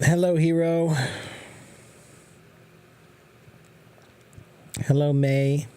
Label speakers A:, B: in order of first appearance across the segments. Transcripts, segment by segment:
A: Hello, Hero. Hello, May.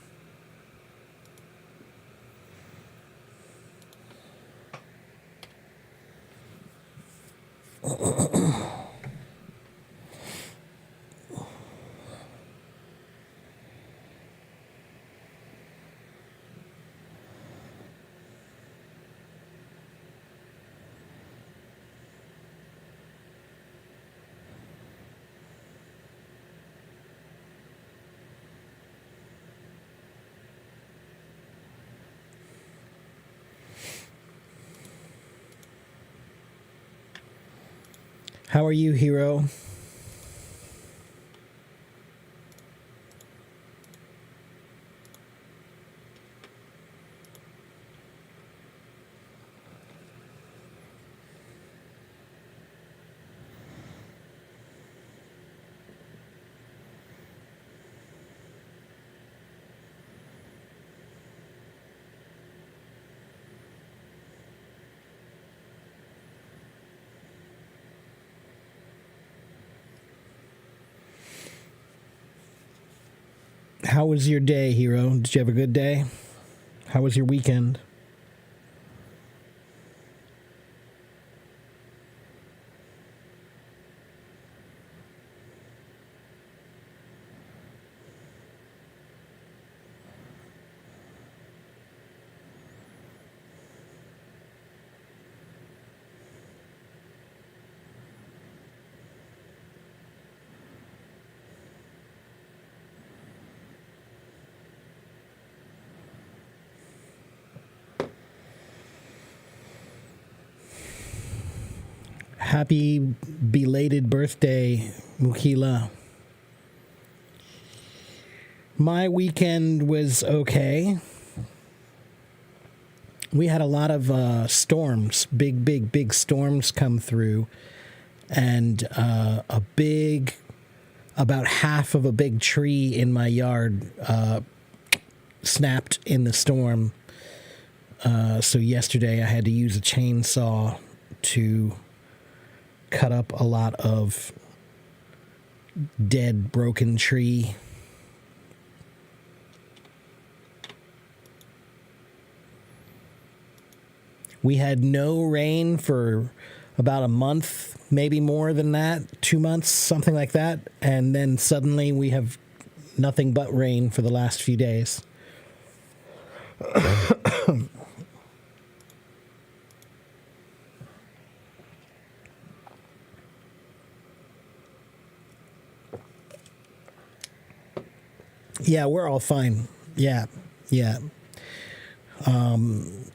A: How are you, Hero? How was your day, Hero? Did you have a good day? How was your weekend? Happy belated birthday, Mukila. My weekend was okay. We had a lot of storms, big storms come through, and about half of a big tree in my yard snapped in the storm. So yesterday I had to use a chainsaw to cut up a lot of dead, broken tree. We had no rain for about a month, maybe more than that, 2 months, something like that. And then suddenly we have nothing but rain for the last few days. Yeah, we're all fine. Yeah, yeah.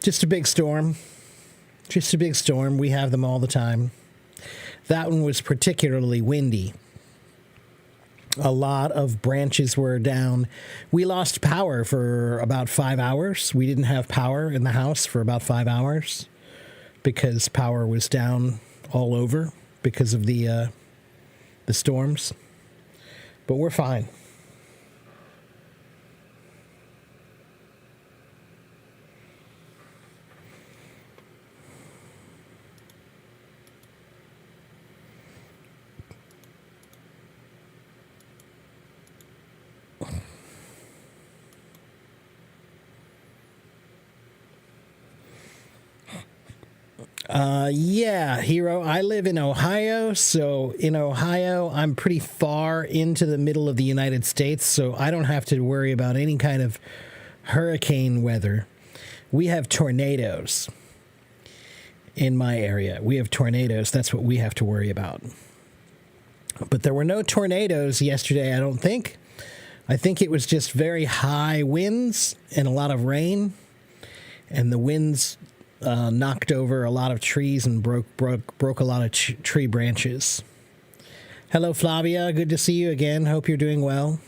A: Just a big storm. Just a big storm. We have them all the time. That one was particularly windy. A lot of branches were down. We lost power for about 5 hours. We didn't have power in the house for about 5 hours because power was down all over because of the storms. But we're fine. Yeah, Hero. I live in Ohio, so in Ohio, I'm pretty far into the middle of the United States, so I don't have to worry about any kind of hurricane weather. We have tornadoes in my area. We have tornadoes. That's what we have to worry about. But there were no tornadoes yesterday, I don't think. I think it was just very high winds and a lot of rain, and the winds knocked over a lot of trees and broke a lot of tree branches. Hello, Flavia. Good to see you again. Hope you're doing well.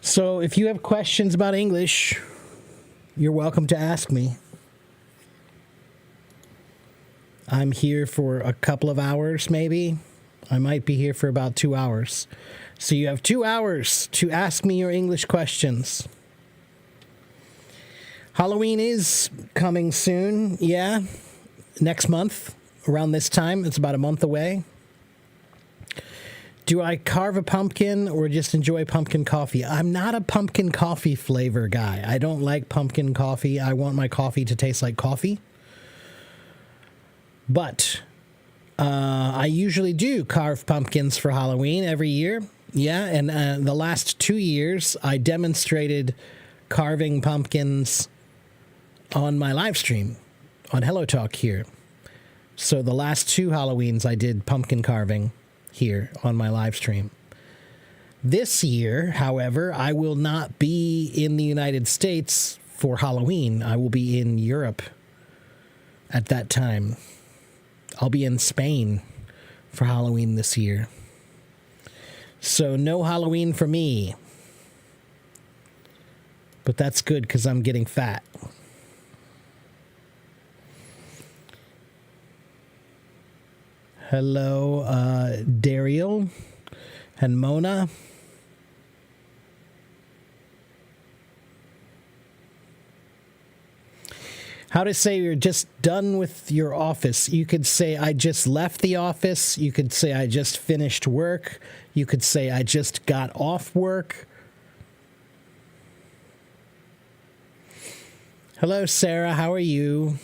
A: So if you have questions about English, you're welcome to ask me. I'm here for a couple of hours, maybe. I might be here for about 2 hours. So you have 2 hours to ask me your English questions. Halloween is coming soon, yeah. Next month, around this time. It's about a month away. Do I carve a pumpkin or just enjoy pumpkin coffee? I'm not a pumpkin coffee flavor guy. I don't like pumpkin coffee. I want my coffee to taste like coffee. But I usually do carve pumpkins for Halloween every year. Yeah, and the last 2 years, I demonstrated carving pumpkins on my live stream on Hello Talk here. So the last 2 Halloweens, I did pumpkin carving here on my live stream. This year, however, I will not be in the United States for Halloween. I will be in Europe at that time. I'll be in Spain for Halloween this year. So no Halloween for me. But that's good because I'm getting fat. Hello, Daryl and Mona. How to say you're just done with your office. You could say, I just left the office. You could say, I just finished work. You could say, I just got off work. Hello, Sarah. How are you?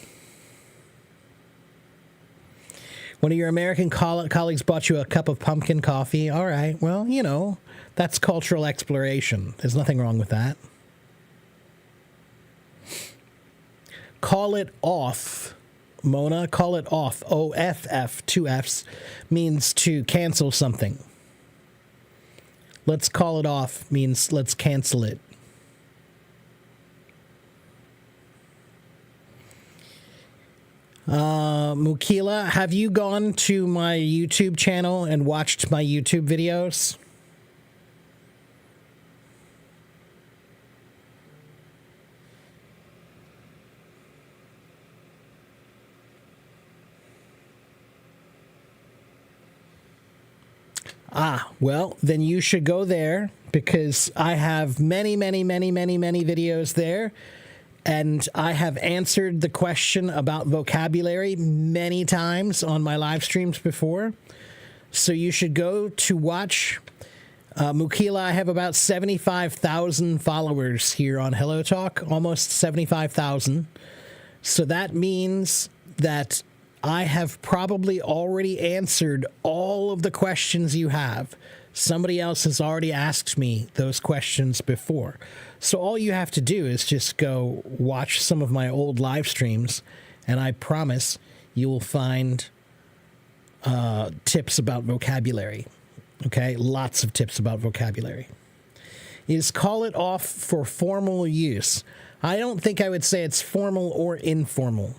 A: One of your American colleagues bought you a cup of pumpkin coffee. All right. Well, you know, that's cultural exploration. There's nothing wrong with that. Call it off, Mona. Call it off. OFF, 2 Fs, means to cancel something. Let's call it off means let's cancel it. Mukila, have you gone to my YouTube channel and watched my YouTube videos? Well, then you should go there because I have many videos there. And I have answered the question about vocabulary many times on my live streams before. So you should go to watch. Mukila, I have about 75,000 followers here on Hello Talk, almost 75,000. So that means that I have probably already answered all of the questions you have. Somebody else has already asked me those questions before. So all you have to do is just go watch some of my old live streams, and I promise you will find tips about vocabulary. Okay? Lots of tips about vocabulary. Is call it off for formal use. I don't think I would say it's formal or informal.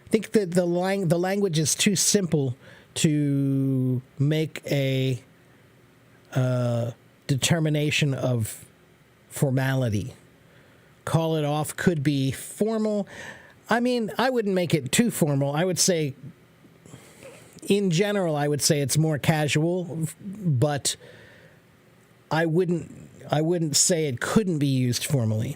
A: I think that the language is too simple to make a determination of formality. Call it off could be formal. I mean, I wouldn't make it too formal. I would say, in general, I would say it's more casual, but I wouldn't say it couldn't be used formally.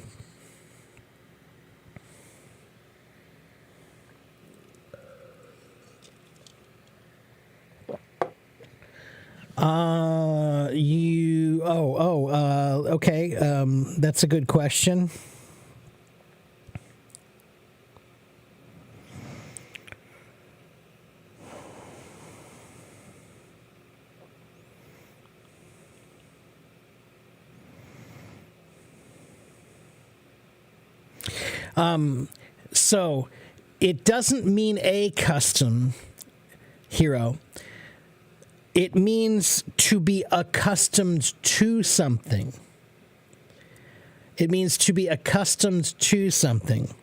A: Okay. That's a good question. So it doesn't mean a custom, Hero. It means to be accustomed to something. It means to be accustomed to something.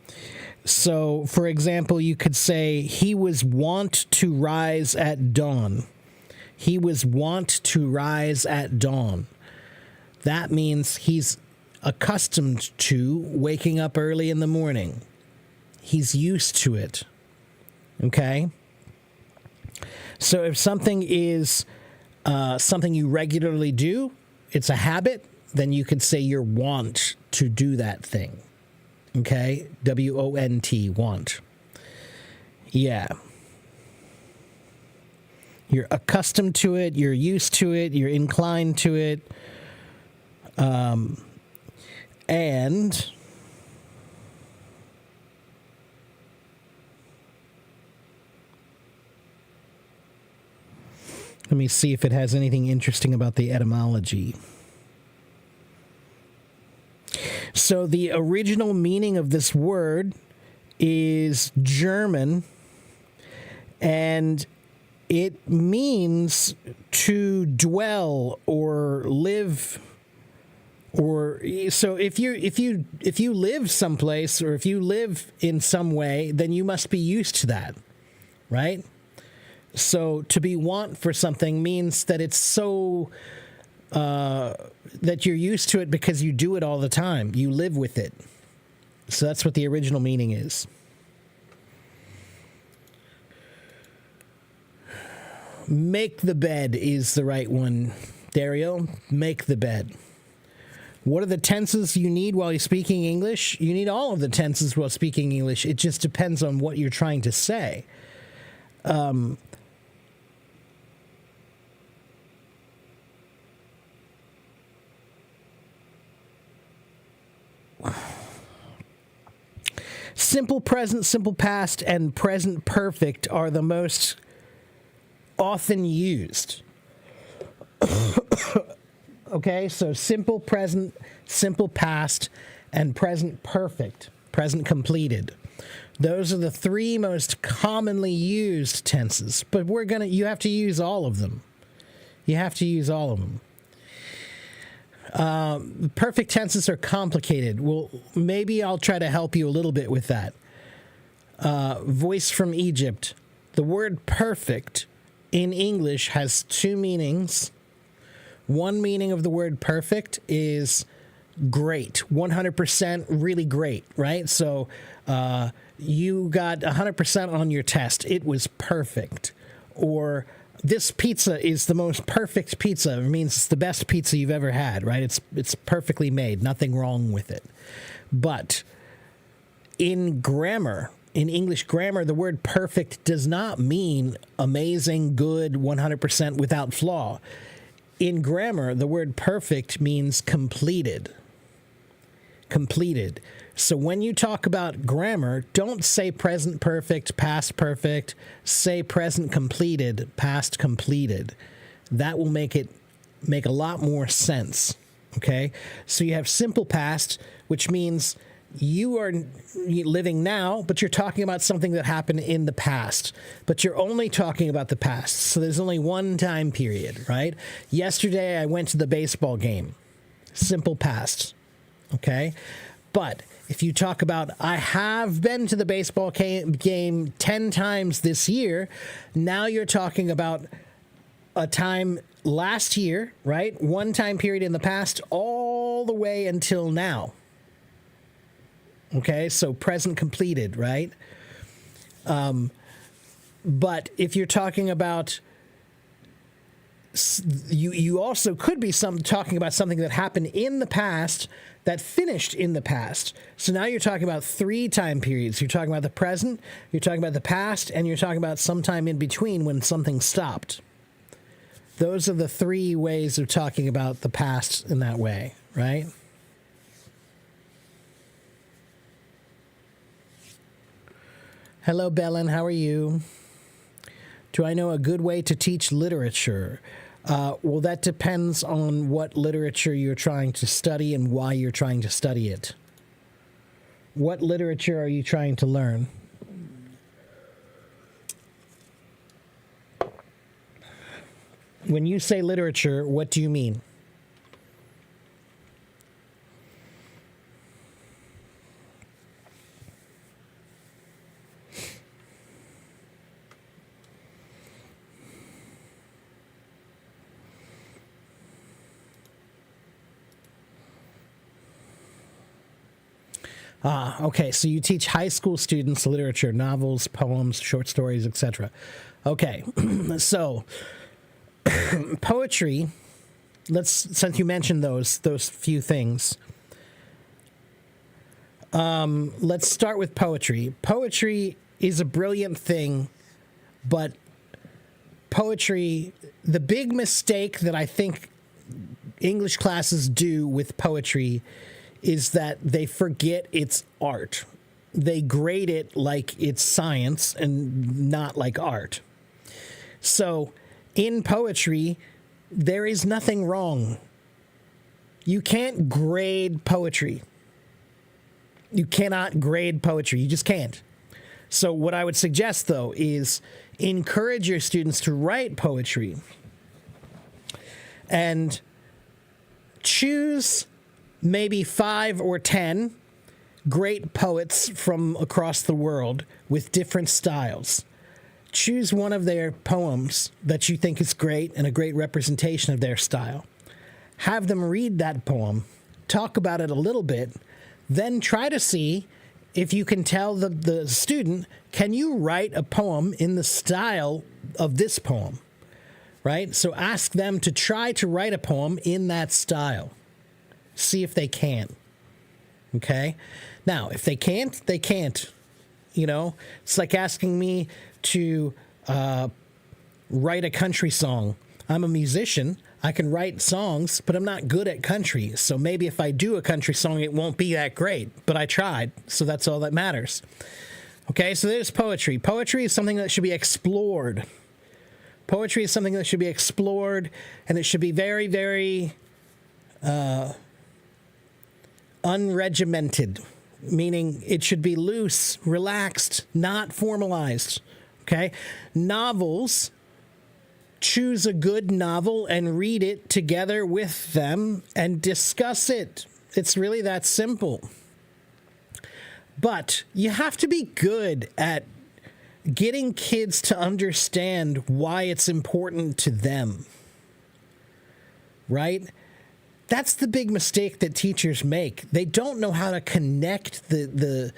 A: So, for example, you could say, he was wont to rise at dawn. He was wont to rise at dawn. That means he's accustomed to waking up early in the morning. He's used to it. Okay? So if something is something you regularly do, it's a habit, then you could say you're wont to do that thing. Okay? W-O-N-T, want. Yeah. You're accustomed to it, you're used to it, you're inclined to it. And let me see if it has anything interesting about the etymology. So the original meaning of this word is German, and it means to dwell or live. Or so if you live someplace, or if you live in some way, then you must be used to that, right? So to be want for something means that it's so that you're used to it because you do it all the time. You live with it. So that's what the original meaning is. Make the bed is the right one, Dario. Make the bed. What are the tenses you need while you're speaking English? You need all of the tenses while speaking English. It just depends on what you're trying to say. Simple present, simple past, and present perfect are the most often used. Okay, so simple present, simple past, and present perfect, present completed. Those are the three most commonly used tenses, but you have to use all of them. You have to use all of them. Perfect tenses are complicated. Well, maybe I'll try to help you a little bit with that. Voice from Egypt. The word perfect in English has two meanings. One meaning of the word perfect is great, 100% really great, right? So you got 100% on your test. It was perfect. Or this pizza is the most perfect pizza. It means it's the best pizza you've ever had, right? It's perfectly made, nothing wrong with it. But in grammar, in English grammar, the word perfect does not mean amazing, good, 100% without flaw. In grammar, the word perfect means completed. Completed. So when you talk about grammar, don't say present perfect, past perfect. Say present completed, past completed. That will make a lot more sense. Okay? So you have simple past, which means you are living now, but you're talking about something that happened in the past. But you're only talking about the past. So there's only one time period, right? Yesterday, I went to the baseball game. Simple past. Okay? But if you talk about, I have been to the baseball game 10 times this year, now you're talking about a time last year, right? One time period in the past, all the way until now. Okay, so present completed, right? But if you're talking about, you also could be talking about something that happened in the past that finished in the past. So now you're talking about three time periods. You're talking about the present, you're talking about the past, and you're talking about sometime in between when something stopped. Those are the three ways of talking about the past in that way, right? Hello, Belen. How are you? Do I know a good way to teach literature? Well, that depends on what literature you're trying to study and why you're trying to study it. What literature are you trying to learn? When you say literature, what do you mean? Okay, so you teach high school students literature, novels, poems, short stories, etc. Okay, so poetry, since you mentioned those few things, let's start with poetry. Poetry is a brilliant thing, but poetry, the big mistake that I think English classes do with poetry is that they forget it's art. They grade it like it's science and not like art. So in poetry, there is nothing wrong. You can't grade poetry. You cannot grade poetry. You just can't. So what I would suggest, though, is encourage your students to write poetry and choose maybe 5 or 10 great poets from across the world with different styles. Choose one of their poems that you think is great and a great representation of their style. Have them read that poem, talk about it a little bit, then try to see if you can tell the student, can you write a poem in the style of this poem, right? So ask them to try to write a poem in that style. See if they can, okay? Now, if they can't, they can't. You know, it's like asking me to write a country song. I'm a musician. I can write songs, but I'm not good at country. So maybe if I do a country song, it won't be that great. But I tried, so that's all that matters. Okay, so there's poetry. Poetry is something that should be explored. Poetry is something that should be explored, and it should be very, very unregimented, meaning it should be loose, relaxed, not formalized. Okay? Novels, choose a good novel and read it together with them and discuss it. It's really that simple. But you have to be good at getting kids to understand why it's important to them. Right? That's the big mistake that teachers make. They don't know how to connect the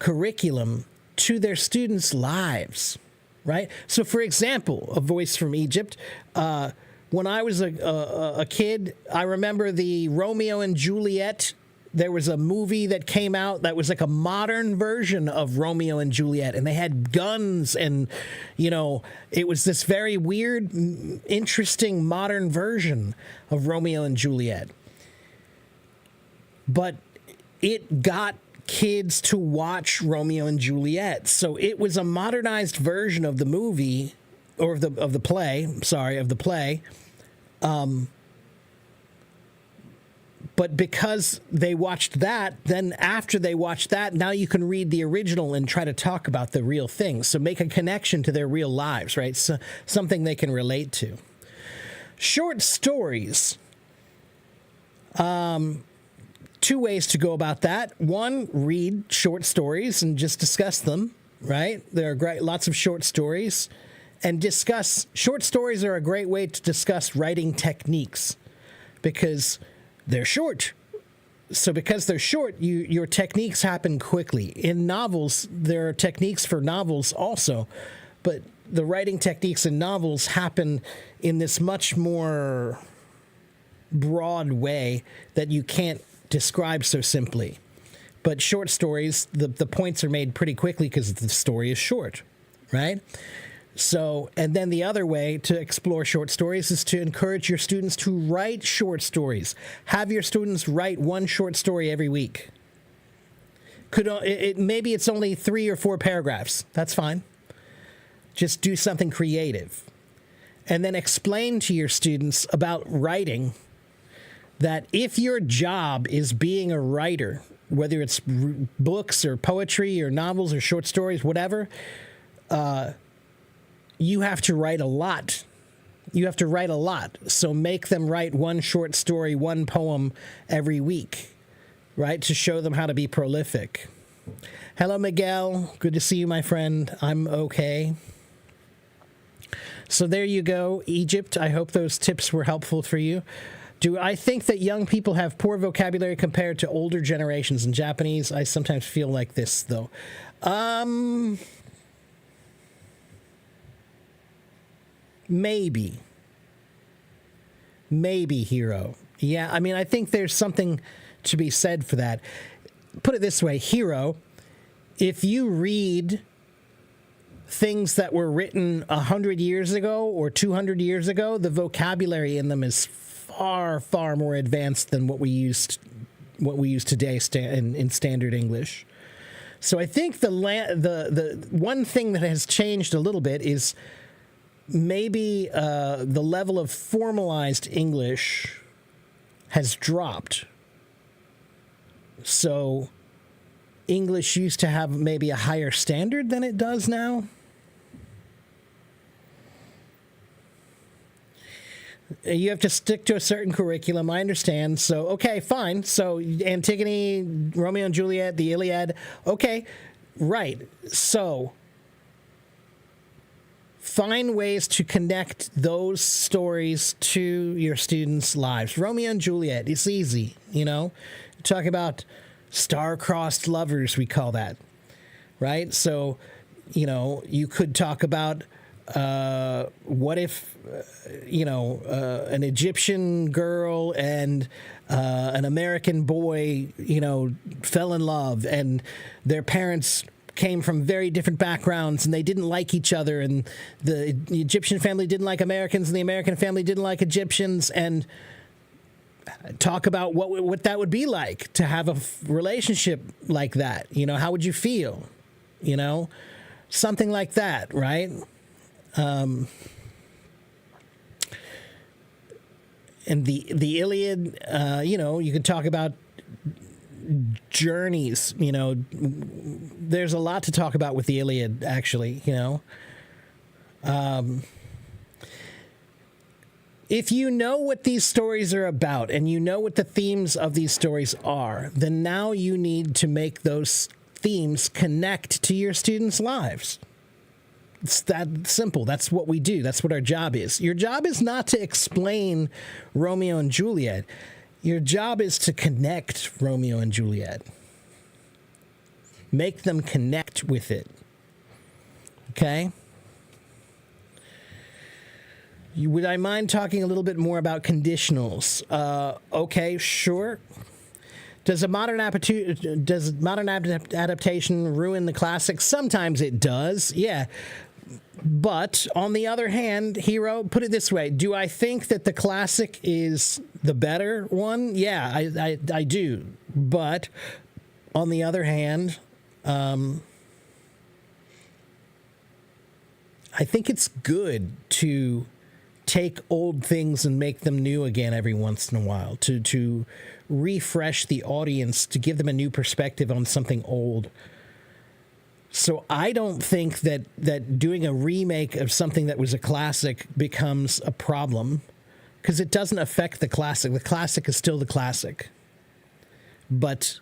A: curriculum to their students' lives, right? So, for example, A Voice from Egypt, when I was a kid, I remember the Romeo and Juliet. There was a movie that came out that was like a modern version of Romeo and Juliet, and they had guns, and, you know, it was this very weird, interesting modern version of Romeo and Juliet. But it got kids to watch Romeo and Juliet, so it was a modernized version of the movie, or of the play. But because they watched that, then after they watched that, now you can read the original and try to talk about the real thing. So make a connection to their real lives, right? So something they can relate to. Short stories. 2 ways to go about that. One, read short stories and just discuss them, right? There are lots of short stories. And short stories are a great way to discuss writing techniques because they're short. So because they're short, your techniques happen quickly. In novels, there are techniques for novels also, but the writing techniques in novels happen in this much more broad way that you can't describe so simply. But short stories, the points are made pretty quickly because the story is short, right? So, and then the other way to explore short stories is to encourage your students to write short stories. Have your students write 1 short story every week. Maybe it's only 3 or 4 paragraphs. That's fine. Just do something creative. And then explain to your students about writing that if your job is being a writer, whether it's books or poetry or novels or short stories, whatever, you have to write a lot. You have to write a lot. So make them write 1 short story, 1 poem every week, right? To show them how to be prolific. Hello, Miguel. Good to see you, my friend. I'm okay. So there you go, Egypt. I hope those tips were helpful for you. Do I think that young people have poor vocabulary compared to older generations in Japanese? I sometimes feel like this, though. Maybe. Maybe, Hero. Yeah, I mean, I think there's something to be said for that. Put it this way, Hero, if you read things that were written 100 years ago or 200 years ago, the vocabulary in them is far, far more advanced than what we use today in standard English. So I think the one thing that has changed a little bit is maybe the level of formalized English has dropped. So English used to have maybe a higher standard than it does now. You have to stick to a certain curriculum, I understand. So, okay, fine. So Antigone, Romeo and Juliet, the Iliad. Okay, right. So find ways to connect those stories to your students' lives. Romeo and Juliet, it's easy, you know. Talk about star-crossed lovers, we call that, right? So, you know, you could talk about what if, an Egyptian girl and an American boy, fell in love, and their parents came from very different backgrounds, and they didn't like each other, and the Egyptian family didn't like Americans, and the American family didn't like Egyptians, and talk about what that would be like to have a relationship like that. You know, how would you feel? You know, something like that, right? And the Iliad, you could talk about journeys. You know, there's a lot to talk about with the Iliad, actually. If you know what these stories are about and you know what the themes of these stories are, then now you need to make those themes connect to your students' lives. It's that simple. That's what we do. That's what our job is. Your job is not to explain Romeo and Juliet. Your job is to connect Romeo and Juliet. Make them connect with it. Okay? Would I mind talking a little bit more about conditionals? Okay, sure. Does modern adaptation ruin the classics? Sometimes it does, yeah. But on the other hand, Hero, put it this way: do I think that the classic is the better one? Yeah, I do. But on the other hand, I think it's good to take old things and make them new again every once in a while, to refresh the audience, to give them a new perspective on something old. So I don't think that doing a remake of something that was a classic becomes a problem, because it doesn't affect the classic. The classic is still the classic. But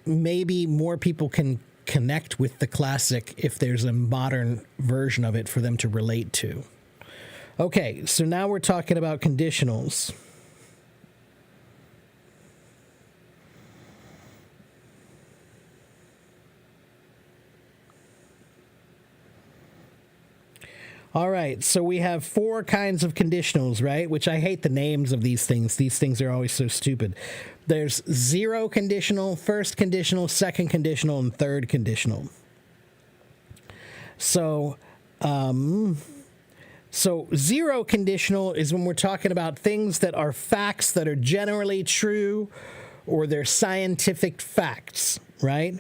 A: maybe more people can connect with the classic if there's a modern version of it for them to relate to. Okay, so now we're talking about conditionals. All right, so we have 4 kinds of conditionals, right? Which I hate the names of these things. These things are always so stupid. There's 0 conditional, first conditional, second conditional, and third conditional. So 0 conditional is when we're talking about things that are facts that are generally true, or they're scientific facts, right?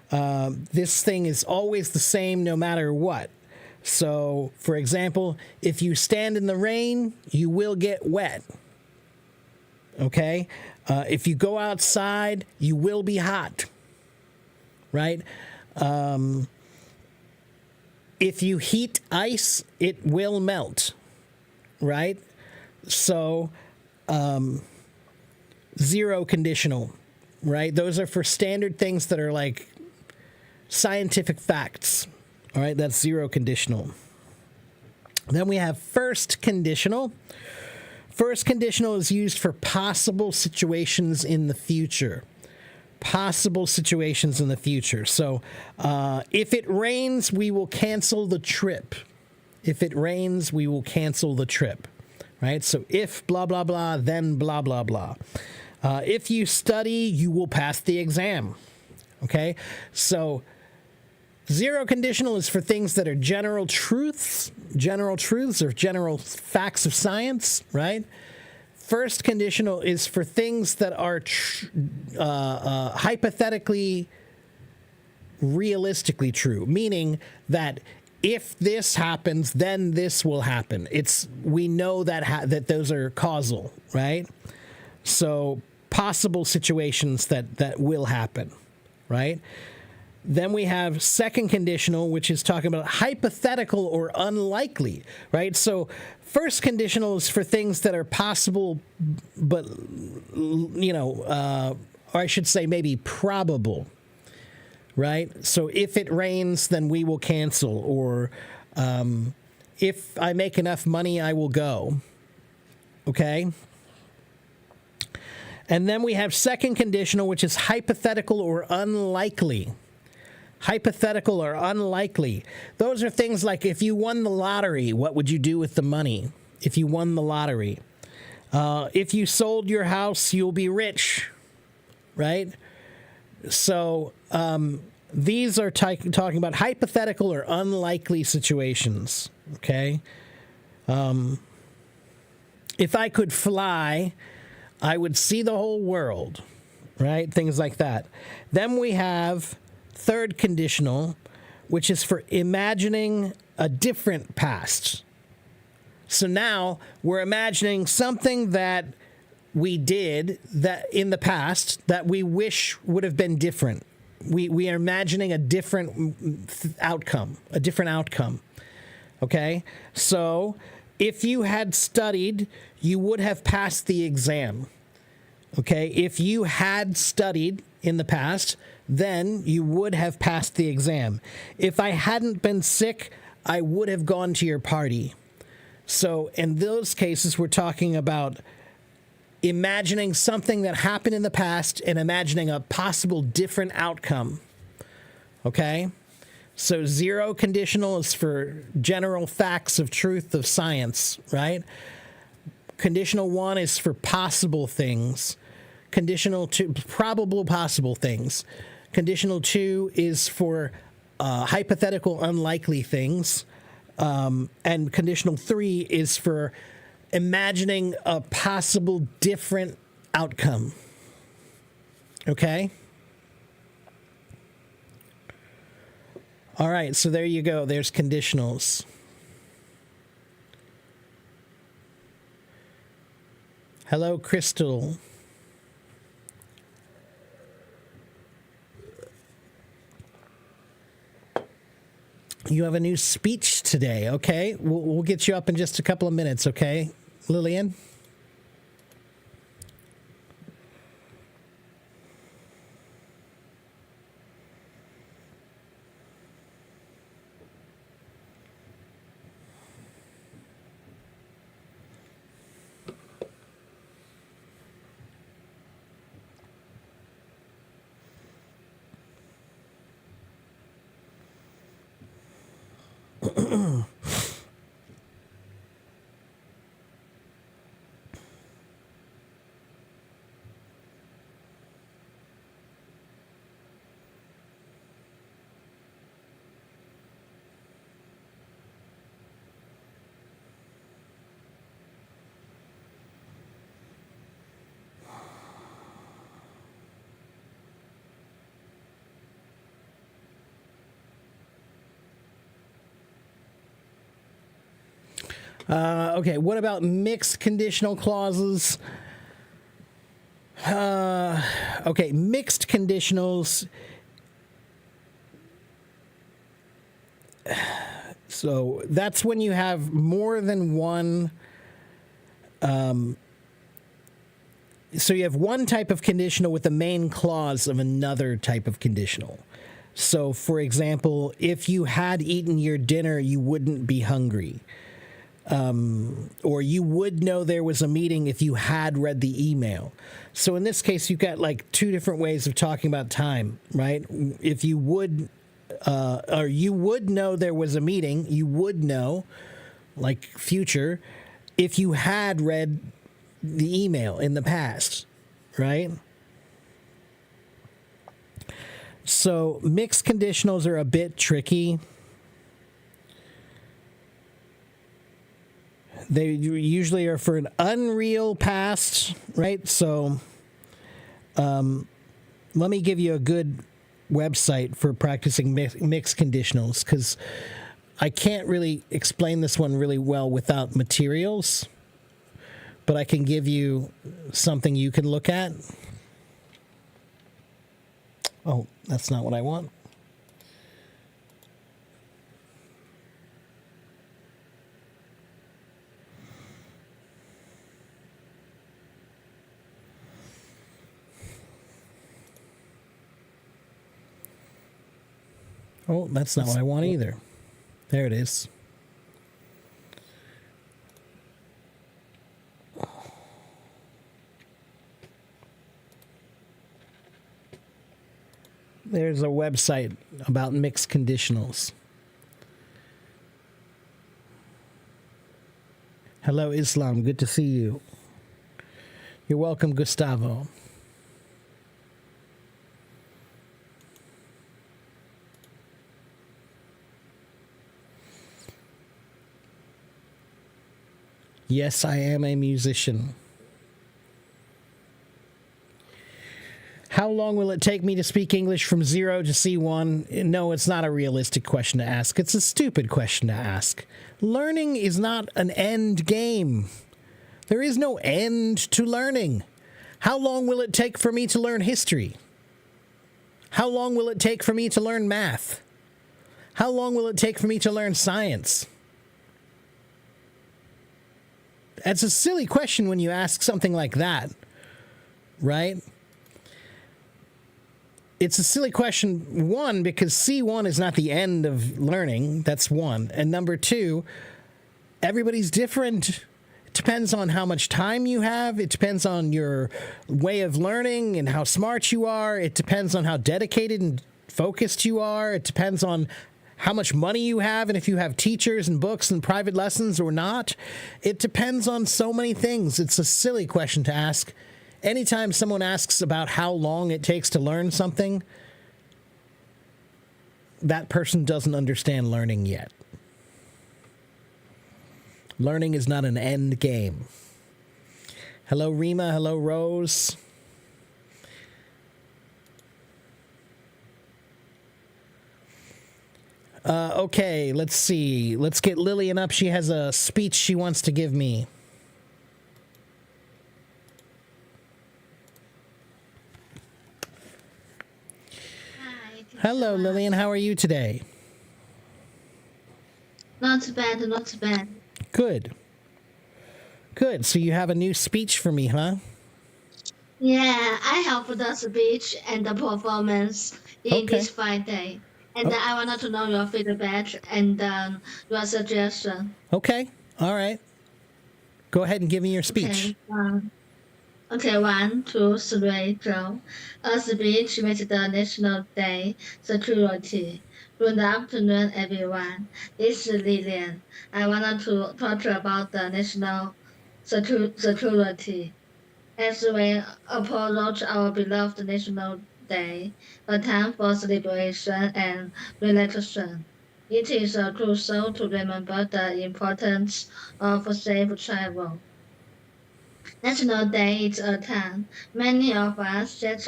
A: This thing is always the same no matter what. So, for example, if you stand in the rain, you will get wet. Okay? If you go outside, you will be hot. Right? If you heat ice, it will melt. Right? So, 0 conditional. Right? Those are for standard things that are like scientific facts. All right, that's 0 conditional. Then we have first conditional. First conditional is used for possible situations in the future. Possible situations in the future. So if it rains, we will cancel the trip. If it rains, we will cancel the trip. Right? So if blah, blah, blah, then blah, blah, blah. If you study, you will pass the exam. Okay? So zero conditional is for things that are general truths or general facts of science, right? First conditional is for things that are hypothetically, realistically true, meaning that if this happens, then this will happen. We know that those are causal, right? So possible situations that will happen, right? Then we have second conditional, which is talking about hypothetical or unlikely, right? So first conditional is for things that are possible, but, or I should say maybe probable, right? So if it rains, then we will cancel. Or if I make enough money, I will go. Okay? And then we have second conditional, which is hypothetical or unlikely. Hypothetical or unlikely. Those are things like if you won the lottery, what would you do with the money? If you won the lottery. If you sold your house, you'll be rich, right? So these are talking about hypothetical or unlikely situations, okay? If I could fly, I would see the whole world, right? Things like that. Then we have third conditional, which is for imagining a different past. So now we're imagining something that we did that in the past that we wish would have been different. We are imagining a different outcome, Okay? So if you had studied, you would have passed the exam. Okay? If you had studied in the past, then you would have passed the exam. If I hadn't been sick, I would have gone to your party. So in those cases, we're talking about imagining something that happened in the past and imagining a possible different outcome. Okay? So zero conditional is for general facts of truth of science, right? Conditional one is for possible things. Conditional two, probable possible things. Conditional two is for hypothetical unlikely things. And conditional three is for imagining a possible different outcome. Okay? All right, so there you go. There's conditionals. Hello, Crystal. You have a new speech today, okay? We'll get you up in just a couple of minutes, okay, Lillian? Okay, what about mixed conditional clauses? Okay, mixed conditionals. So that's when you have more than one. So you have one type of conditional with the main clause of another type of conditional. So, for example, if you had eaten your dinner, you wouldn't be hungry. or you would know there was a meeting if you had read the email. So in this case, you've got like two different ways of talking about time, right? If you would, or you would know there was a meeting, you would know, like future, if you had read the email in the past, right? So mixed conditionals are a bit tricky. They usually are for an unreal past, right? So let me give you a good website for practicing mixed conditionals, because I can't really explain this one really well without materials, but I can give you something you can look at. Oh, that's not what I want. Oh, that's not what I want either. There it is. There's a website about mixed conditionals. Hello, Islam. Good to see you. You're welcome, Gustavo. Yes, I am a musician. How long will it take me to speak English from 0 to C1? No, it's not a realistic question to ask. It's a stupid question to ask. Learning is not an end game. There is no end to learning. How long will it take for me to learn history? How long will it take for me to learn math? How long will it take for me to learn science? That's a silly question when you ask something like that, right? It's a silly question, one, because C1 is not the end of learning. That's one. And number two, everybody's different. It depends on how much time you have. It depends on your way of learning and how smart you are. It depends on how dedicated and focused you are. It depends on how much money you have and if you have teachers and books and private lessons or not. It depends on so many things. It's a silly question to ask. Anytime someone asks about how long it takes to learn something, that person doesn't understand learning yet. Learning is not an end game. Hello, Rima. Hello, Rose. Okay, let's see. Let's get Lillian up. She has a speech she wants to give me. Hello, Lillian. How are you today?
B: Not bad, not bad.
A: Good. Good. So you have a new speech for me, huh?
B: Yeah, I have the speech and the performance in
A: Okay.
B: this Friday. And
A: Oh,
B: I wanted to know your feedback and your suggestion.
A: okay. All right. Go ahead and give me your speech.
B: Okay. Okay, 1, 2, 3, go. A speech with the National Day Security. Good afternoon, everyone. This is Lillian. I wanted to talk about the national security. As we approach our beloved National Day, a time for celebration and relaxation, it is crucial to remember the importance of safe travel. National Day is a time many of us set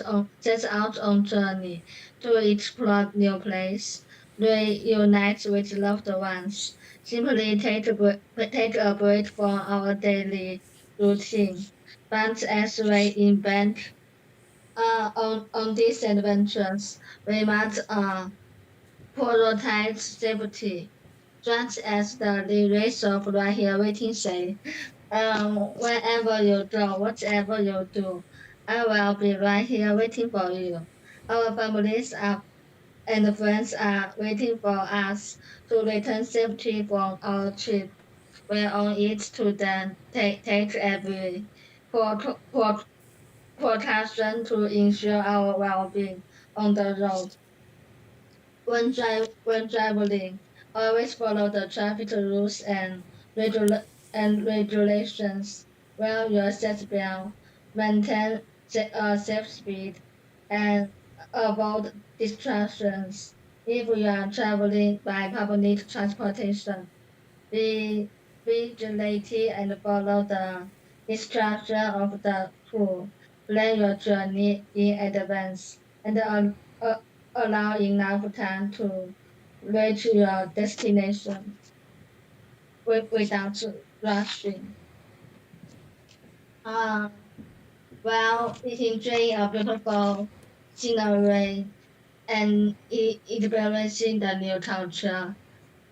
B: out on journey to explore new places, reunite with loved ones, simply take a break from our daily routine. But as we embark on these adventures, we must prioritize safety, just as the lyrics of Right Here Waiting say. Wherever you go, whatever you do, I will be right here waiting for you. Our families and friends are waiting for us to return safely from our trip. were on it to then take every precaution to ensure our well-being on the road. When traveling, always follow the traffic rules and regulations. Wear your seatbelt, maintain safe speed, and avoid distractions. If you are traveling by public transportation, be vigilant and follow the instruction of the crew. Plan your journey in advance and uh, allow enough time to reach your destination without rushing. Uh, while enjoying a beautiful scenery and experiencing the new culture,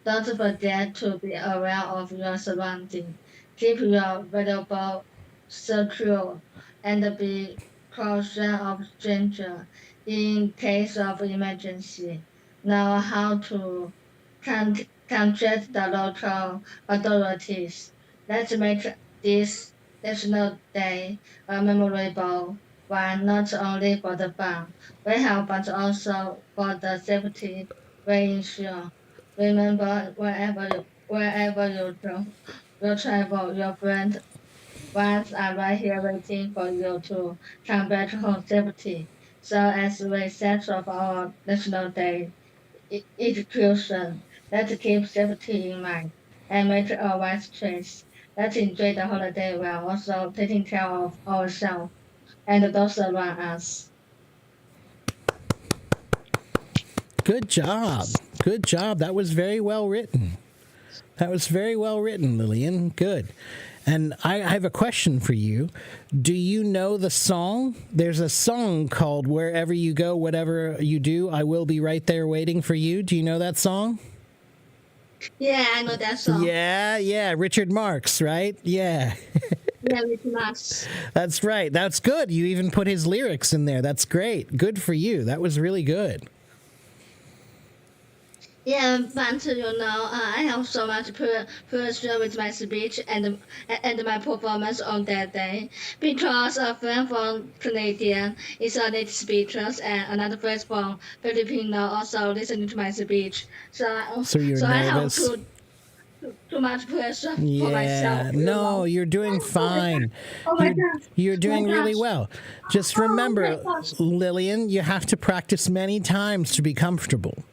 B: don't forget to be aware of your surroundings. Keep your valuable secure and be cautious of strangers in case of emergency. Know how to contact the local authorities. Let's make this National Day a memorable one, not only for the fun we have, but also for the safety we ensure. Remember, wherever you go, you travel, your friends ones are right here waiting for you to come back home safety. So as we set off our National Day execution, let's keep safety in mind and make a wise choice. Let's enjoy the holiday while also taking care of ourselves and those around us.
A: Good job. Good job. That was very well written. That was very well written, Lillian. Good. And I have a question for you. Do you know the song? There's a song called Wherever You Go, Whatever You Do, I Will Be Right There Waiting for You. Do you know that song?
B: Yeah, I know that song.
A: Yeah. Richard Marx, right? Yeah.
B: Yeah, with Max.
A: That's right. That's good. You even put his lyrics in there. That's great. Good for you. That was really good.
B: Yeah, but I have so much pressure with my speech and my performance on that day because a friend from Canadian is a native speaker and another friend from Filipino also listening to my speech.
A: So you're
B: So I have
A: nervous?
B: too much pressure for
A: Yeah, no,
B: myself.
A: you're doing
B: Oh my
A: fine.
B: god! Oh my
A: You're
B: god!
A: you're
B: Oh my
A: doing really
B: gosh!
A: well. Just
B: Oh my
A: remember,
B: gosh!
A: Lillian, you have to practice many times to be comfortable.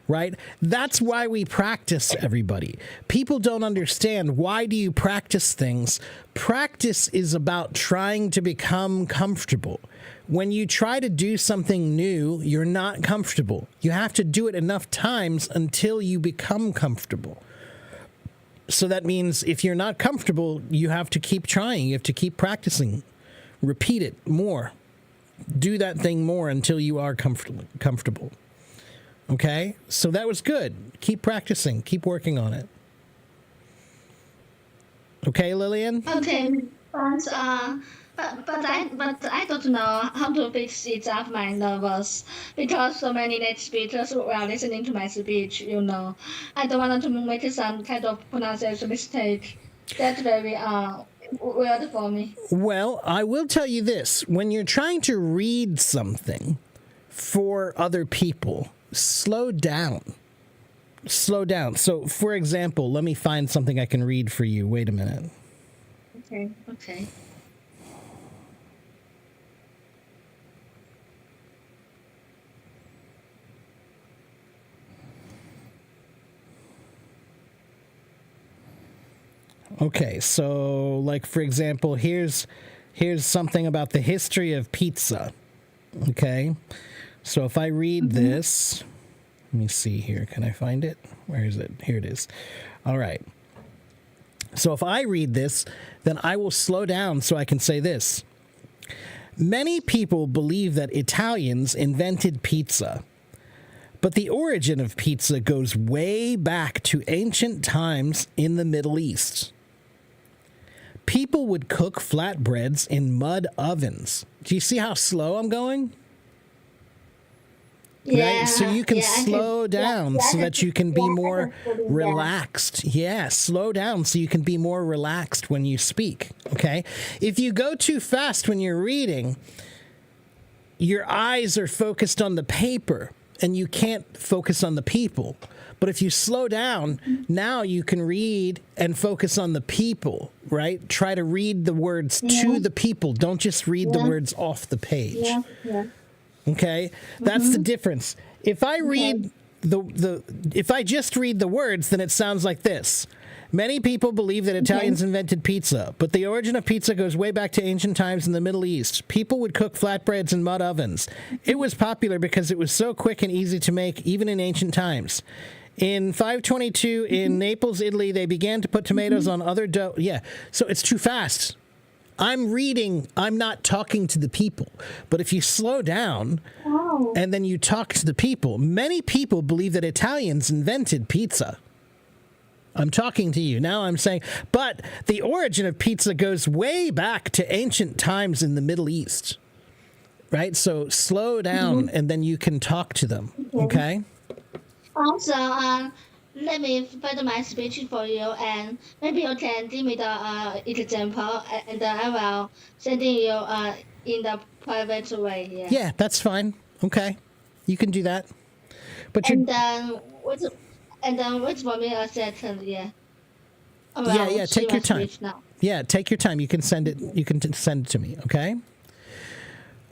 A: Right? That's why we practice, everybody. People don't understand, why do you practice things? Practice is about trying to become comfortable. When you try to do something new, you're not comfortable. You have to do it enough times until you become comfortable. So that means if you're not comfortable, you have to keep trying. You have to keep practicing. Repeat it more. Do that thing more until you are comfortable. Okay? So that was good. Keep practicing. Keep working on it. Okay, Lillian?
B: Okay, but I don't know how to fix it up my nervous because so many native speakers were listening to my speech. I don't want to make some kind of pronunciation mistake. That's very weird for me.
A: Well, I will tell you this. When you're trying to read something for other people, slow down. Slow down. So, for example, let me find something I can read for you. Wait a minute.
B: Okay.
A: Okay, so like for example, here's something about the history of pizza. Okay? So if I read
B: Mm-hmm.
A: this, let me see here. Can I find it? Where is it? Here it is. All right. So if I read this, then I will slow down so I can say this. Many people believe that Italians invented pizza, but the origin of pizza goes way back to ancient times in the Middle East. People would cook flatbreads in 'in mud ovens. Do you see how slow I'm going? right? So you can
B: I can.
A: slow down
B: Yeah,
A: so that you can be
B: I
A: more
B: can fully that.
A: relaxed. Yeah, slow down so you can be more relaxed when you speak. Okay. If you go too fast when you're reading, your eyes are focused on the paper and you can't focus on the people. But if you slow down, now you can read and focus on the people, right? Try to read the words
B: Yeah,
A: to the people. Don't just read the
B: yeah,
A: words off the page.
B: yeah, yeah.
A: Okay? That's the difference. If I
B: Okay.
A: read if I just read the words, then it sounds like this. Many people believe that
B: Okay.
A: Italians invented pizza, but the origin of pizza goes way back to ancient times in the Middle East. People would cook flatbreads in mud ovens. It was popular because it was so quick and easy to make, even in ancient times. In 522, in Naples, Italy, they began to put tomatoes on other dough. Yeah, so it's too fast. I'm reading, I'm not talking to the people. But if you slow down
B: Oh.
A: and then you talk to the people, many people believe that Italians invented pizza. I'm talking to you. Now I'm saying, but the origin of pizza goes way back to ancient times in the Middle East, right? So slow down and then you can talk to them,
B: Okay.
A: okay?
B: Also, let me further my speech for you, and maybe you can give me the example, and I will sending you in the private way. Yeah.
A: Yeah, that's fine. Okay. You can do that. But you're,
B: And then wait, and then wait for me a second. Yeah. I
A: yeah,
B: will
A: yeah,
B: see
A: take
B: my
A: your time.
B: speech now.
A: Yeah, take your time. You can send it, send it to me, okay?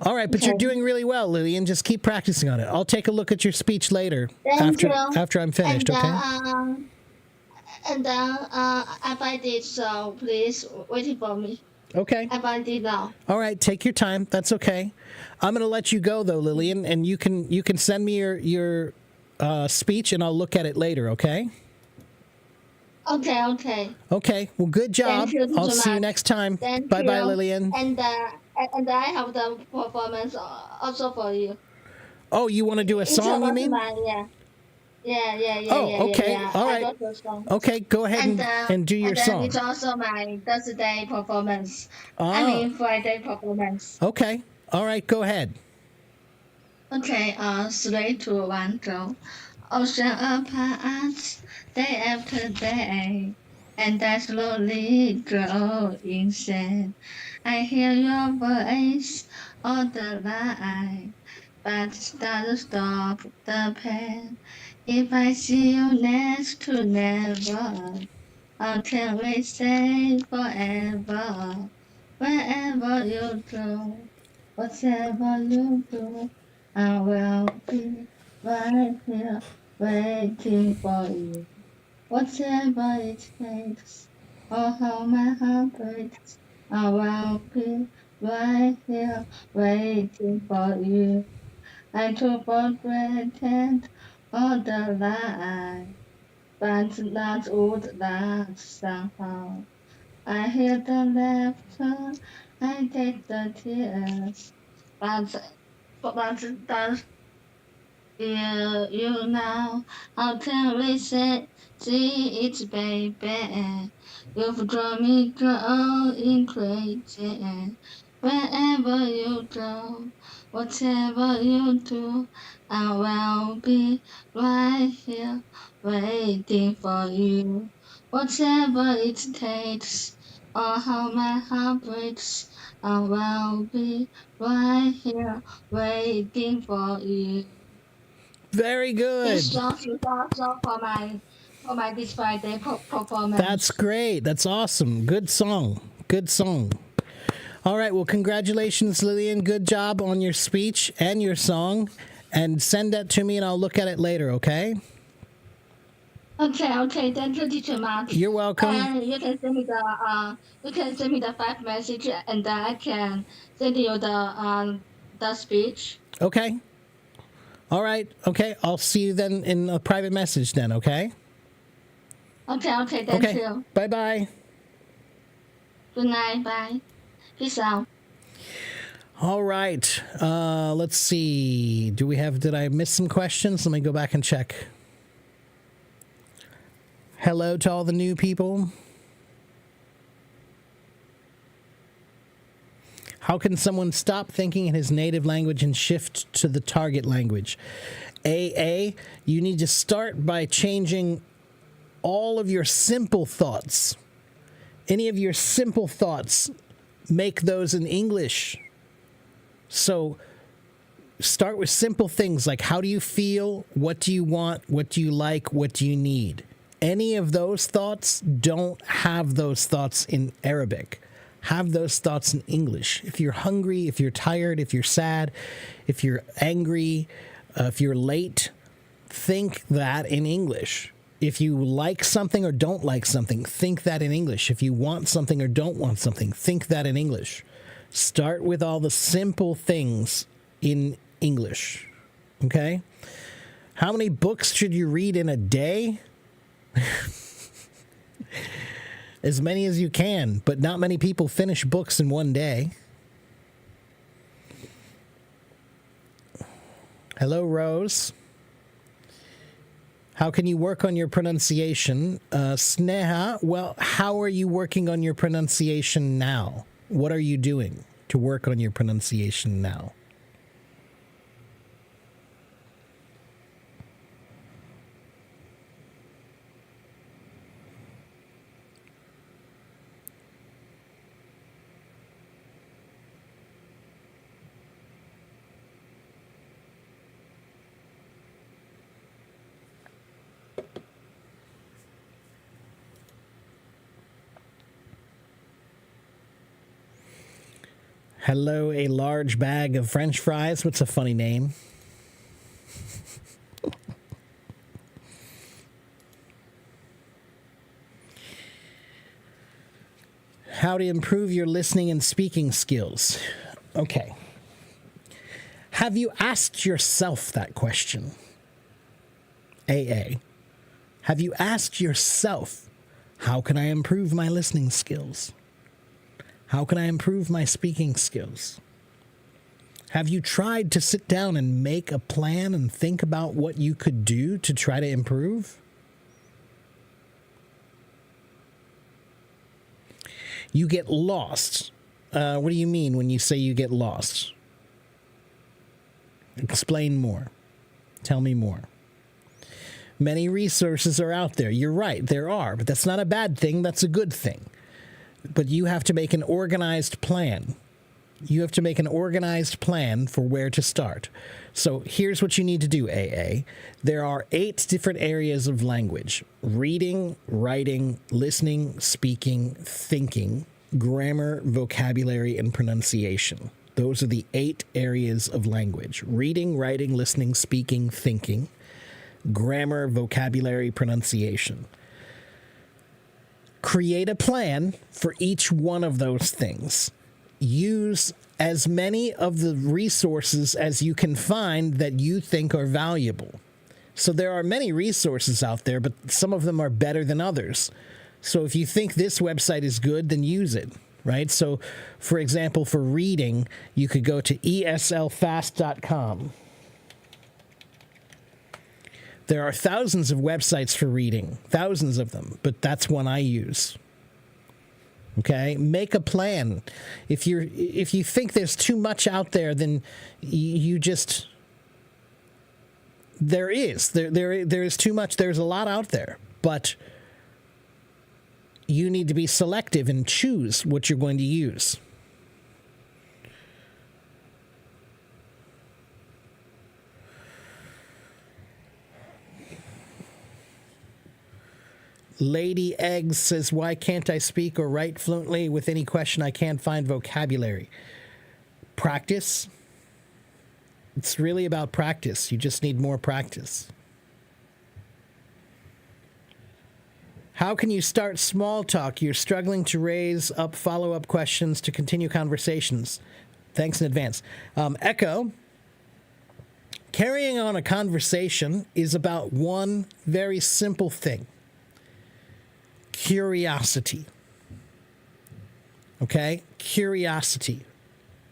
A: All right, but you're
B: Okay.
A: doing really well, Lillian. Just keep practicing on it. I'll take a look at your speech later
B: Thank you.
A: after I'm
B: And
A: finished, okay?
B: I find it, so please wait for me.
A: Okay.
B: I find it now.
A: All right, take your time. That's okay. I'm going to let you go though, Lillian, and you can send me your speech and I'll look at it later, okay?
B: Okay, okay.
A: Okay. Well, good job.
B: Thank you
A: I'll
B: so
A: see you
B: much.
A: next time.
B: Thank
A: Bye-bye,
B: you.
A: Lillian.
B: And I have the performance also for you.
A: Oh, you want to do a
B: It's
A: song, you
B: about
A: mean?
B: my
A: Oh, okay. All
B: I
A: right.
B: got the song.
A: Okay, go ahead and do your
B: And then
A: song.
B: it's also my Thursday performance. I
A: Oh,
B: mean Friday performance.
A: okay. All right, go ahead.
B: Okay, 3, 2, 1, go. Ocean apart, day after day, and I slowly grow insane. I hear your voice all the line, but it doesn't stop the pain. If I see you next to never, how can we say forever? Wherever you go, whatever you do, I will be right here waiting for you. Whatever it takes, or how my heart breaks, I will be right here waiting for you. I took for granted all the lies, but that would last somehow. I hear the laughter, I take the tears, but does you now? How can we say see it, baby? You've drawn me going crazy. Wherever you go, whatever you do, I will be right here waiting for you. Whatever it takes, or how my heart breaks, I will be right here waiting for you.
A: Very
B: This
A: good.
B: song is also for my this Friday
A: That's
B: performance.
A: great. That's awesome. Good song. Good song. All right. Well, congratulations, Lillian. Good job on your speech and your song. And send that to me and I'll look at it later, okay?
B: Okay, okay. Thank you, teacher Mark.
A: You're welcome.
B: And you can send me the 5 message, and then I can send you the speech.
A: Okay. All right. Okay. I'll see you then in a private message then, okay?
B: Okay, okay. Thank
A: Okay.
B: you.
A: Bye-bye.
B: Good night. Bye. Peace out.
A: All right. Let's see. Did I miss some questions? Let me go back and check. Hello to all the new people. How can someone stop thinking in his native language and shift to the target language? AA, you need to start by changing all of your simple thoughts. Any of your simple thoughts, make those in English. So start with simple things like how do you feel, what do you want, what do you like, what do you need. Any of those thoughts, don't have those thoughts in Arabic. Have those thoughts in English. If you're hungry, if you're tired, if you're sad, if you're angry, if you're late, think that in English. If you like something or don't like something, think that in English. If you want something or don't want something, think that in English. Start with all the simple things in English. Okay? How many books should you read in a day? As many as you can, but not many people finish books in one day. Hello, Rose. How can you work on your pronunciation? Sneha, well, how are you working on your pronunciation now? What are you doing to work on your pronunciation now? Hello, a large bag of French fries. What's a funny name? How to improve your listening and speaking skills. Okay. Have you asked yourself that question? AA. Have you asked yourself, how can I improve my listening skills? How can I improve my speaking skills? Have you tried to sit down and make a plan and think about what you could do to try to improve? You get lost. What do you mean when you say you get lost? Explain more. Tell me more. Many resources are out there. You're right, there are, but that's not a bad thing. That's a good thing. But you have to make an organized plan. You have to make an organized plan for where to start. So here's what you need to do, AA. There are 8 different areas of language: reading, writing, listening, speaking, thinking, grammar, vocabulary, and pronunciation. Those are the 8 areas of language: reading, writing, listening, speaking, thinking, grammar, vocabulary, pronunciation. Create a plan for each one of those things. Use as many of the resources as you can find that you think are valuable. So there are many resources out there, but some of them are better than others. So if you think this website is good, then use it, right? So, for example, for reading, you could go to eslfast.com. There are thousands of websites for reading, thousands of them, but that's one I use. Okay? Make a plan. If you think there's too much out there, then you just there is too much. There's a lot out there, but you need to be selective and choose what you're going to use. Lady Eggs says, why can't I speak or write fluently? With any question, I can't find vocabulary. Practice. It's really about practice. You just need more practice. How can you start small talk? You're struggling to raise up follow-up questions to continue conversations. Thanks in advance. Echo, carrying on a conversation is about one very simple thing. Curiosity. Okay? Curiosity.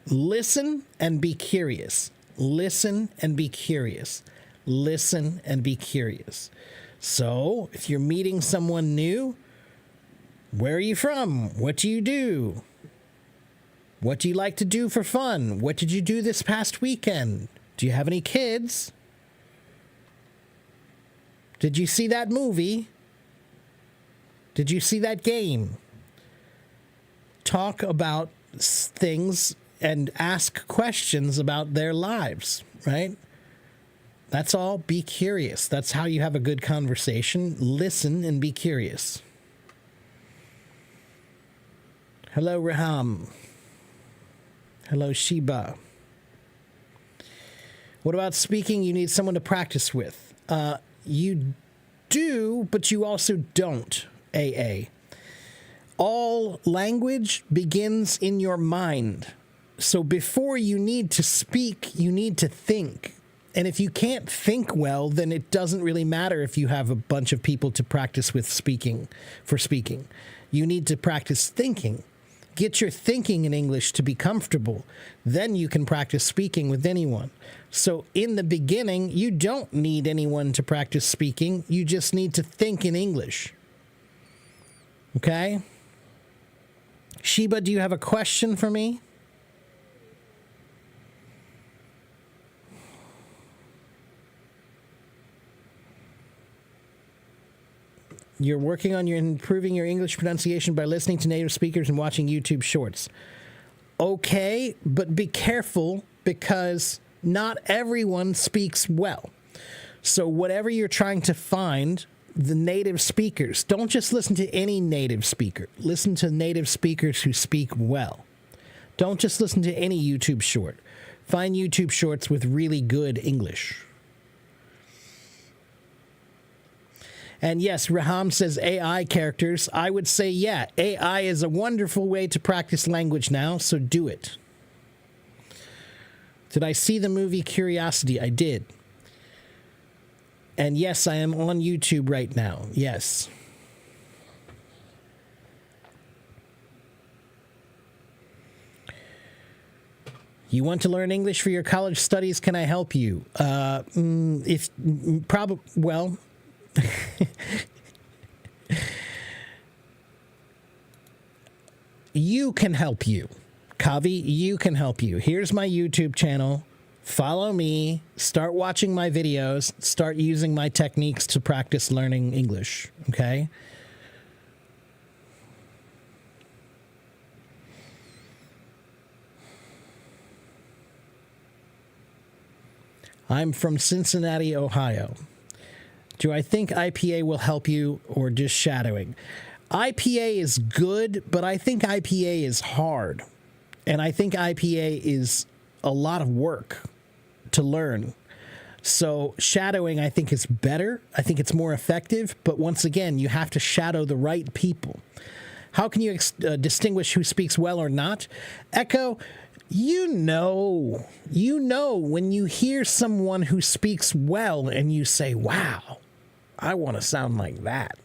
A: Listen and be curious. Listen and be curious. Listen and be curious. So, if you're meeting someone new, where are you from? What do you do? What do you like to do for fun? What did you do this past weekend? Do you have any kids? Did you see that movie? Did you see that game? Talk about things and ask questions about their lives, right? That's all. Be curious. That's how you have a good conversation. Listen and be curious. Hello, Raham. Hello, Sheba. What about speaking? You need someone to practice with. You do, but you also don't, AA. All language begins in your mind. So before you need to speak, you need to think. And if you can't think well, then it doesn't really matter if you have a bunch of people to practice with speaking. You need to practice thinking. Get your thinking in English to be comfortable. Then you can practice speaking with anyone. So in the beginning, you don't need anyone to practice speaking. You just need to think in English. Okay? Sheba, do you have a question for me? You're working on improving your English pronunciation by listening to native speakers and watching YouTube shorts. Okay, but be careful because not everyone speaks well. So whatever you're trying to find, the native speakers, don't just listen to any native speaker. Listen to native speakers who speak well. Don't just listen to any YouTube short. Find YouTube shorts with really good English. And yes, Raham says AI characters. I would say, yeah, AI is a wonderful way to practice language now, so do it. Did I see the movie Curiosity? I did. And yes, I am on YouTube right now. Yes. You want to learn English for your college studies? Can I help you? Well... You can help you. Kavi, you can help you. Here's my YouTube channel. Follow me. Start watching my videos. Start using my techniques to practice learning English. Okay? I'm from Cincinnati, Ohio. Do I think IPA will help you or just shadowing? IPA is good, but I think IPA is hard. And I think IPA is a lot of work to learn. So shadowing, I think, is better. I think it's more effective. But once again, you have to shadow the right people. How can you distinguish who speaks well or not? Echo, you know when you hear someone who speaks well and you say, wow, I want to sound like that.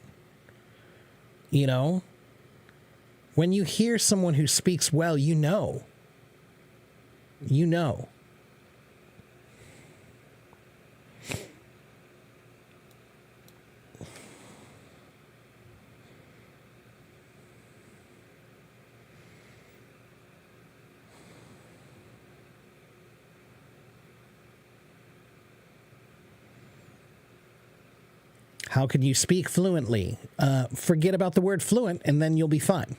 A: You know? When you hear someone who speaks well, you know. You know. How can you speak fluently? Forget about the word fluent, and then you'll be fine.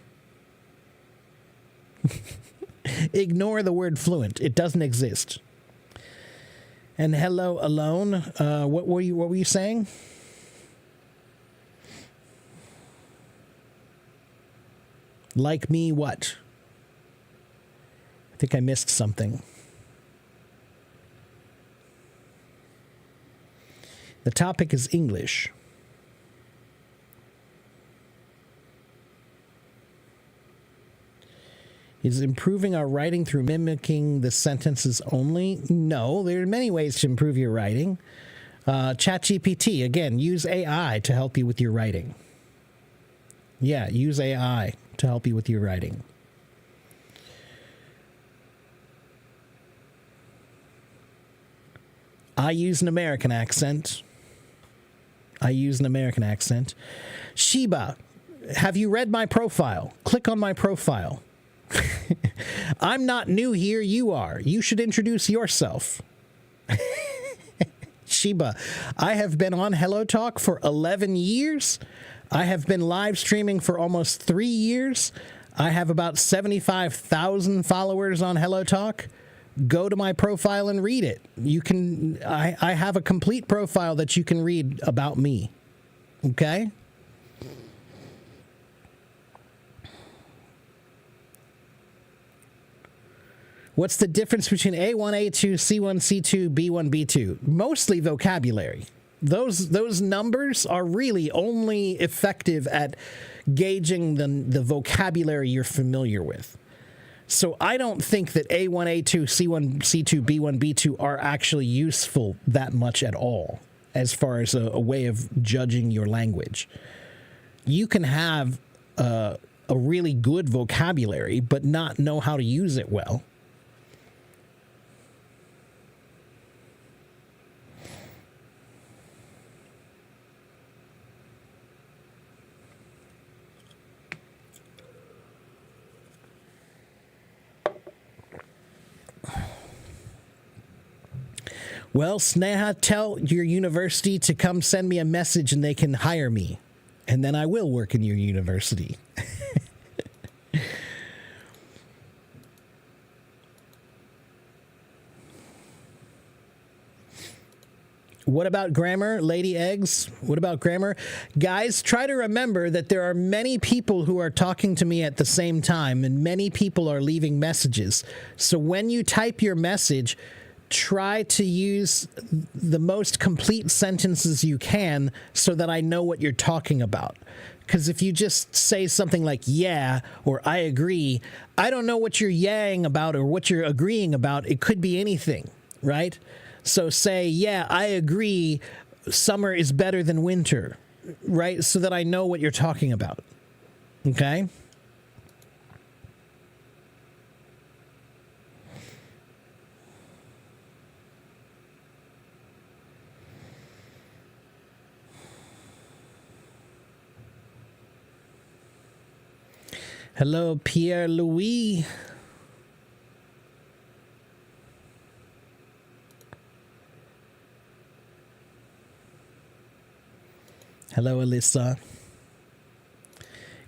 A: Ignore the word fluent. It doesn't exist. And hello, Alone. What were you saying? Like me, what? I think I missed something. The topic is English. Is improving our writing through mimicking the sentences only? No, there are many ways to improve your writing. ChatGPT, again, use AI to help you with your writing. Yeah, use AI to help you with your writing. I use an American accent. Sheba, have you read my profile? Click on my profile. I'm not new here, you are. You should introduce yourself. Sheba, I have been on Hello Talk for 11 years. I have been live streaming for almost 3 years. I have about 75,000 followers on Hello Talk. Go to my profile and read it. You can, I have a complete profile that you can read about me. Okay? What's the difference between A1, A2, C1, C2, B1, B2? Mostly vocabulary. Those numbers are really only effective at gauging the vocabulary you're familiar with. So I don't think that A1, A2, C1, C2, B1, B2 are actually useful that much at all as far as a way of judging your language. You can have a really good vocabulary but not know how to use it well. Well, Sneha, tell your university to come send me a message and they can hire me. And then I will work in your university. What about grammar, Lady Eggs? What about grammar? Guys, try to remember that there are many people who are talking to me at the same time, and many people are leaving messages. So when you type your message, try to use the most complete sentences you can so that I know what you're talking about. Because if you just say something like, yeah, or I agree, I don't know what you're yaying about or what you're agreeing about. It could be anything, right? So say, yeah, I agree, summer is better than winter, right? So that I know what you're talking about, okay? Hello, Pierre Louis. Hello, Alyssa.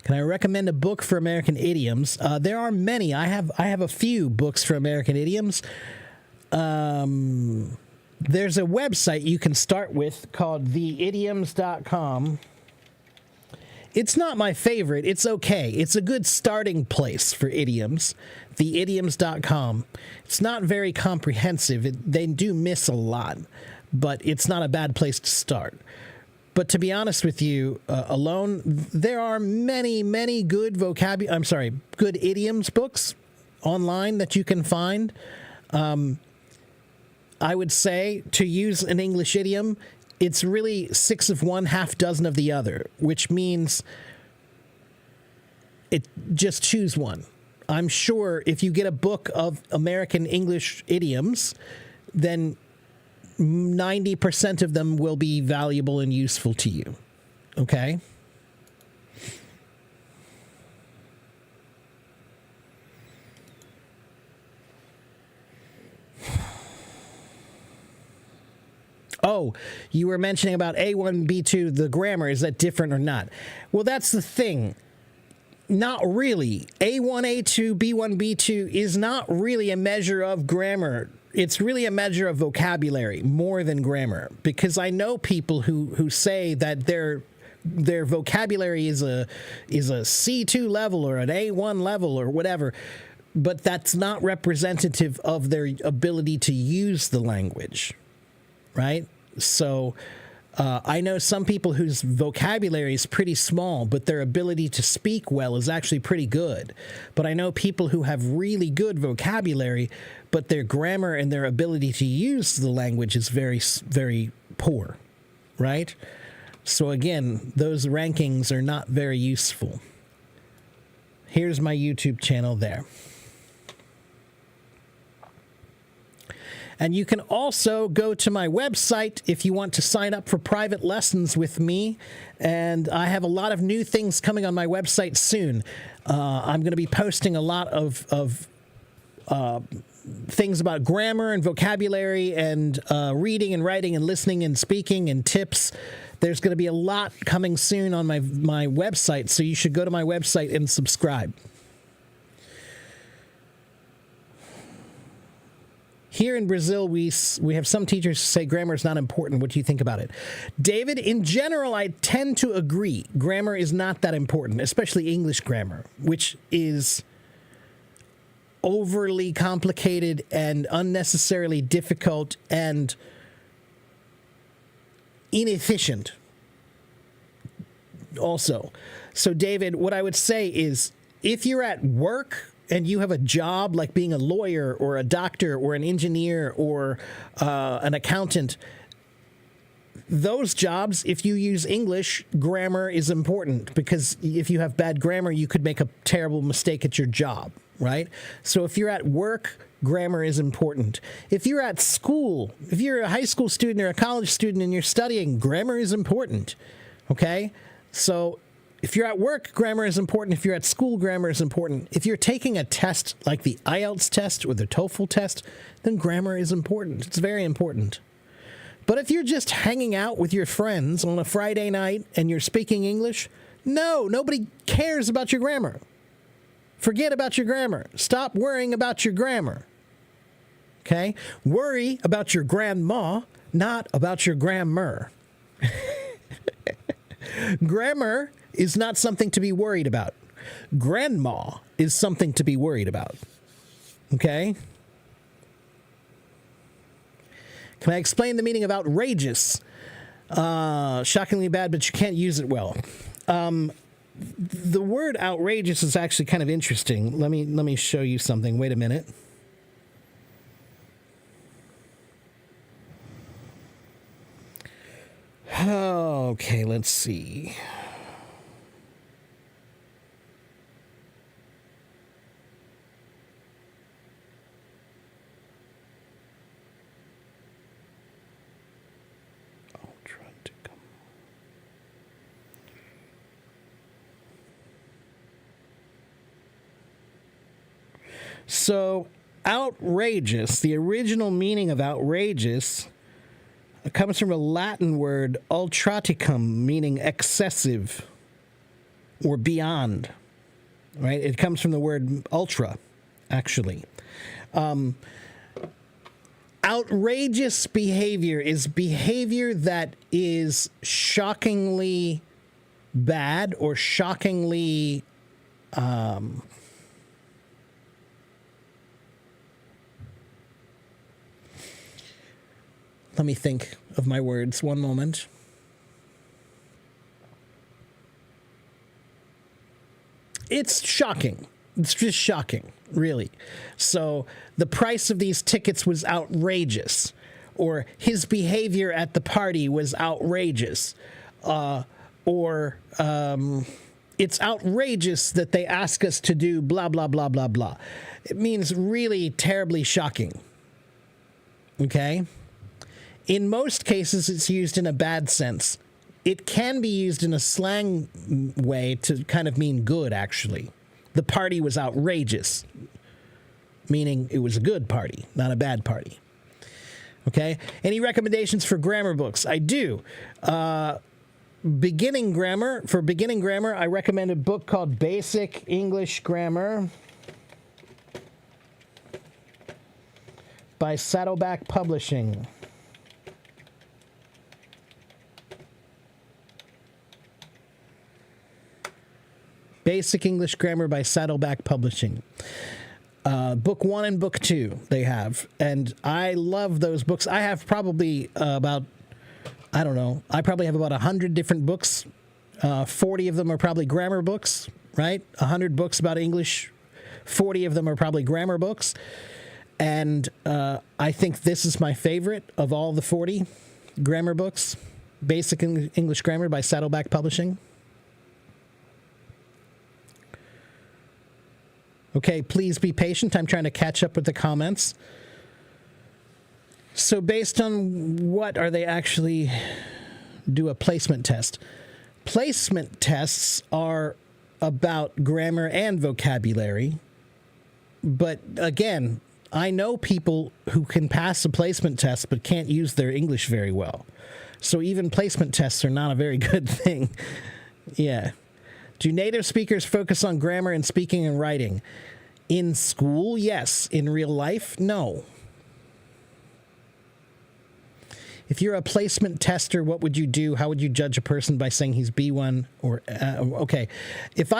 A: Can I recommend a book for American idioms? There are many. I have a few books for American idioms. There's a website you can start with called theidioms.com. It's not my favorite. It's okay. It's a good starting place for idioms. Theidioms.com. It's not very comprehensive. They do miss a lot, but it's not a bad place to start. But to be honest with you, alone, there are many, many good good idioms books online that you can find. I would say to use an English idiom, it's really 6 of one, half dozen of the other, which means just choose one. I'm sure if you get a book of American English idioms, then 90% of them will be valuable and useful to you. Okay? Oh, you were mentioning about A1, B2, the grammar. Is that different or not? Well, that's the thing. Not really. A1, A2, B1, B2 is not really a measure of grammar. It's really a measure of vocabulary more than grammar. Because I know people who say that their vocabulary is a C2 level or an A1 level or whatever, but that's not representative of their ability to use the language. Right? So I know some people whose vocabulary is pretty small, but their ability to speak well is actually pretty good. But I know people who have really good vocabulary, but their grammar and their ability to use the language is very, very poor. Right? So again, those rankings are not very useful. Here's my YouTube channel there. And you can also go to my website if you want to sign up for private lessons with me. And I have a lot of new things coming on my website soon. I'm going to be posting a lot of things about grammar and vocabulary and reading and writing and listening and speaking and tips. There's going to be a lot coming soon on my website, so you should go to my website and subscribe. Here in Brazil, we have some teachers who say grammar is not important. What do you think about it? David, in general, I tend to agree. Grammar is not that important, especially English grammar, which is overly complicated and unnecessarily difficult and inefficient also. So, David, what I would say is if you're at work and you have a job like being a lawyer or a doctor or an engineer or an accountant, those jobs, if you use English, grammar is important, because if you have bad grammar, you could make a terrible mistake at your job, right? So if you're at work, grammar is important. If you're at school, if you're a high school student or a college student and you're studying, grammar is important, okay? So if you're at work, grammar is important. If you're at school, grammar is important. If you're taking a test like the IELTS test or the TOEFL test, then grammar is important. It's very important. But if you're just hanging out with your friends on a Friday night and you're speaking English, nobody cares about your grammar. Forget about your grammar. Stop worrying about your grammar. Okay? Worry about your grandma, not about your grammar. Grammar is not something to be worried about. Grandma is something to be worried about. Okay? Can I explain the meaning of outrageous? Shockingly bad, but you can't use it well. The word outrageous is actually kind of interesting. Let me show you something. Wait a minute. Okay, let's see. So, outrageous, the original meaning of outrageous comes from a Latin word, ultraticum, meaning excessive or beyond, right? It comes from the word ultra, actually. Outrageous behavior is behavior that is shockingly bad or shockingly let me think of my words. One moment. It's shocking. It's just shocking, really. So the price of these tickets was outrageous, or his behavior at the party was outrageous, or it's outrageous that they ask us to do blah, blah, blah, blah, blah. It means really terribly shocking. Okay? In most cases, it's used in a bad sense. It can be used in a slang way to kind of mean good, actually. The party was outrageous, meaning it was a good party, not a bad party. Okay? Any recommendations for grammar books? I do. For beginning grammar, I recommend a book called Basic English Grammar by Saddleback Publishing. Basic English Grammar by Saddleback Publishing. Book 1 and Book 2 they have. And I love those books. I have probably I probably have about 100 different books. 40 of them are probably grammar books, right? 100 books about English. 40 of them are probably grammar books. And I think this is my favorite of all the 40 grammar books. Basic English Grammar by Saddleback Publishing. Okay, please be patient. I'm trying to catch up with the comments. So based on what are they actually do a placement test? Placement tests are about grammar and vocabulary. But again, I know people who can pass a placement test but can't use their English very well. So even placement tests are not a very good thing. Yeah. Do native speakers focus on grammar and speaking and writing? In school, yes. In real life, no. If you're a placement tester, what would you do? How would you judge a person by saying he's B1 or okay? If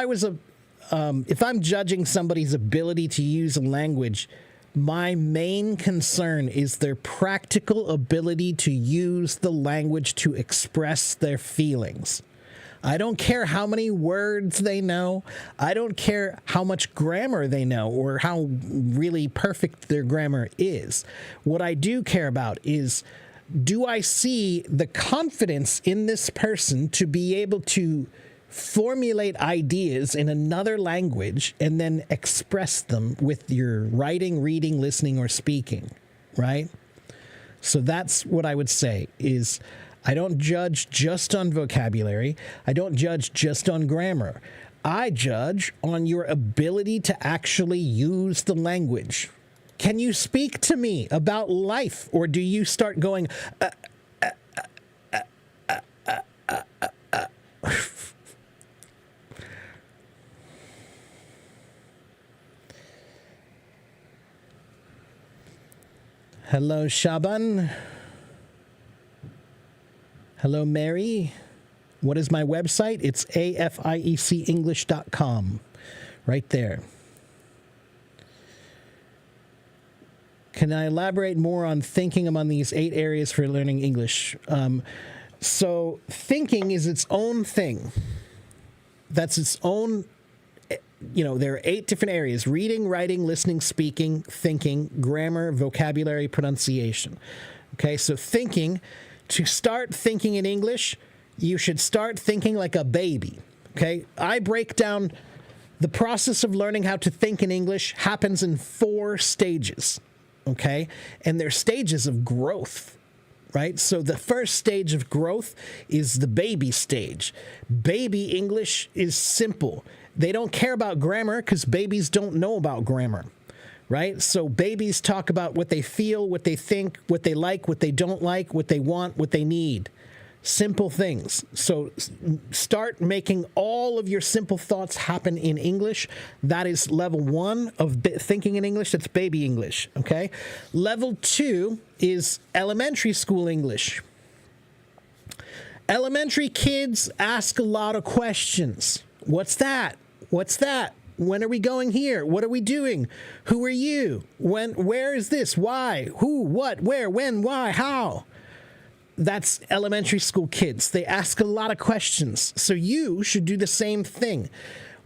A: I'm judging somebody's ability to use a language, my main concern is their practical ability to use the language to express their feelings. I don't care how many words they know. I don't care how much grammar they know or how really perfect their grammar is. What I do care about is, do I see the confidence in this person to be able to formulate ideas in another language and then express them with your writing, reading, listening, or speaking, right? So that's what I would say is I don't judge just on vocabulary. I don't judge just on grammar. I judge on your ability to actually use the language. Can you speak to me about life, or do you start going, Hello, Shaban. Hello, Mary. What is my website? It's afiecenglish.com. Right there. Can I elaborate more on thinking among these 8 areas for learning English? So thinking is its own thing. That's its own, there are 8 different areas: reading, writing, listening, speaking, thinking, grammar, vocabulary, pronunciation. Okay, so thinking, to start thinking in English, you should start thinking like a baby. Okay, I break down the process of learning how to think in English happens in 4 stages. Okay, and they're stages of growth, right? So the first stage of growth is the baby stage. Baby English is simple. They don't care about grammar because babies don't know about grammar, right? So babies talk about what they feel, what they think, what they like, what they don't like, what they want, what they need. Simple things. So start making all of your simple thoughts happen in English. That is level 1 of thinking in English. That's baby English, okay? Level 2 is elementary school English. Elementary kids ask a lot of questions. What's that? What's that? When are we going here? What are we doing? Who are you? When? Where is this? Why? Who? What? Where? When? Why? How? That's elementary school kids. They ask a lot of questions. So you should do the same thing.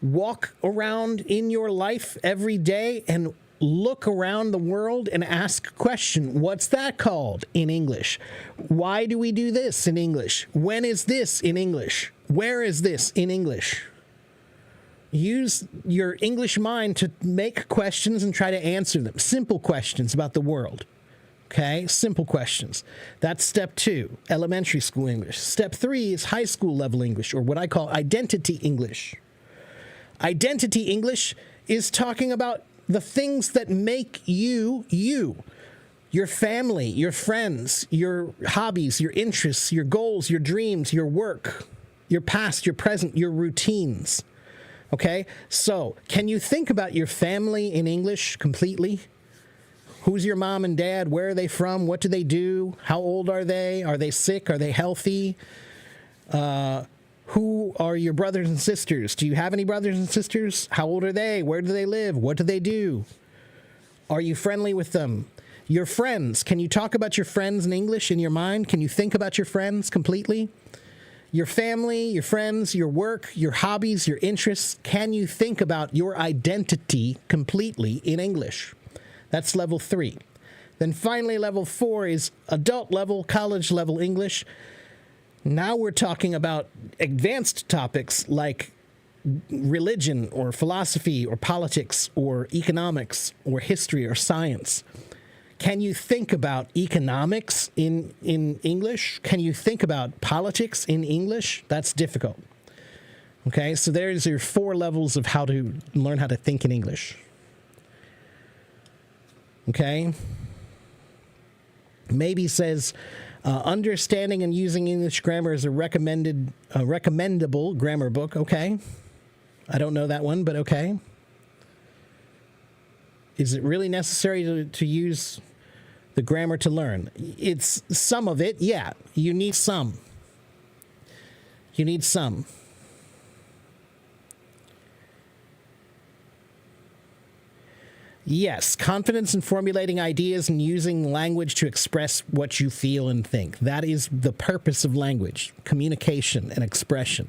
A: Walk around in your life every day and look around the world and ask a question. What's that called in English? Why do we do this in English? When is this in English? Where is this in English? Use your English mind to make questions and try to answer them. Simple questions about the world. Okay, simple questions. That's step 2, elementary school English. Step 3 is high school level English, or what I call identity English. Identity English is talking about the things that make you, you. Your family, your friends, your hobbies, your interests, your goals, your dreams, your work, your past, your present, your routines. Okay, so can you think about your family in English completely? Who's your mom and dad? Where are they from? What do they do? How old are they? Are they sick? Are they healthy? Who are your brothers and sisters? Do you have any brothers and sisters? How old are they? Where do they live? What do they do? Are you friendly with them? Your friends. Can you talk about your friends in English in your mind? Can you think about your friends completely? Your family, your friends, your work, your hobbies, your interests. Can you think about your identity completely in English? That's level 3. Then finally, level 4 is adult level, college level English. Now we're talking about advanced topics like religion or philosophy or politics or economics or history or science. Can you think about economics in English? Can you think about politics in English? That's difficult. Okay, so there's your 4 levels of how to learn how to think in English. Okay. Maybe says, understanding and using English grammar is a recommendable grammar book. Okay. I don't know that one, but okay. Is it really necessary to use the grammar to learn? It's some of it, yeah. You need some. You need some. Yes, confidence in formulating ideas and using language to express what you feel and think. That is the purpose of language, communication and expression.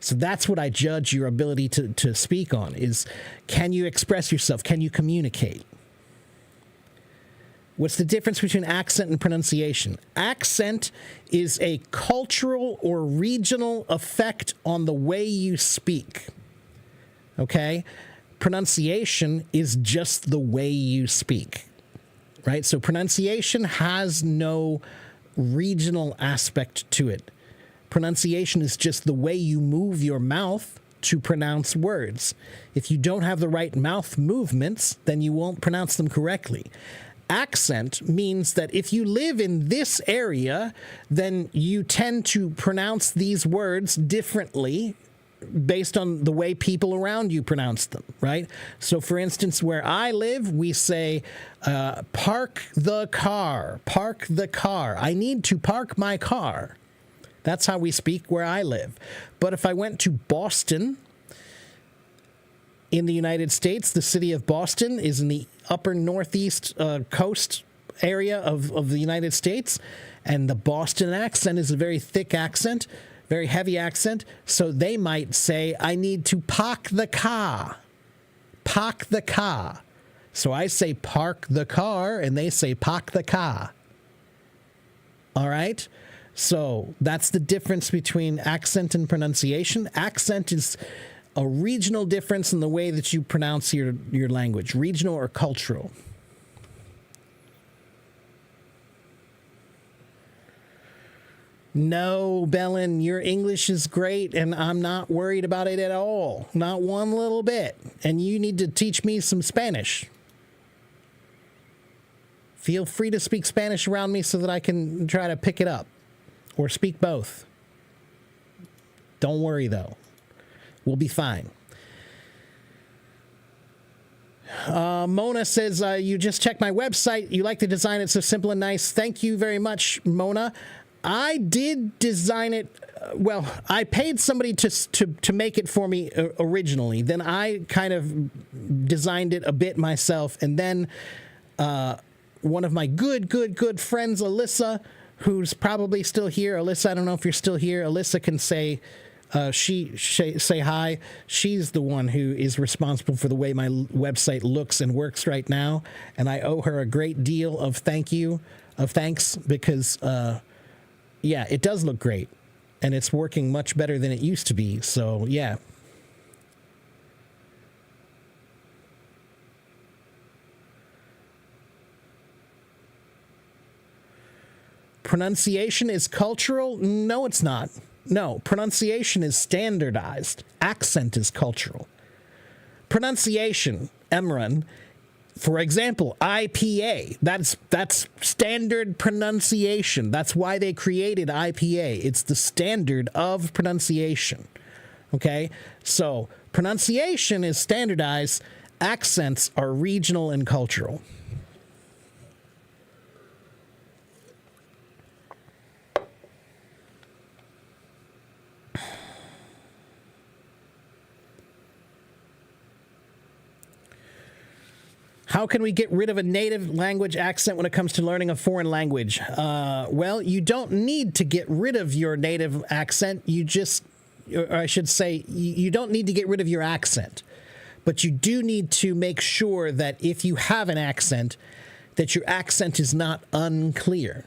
A: So that's what I judge your ability to speak on is, can you express yourself? Can you communicate? What's the difference between accent and pronunciation? Accent is a cultural or regional effect on the way you speak. Okay? Pronunciation is just the way you speak, right? So pronunciation has no regional aspect to it. Pronunciation is just the way you move your mouth to pronounce words. If you don't have the right mouth movements, then you won't pronounce them correctly. Accent means that if you live in this area, then you tend to pronounce these words differently based on the way people around you pronounce them, right? So, for instance, where I live, we say, park the car, park the car. I need to park my car. That's how we speak where I live. But if I went to Boston, in the United States, the city of Boston is in the upper northeast coast area of the United States, and the Boston accent is a very thick accent, very heavy accent, so they might say, I need to park the car. Park the car. So I say park the car, and they say park the car. All right? So that's the difference between accent and pronunciation. Accent is a regional difference in the way that you pronounce your language, regional or cultural. No, Bellin, your English is great, and I'm not worried about it at all. Not one little bit. And you need to teach me some Spanish. Feel free to speak Spanish around me so that I can try to pick it up. Or speak both. Don't worry, though. We'll be fine. Mona says, you just checked my website. You like the design. It's so simple and nice. Thank you very much, Mona. I did design it. Well, I paid somebody to make it for me originally. Then I kind of designed it a bit myself. And then one of my good friends, Alyssa, who's probably still here. Alyssa, I don't know if you're still here. Alyssa can say say hi. She's the one who is responsible for the way my website looks and works right now, and I owe her a great deal of thanks because yeah, it does look great, and it's working much better than it used to be. So yeah. Pronunciation is cultural? No, it's not. No, pronunciation is standardized. Accent is cultural. Pronunciation, Emran, for example, IPA, that's standard pronunciation. That's why they created IPA. It's the standard of pronunciation. Okay? So, pronunciation is standardized. Accents are regional and cultural. How can we get rid of a native language accent when it comes to learning a foreign language? Well, you don't need to get rid of your native accent. You just, or I should say, you don't need to get rid of your accent. But you do need to make sure that if you have an accent, that your accent is not unclear.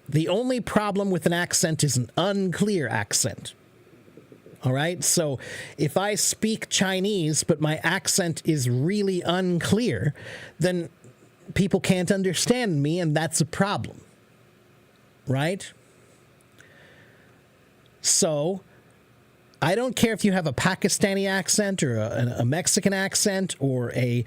A: The only problem with an accent is an unclear accent. All right, so if I speak Chinese, but my accent is really unclear, then people can't understand me, and that's a problem, right? So I don't care if you have a Pakistani accent or a Mexican accent or a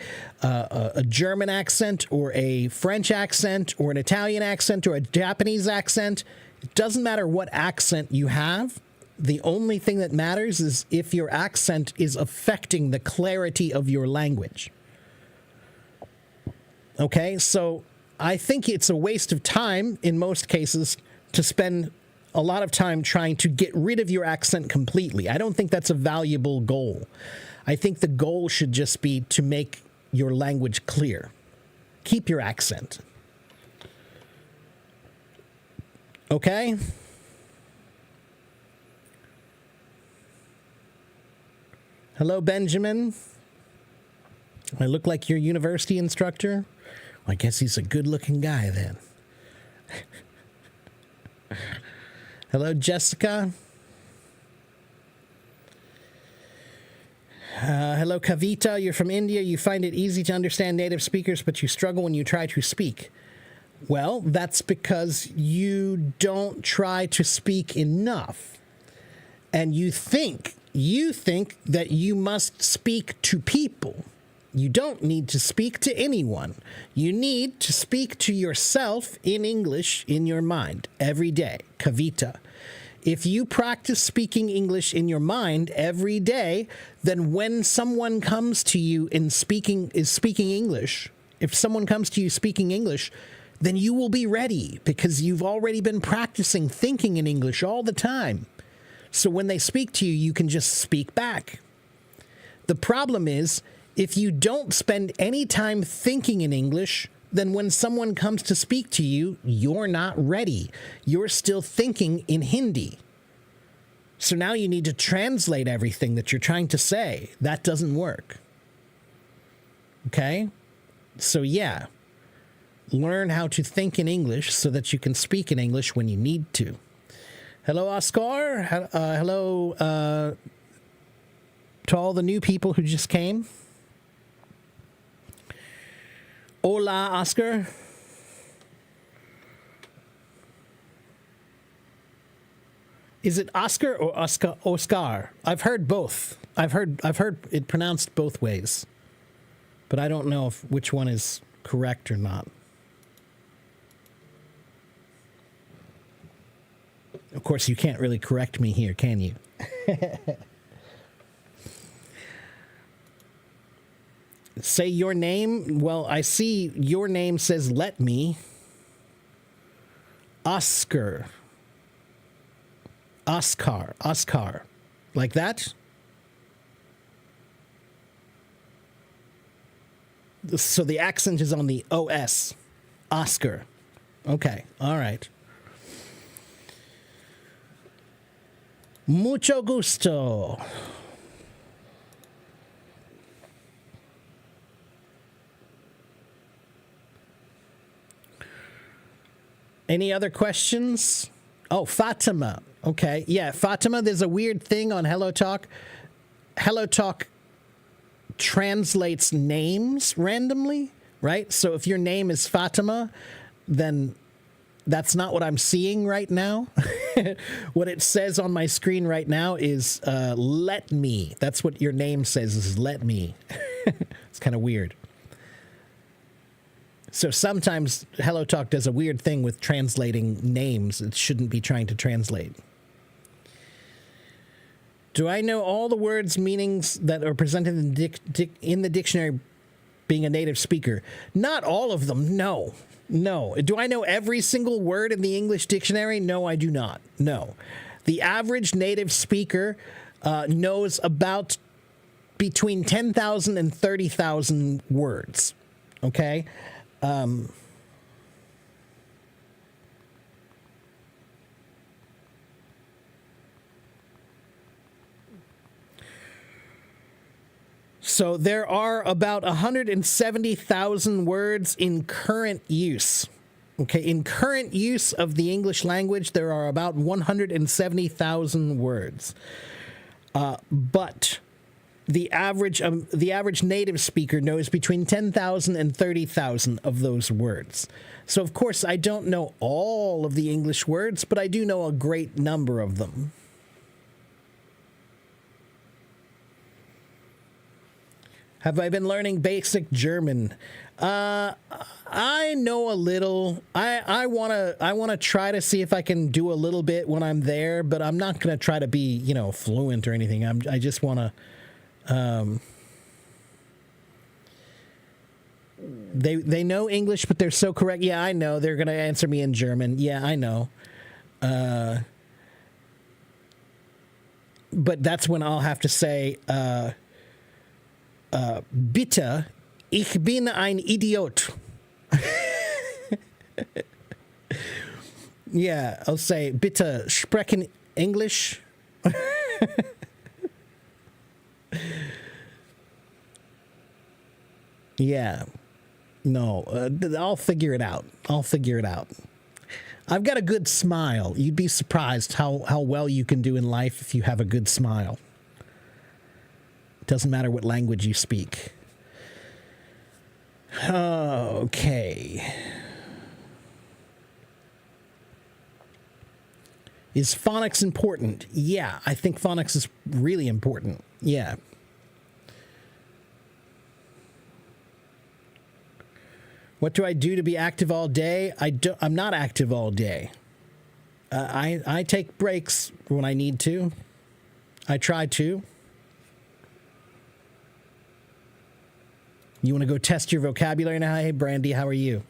A: German accent or a French accent or an Italian accent or a Japanese accent. It doesn't matter what accent you have. The only thing that matters is if your accent is affecting the clarity of your language. Okay, so I think it's a waste of time in most cases to spend a lot of time trying to get rid of your accent completely. I don't think that's a valuable goal. I think the goal should just be to make your language clear. Keep your accent. Okay? Hello, Benjamin. I look like your university instructor? Well, I guess he's a good-looking guy then. Hello, Jessica. Hello, Kavita. You're from India. You find it easy to understand native speakers, but you struggle when you try to speak. Well, that's because you don't try to speak enough. And you think that you must speak to people. You don't need to speak to anyone. You need to speak to yourself in English in your mind every day. Kavita. If you practice speaking English in your mind every day, then when someone comes to you and speaking English, if someone comes to you speaking English, then you will be ready because you've already been practicing thinking in English all the time. So when they speak to you, you can just speak back. The problem is, if you don't spend any time thinking in English, then when someone comes to speak to you, you're not ready. You're still thinking in Hindi. So now you need to translate everything that you're trying to say. That doesn't work. Okay? So yeah, learn how to think in English so that you can speak in English when you need to. Hello, Oscar. Hello to all the new people who just came. Hola, Oscar. Is it Oscar or Oscar? I've heard both. I've heard it pronounced both ways, but I don't know which one is correct or not. Of course, you can't really correct me here, can you? Say your name. Well, I see your name says let me. Oscar. Like that? So the accent is on the OS. Oscar. Okay, all right. Mucho gusto. Any other questions? Oh, Fatima. Okay. Yeah, Fatima, there's a weird thing on HelloTalk. HelloTalk translates names randomly, right? So if your name is Fatima, then that's not what I'm seeing right now. What it says on my screen right now is let me. That's what your name says, is let me. It's kind of weird. So sometimes HelloTalk does a weird thing with translating names it shouldn't be trying to translate. Do I know all the words' meanings that are presented in the dictionary being a native speaker? Not all of them, no. No. Do I know every single word in the English dictionary? No, I do not. No. The average native speaker knows about between 10,000 and 30,000 words, okay? So there are about 170,000 words in current use. Okay, in current use of the English language, there are about 170,000 words. But the average native speaker knows between 10,000 and 30,000 of those words. So of course I don't know all of the English words, but I do know a great number of them. Have I been learning basic German? I know a little. I wanna try to see if I can do a little bit when I'm there, but I'm not gonna try to be, fluent or anything. I just wanna. They know English, but they're so correct. Yeah, I know. They're gonna answer me in German. Yeah, I know. But that's when I'll have to say. Bitte, ich bin ein Idiot. Yeah, I'll say, bitte sprechen English. Yeah. No, I'll figure it out. I've got a good smile. You'd be surprised how well you can do in life if you have a good smile. Doesn't matter what language you speak. Okay. Is phonics important? Yeah, I think phonics is really important. Yeah. What do I do to be active all day? I'm not active all day. I take breaks when I need to. I try to. You want to go test your vocabulary now? Hey, Brandy, how are you?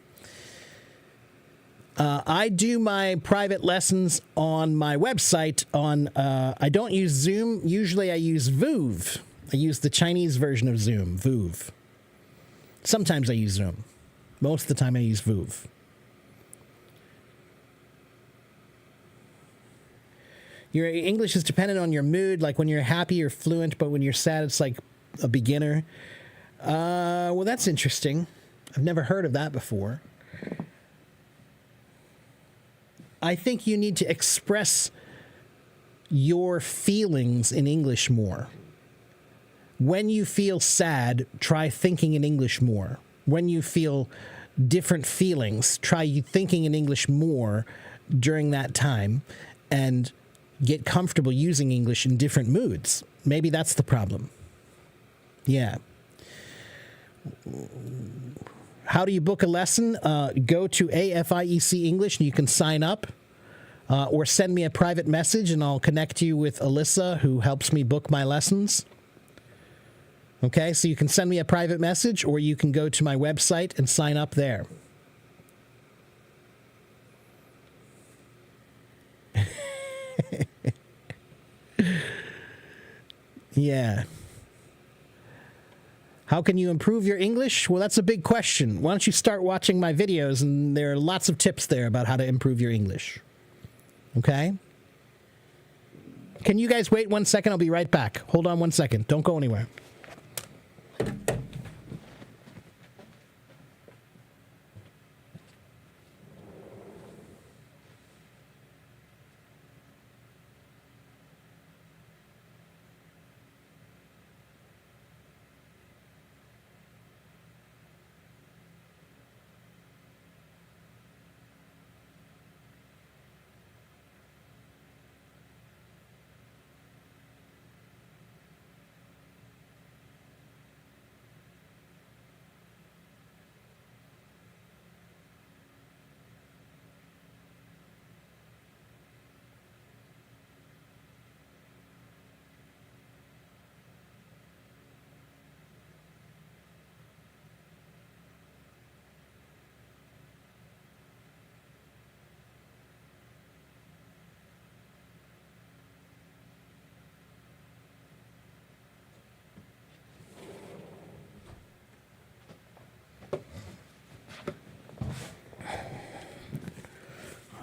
A: I do my private lessons on my website I don't use Zoom. Usually I use Voov. I use the Chinese version of Zoom, Voov. Sometimes I use Zoom. Most of the time I use Voov. Your English is dependent on your mood. Like when you're happy, you're fluent, but when you're sad, it's like a beginner. Well, that's interesting. I've never heard of that before. I think you need to express your feelings in English more. When you feel sad, try thinking in English more. When you feel different feelings, try thinking in English more during that time and get comfortable using English in different moods. Maybe that's the problem. Yeah. How do you book a lesson? Go to AFIEC English and you can sign up or send me a private message and I'll connect you with Alyssa who helps me book my lessons. Okay, so you can send me a private message or you can go to my website and sign up there. Yeah. How can you improve your English? Well, that's a big question. Why don't you start watching my videos, and there are lots of tips there about how to improve your English. Okay? Can you guys wait 1 second? I'll be right back. Hold on 1 second. Don't go anywhere.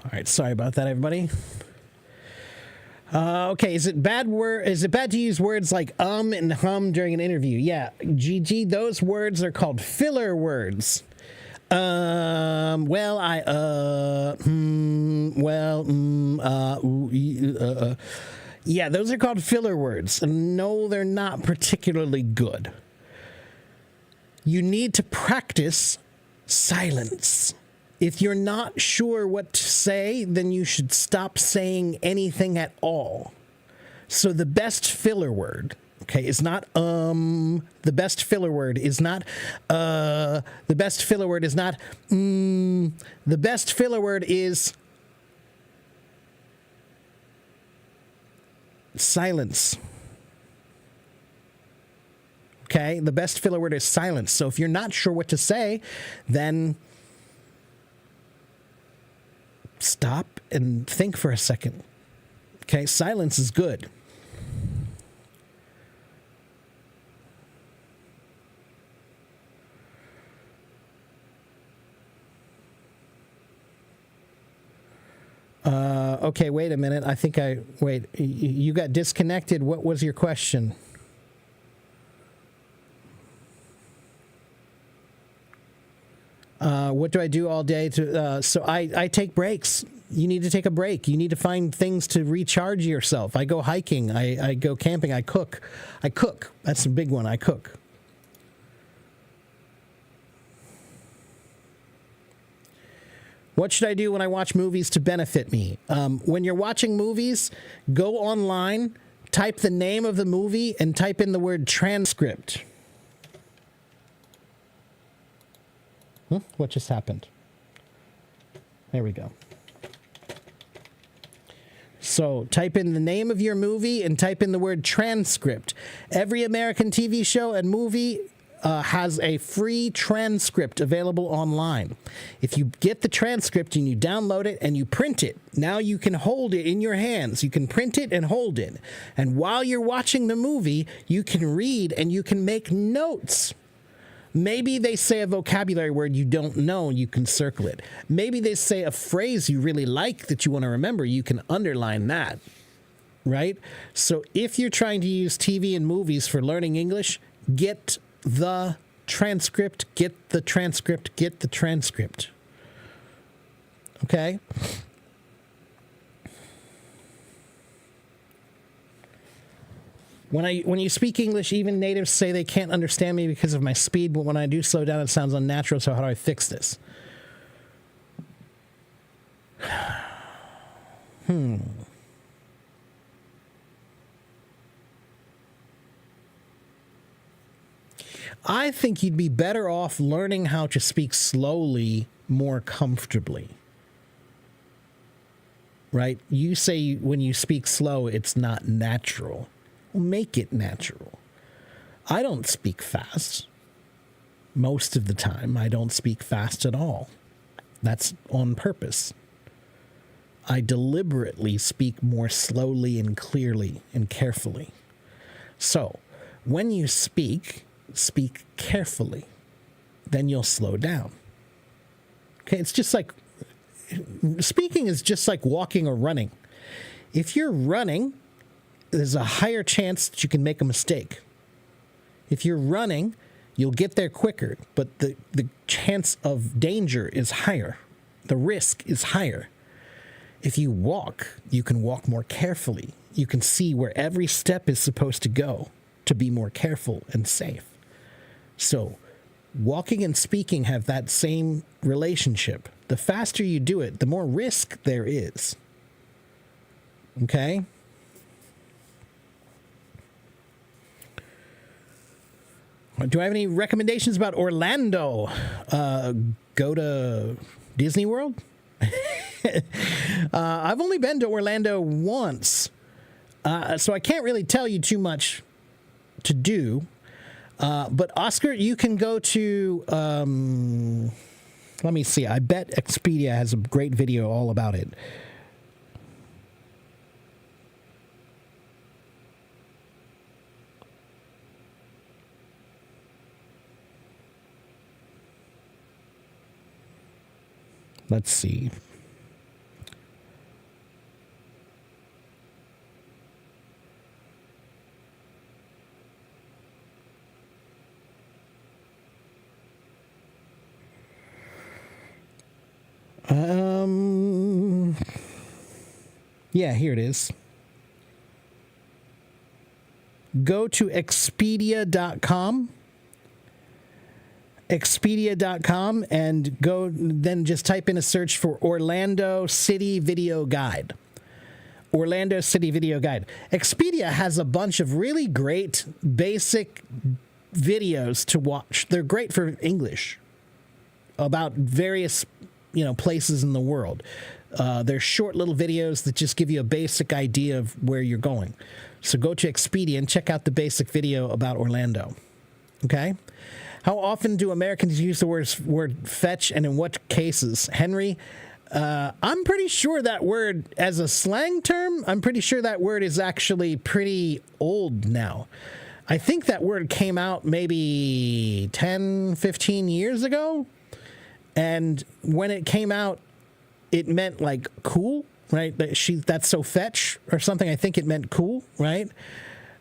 A: All right, sorry about that, everybody. Okay, is it bad to use words like and hum during an interview? Yeah, GG, those words are called filler words. Well, Yeah, those are called filler words. And no, they're not particularly good. You need to practice silence. If you're not sure what to say, then you should stop saying anything at all. So the best filler word, okay, is not the best filler word is not the best filler word is not the best filler word is silence. Okay, the best filler word is silence. So if you're not sure what to say, then stop and think for a second. Okay, silence is good. Okay, wait a minute. I think you got disconnected. What was your question? What do I do all day so I take breaks. You need to take a break. You need to find things to recharge yourself. I go hiking. I go camping. I cook. That's a big one. I cook. What should I do when I watch movies to benefit me? When you're watching movies, go online, type the name of the movie, and type in the word transcript. What just happened? There we go. So type in the name of your movie and type in the word transcript. Every American TV show and movie has a free transcript available online. If you get the transcript and you download it and you print it, now you can hold it in your hands. You can print it and hold it. And while you're watching the movie, you can read and you can make notes. Maybe they say a vocabulary word you don't know, you can circle it. Maybe they say a phrase you really like that you want to remember, you can underline that, right? So if you're trying to use TV and movies for learning English, get the transcript, get the transcript, get the transcript. Okay? When you speak English, even natives say they can't understand me because of my speed, but when I do slow down, it sounds unnatural, so how do I fix this? I think you'd be better off learning how to speak slowly more comfortably. Right? You say when you speak slow, it's not natural. Make it natural. I don't speak fast. Most of the time, I don't speak fast at all. That's on purpose. I deliberately speak more slowly and clearly and carefully. So, when you speak carefully. Then you'll slow down. Okay, it's just like, speaking is just like walking or running. If you're running, there's a higher chance that you can make a mistake. If you're running, you'll get there quicker, but the chance of danger is higher. The risk is higher. If you walk, you can walk more carefully. You can see where every step is supposed to go to be more careful and safe. So, walking and speaking have that same relationship. The faster you do it, the more risk there is. Okay? Do I have any recommendations about Orlando? Go to Disney World? I've only been to Orlando once, so I can't really tell you too much to do. But Oscar, you can go to, let me see. I bet Expedia has a great video all about it. Let's see. Yeah, here it is. go to Expedia.com. Expedia.com and then just type in a search for Orlando City Video Guide. Orlando City Video Guide. Expedia has a bunch of really great basic videos to watch. They're great for English about various, places in the world. They're short little videos that just give you a basic idea of where you're going. So go to Expedia and check out the basic video about Orlando. Okay? How often do Americans use the word fetch, and in what cases? Henry, I'm pretty sure that word, as a slang term, I'm pretty sure that word is actually pretty old now. I think that word came out maybe 10, 15 years ago. And when it came out, it meant like cool, right? That's so fetch or something. I think it meant cool, right?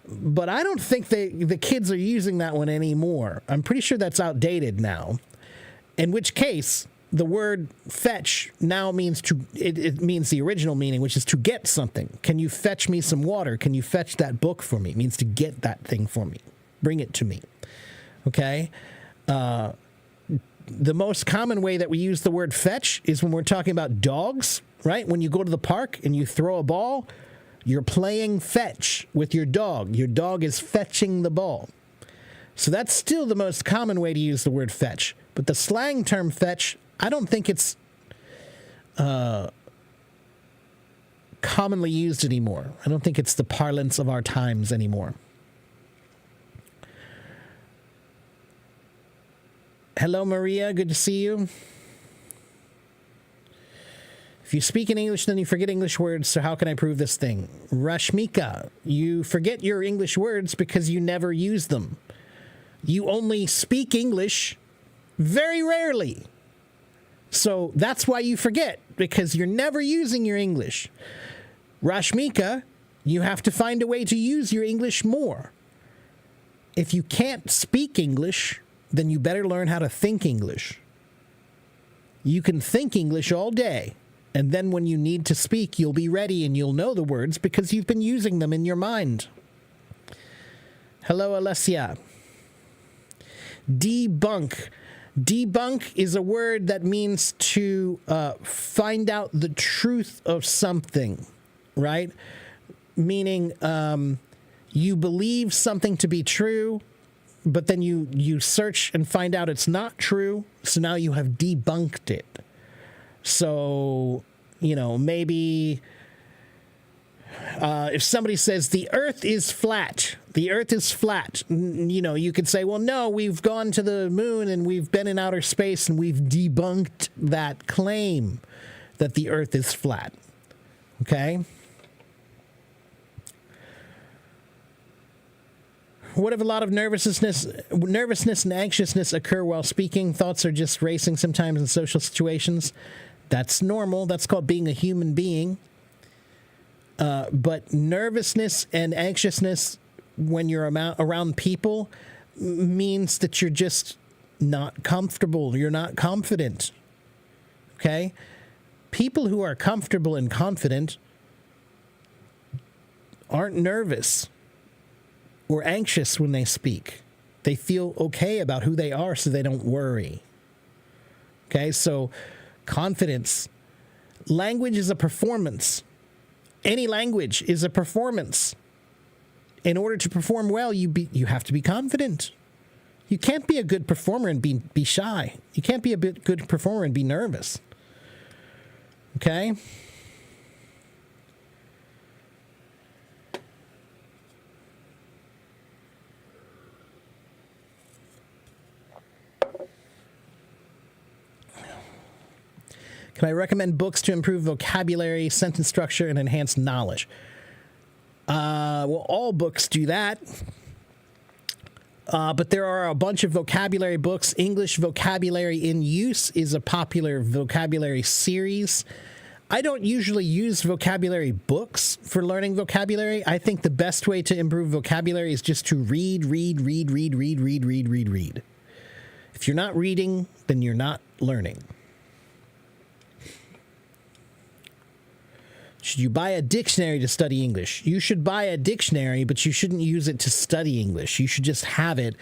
A: But I don't think the kids are using that one anymore. I'm pretty sure that's outdated now. In which case, the word fetch now means it means the original meaning, which is to get something. Can you fetch me some water? Can you fetch that book for me? It means to get that thing for me. Bring it to me. Okay? The most common way that we use the word fetch is when we're talking about dogs, right? When you go to the park and you throw a ball, you're playing fetch with your dog. Your dog is fetching the ball. So that's still the most common way to use the word fetch. But the slang term fetch, I don't think it's commonly used anymore. I don't think it's the parlance of our times anymore. Hello, Maria. Good to see you. If you speak in English, then you forget English words, so how can I prove this thing? Rashmika, you forget your English words because you never use them. You only speak English very rarely. So that's why you forget, because you're never using your English. Rashmika, you have to find a way to use your English more. If you can't speak English, then you better learn how to think English. You can think English all day. And then when you need to speak, you'll be ready and you'll know the words because you've been using them in your mind. Hello, Alessia. Debunk. Debunk is a word that means to find out the truth of something, right? Meaning you believe something to be true, but then you search and find out it's not true, so now you have debunked it. So, maybe if somebody says the earth is flat, you could say, well, no, we've gone to the moon and we've been in outer space and we've debunked that claim that the earth is flat. Okay? What if a lot of nervousness and anxiousness occur while speaking? Thoughts are just racing sometimes in social situations. That's normal. That's called being a human being. But nervousness and anxiousness when you're around people means that you're just not comfortable. You're not confident. Okay? People who are comfortable and confident aren't nervous or anxious when they speak. They feel okay about who they are, so they don't worry. Okay, so confidence. Language is a performance. Any language is a performance. In order to perform well, you have to be confident. You can't be a good performer and be shy. You can't be a good performer and be nervous. Okay? Can I recommend books to improve vocabulary, sentence structure, and enhance knowledge? Well, all books do that. But there are a bunch of vocabulary books. English Vocabulary in Use is a popular vocabulary series. I don't usually use vocabulary books for learning vocabulary. I think the best way to improve vocabulary is just to read. If you're not reading, then you're not learning. Should you buy a dictionary to study English? You should buy a dictionary, but you shouldn't use it to study English. You should just have it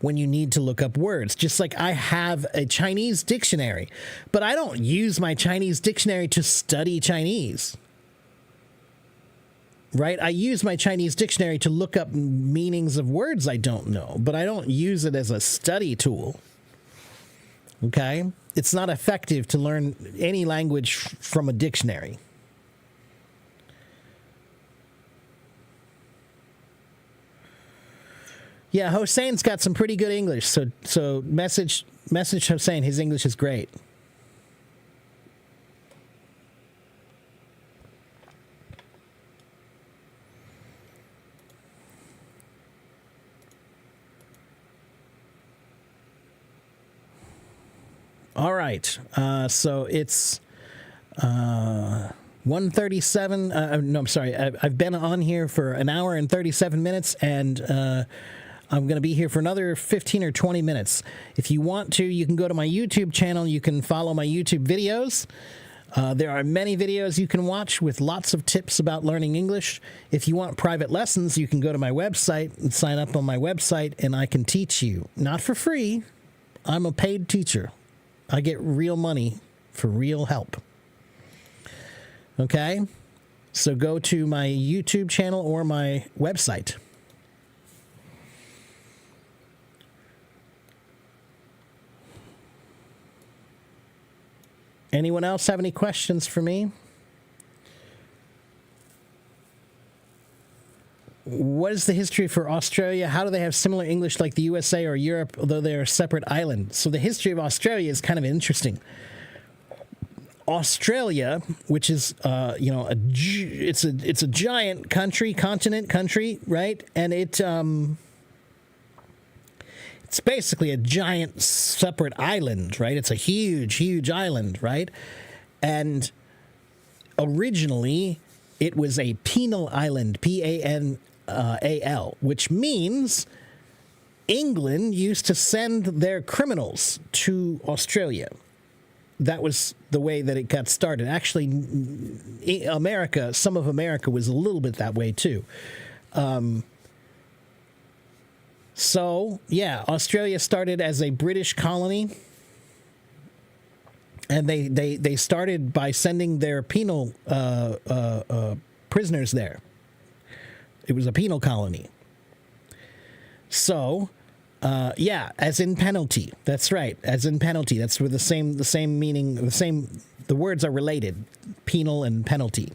A: when you need to look up words. Just like I have a Chinese dictionary, but I don't use my Chinese dictionary to study Chinese. Right? I use my Chinese dictionary to look up meanings of words I don't know, but I don't use it as a study tool. Okay? It's not effective to learn any language from a dictionary. Yeah, Hossein got some pretty good English. So message Hossein. His English is great. All right. So it's 1:37. No, I'm sorry. I've been on here for an hour and 37 minutes, and I'm going to be here for another 15 or 20 minutes. If you want to, you can go to my YouTube channel. You can follow my YouTube videos. There are many videos you can watch with lots of tips about learning English. If you want private lessons, you can go to my website and sign up on my website, and I can teach you. Not for free. I'm a paid teacher. I get real money for real help. Okay? So go to my YouTube channel or my website. Anyone else have any questions for me? What is the history for Australia? How do they have similar English like the USA or Europe, although they are a separate island? So the history of Australia is kind of interesting. Australia, which is it's a giant country, right? And it's basically a giant separate island, right? It's a huge island, right? And originally it was a penal island, P-A-N-A-L, which means England used to send their criminals to Australia. That was the way that it got started. Actually, some of America was a little bit that way too. So, yeah, Australia started as a British colony, and they started by sending their penal prisoners there. It was a penal colony. So, as in penalty. That's right, as in penalty. That's where the same meaning, the words are related, penal and penalty.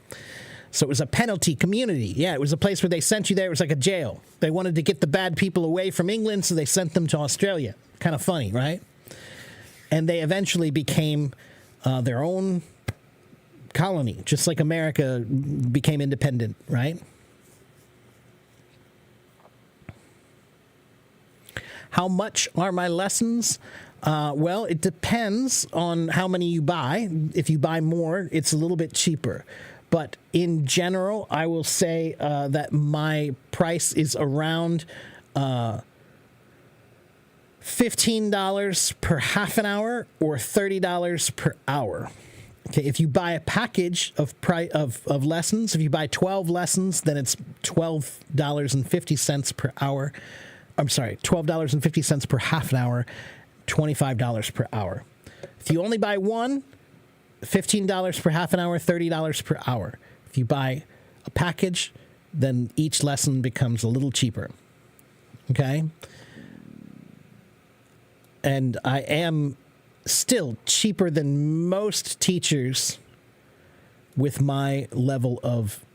A: So it was a penalty community. Yeah, it was a place where they sent you there. It was like a jail. They wanted to get the bad people away from England, so they sent them to Australia. Kind of funny, right? And they eventually became their own colony, just like America became independent, right? How much are my lessons? Well, it depends on how many you buy. If you buy more, it's a little bit cheaper. But in general, I will say that my price is around $15 per half an hour or $30 per hour. Okay, if you buy a package of lessons, if you buy 12 lessons, then it's $12.50 per hour. I'm sorry, $12.50 per half an hour, $25 per hour. If you only buy one, $15 per half an hour, $30 per hour. If you buy a package, then each lesson becomes a little cheaper. Okay? And I am still cheaper than most teachers with my level of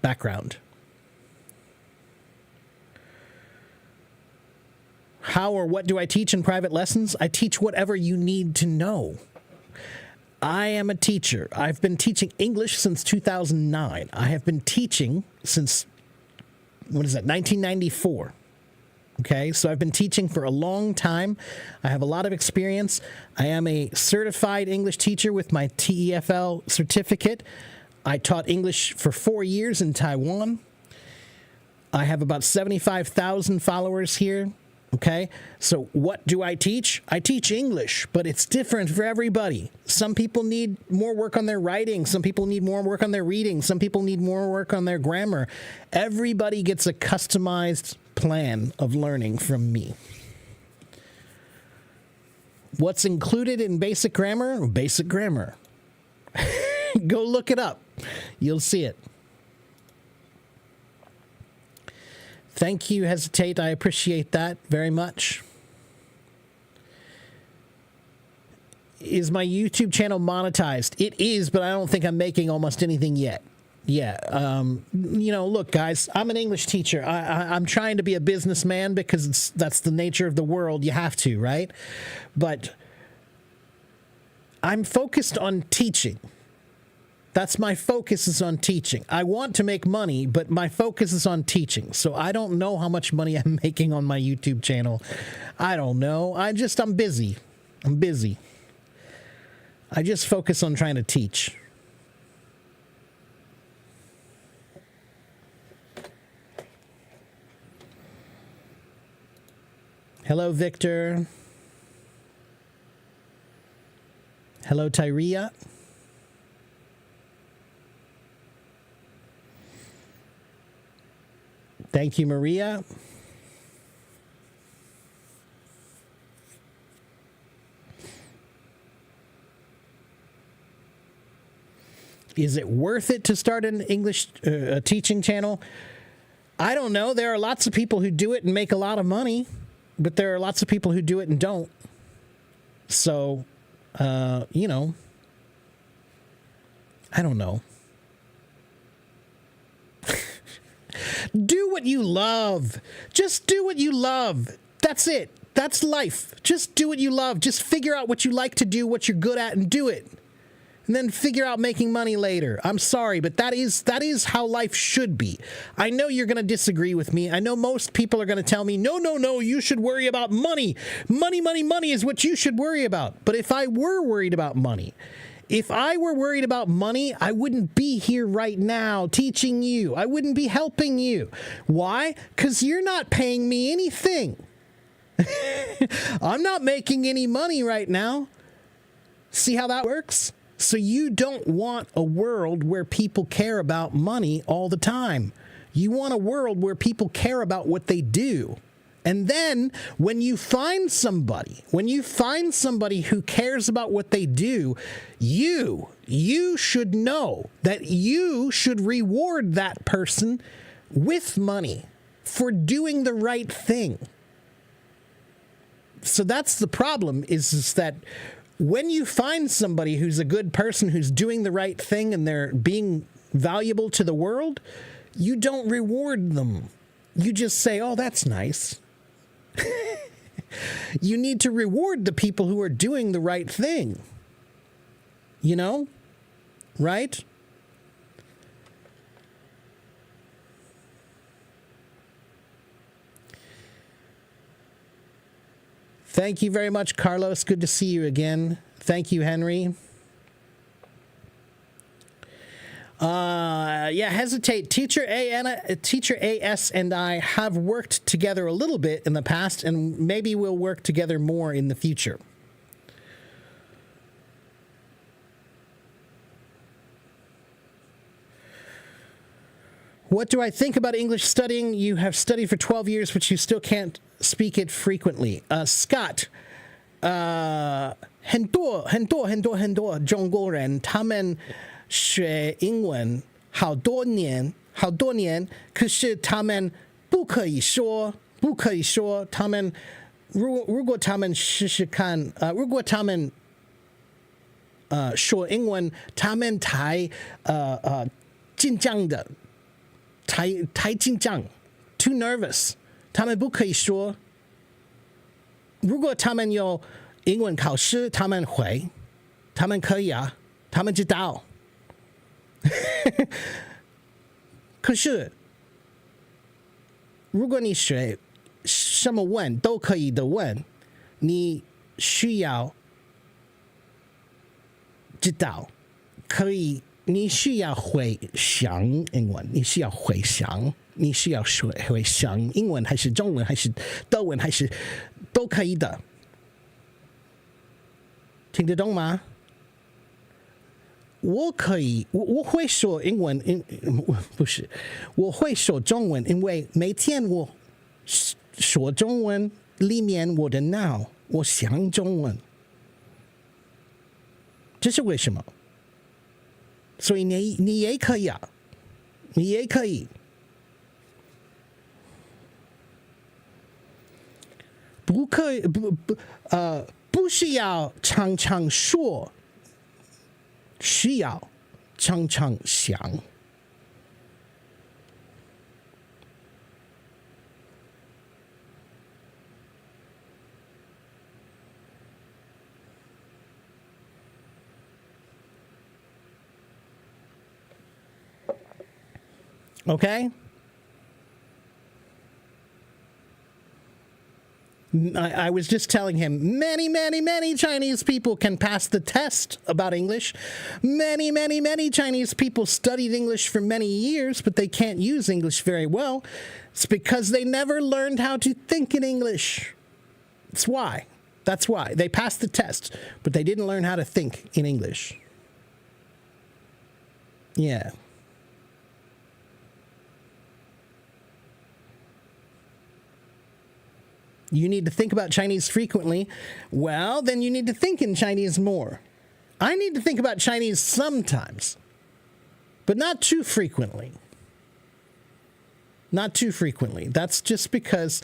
A: background. How or what do I teach in private lessons? I teach whatever you need to know. I am a teacher. I've been teaching English since 2009. I have been teaching since, 1994. Okay, so I've been teaching for a long time. I have a lot of experience. I am a certified English teacher with my TEFL certificate. I taught English for 4 years in Taiwan. I have about 75,000 followers here Okay, so what do I teach? I teach English, but it's different for everybody. Some people need more work on their writing. Some people need more work on their reading. Some people need more work on their grammar. Everybody gets a customized plan of learning from me. What's included in basic grammar? Basic grammar. Go look it up. You'll see it. Thank you, Hesitate. I appreciate that very much. Is my YouTube channel monetized? It is, but I don't think I'm making almost anything yet. Yeah. Look, guys, I'm an English teacher. I'm trying to be a businessman because that's the nature of the world. You have to, right? But I'm focused on teaching. That's my focus is on teaching. I want to make money, but my focus is on teaching. So I don't know how much money I'm making on my YouTube channel. I don't know. I'm busy. I'm busy. I just focus on trying to teach. Hello, Victor. Hello, Tyria. Thank you, Maria. Is it worth it to start an English teaching channel? I don't know. There are lots of people who do it and make a lot of money, but there are lots of people who do it and don't. So, I don't know. Do what you love. Just do what you love. That's it. That's life. Just do what you love. Just figure out what you like to do, what you're good at, and do it. And then figure out making money later. I'm sorry, but that is how life should be. I know you're going to disagree with me. I know most people are going to tell me, no, you should worry about money. Money is what you should worry about. But if I were worried about money, I wouldn't be here right now teaching you. I wouldn't be helping you. Why? Because you're not paying me anything. I'm not making any money right now. See how that works? So you don't want a world where people care about money all the time. You want a world where people care about what they do. And then when you find somebody who cares about what they do, you should know that you should reward that person with money for doing the right thing. So that's the problem is that when you find somebody who's a good person, who's doing the right thing and they're being valuable to the world, you don't reward them. You just say, oh, that's nice. You need to reward the people who are doing the right thing. Right? Thank you very much, Carlos. Good to see you again. Thank you, Henry. Hesitate. Teacher AS and I have worked together a little bit in the past, and maybe we'll work together more in the future. What do I think about English studying? You have studied for 12 years, but you still can't speak it frequently. Scott, 很多中国人他们学英文好多年，可是他们不可以说，他们如果他们试试看，如果他们说英文，他们太紧张的，太紧张 ，too nervous， 他们不可以说。如果他们有英文考试，他们会，他们可以啊，他们知道。可是，如果你学什么问都可以的问，你需要知道可以你需要会想英文，你需要会想，你需要会想英文还是中文还是德文还是都可以的，听得懂吗？我可以，我会说英文，不是，我会说中文，因为每天我说中文，里面我的脑我想中文，这是为什么？所以你也可以啊，你也可以，不可以不需要常常说，需要常常想。Okay? I was just telling him many Chinese people can pass the test about English. Many Chinese people studied English for many years, but they can't use English very well. It's because they never learned how to think in English. That's why. That's why. They passed the test, but they didn't learn how to think in English. Yeah. You need to think about Chinese frequently. Well, then you need to think in Chinese more. I need to think about Chinese sometimes, but not too frequently. Not too frequently. That's just because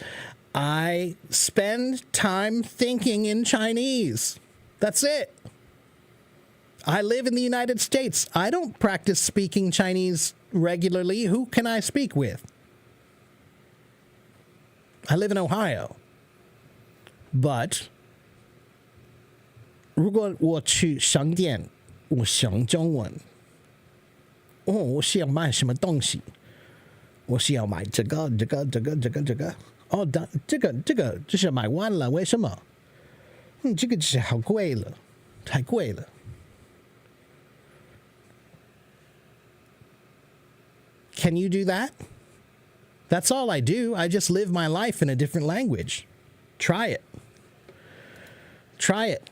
A: I spend time thinking in Chinese. That's it. I live in the United States. I don't practice speaking Chinese regularly. Who can I speak with? I live in Ohio. But 如果我去商店，我想中文，我是要买什么东西？我是要买这个。哦，这个就是买完了，为什么？这个是好贵了，太贵了。Can you do that? That's all I do. I just live my life in a different language. Try it. Try it.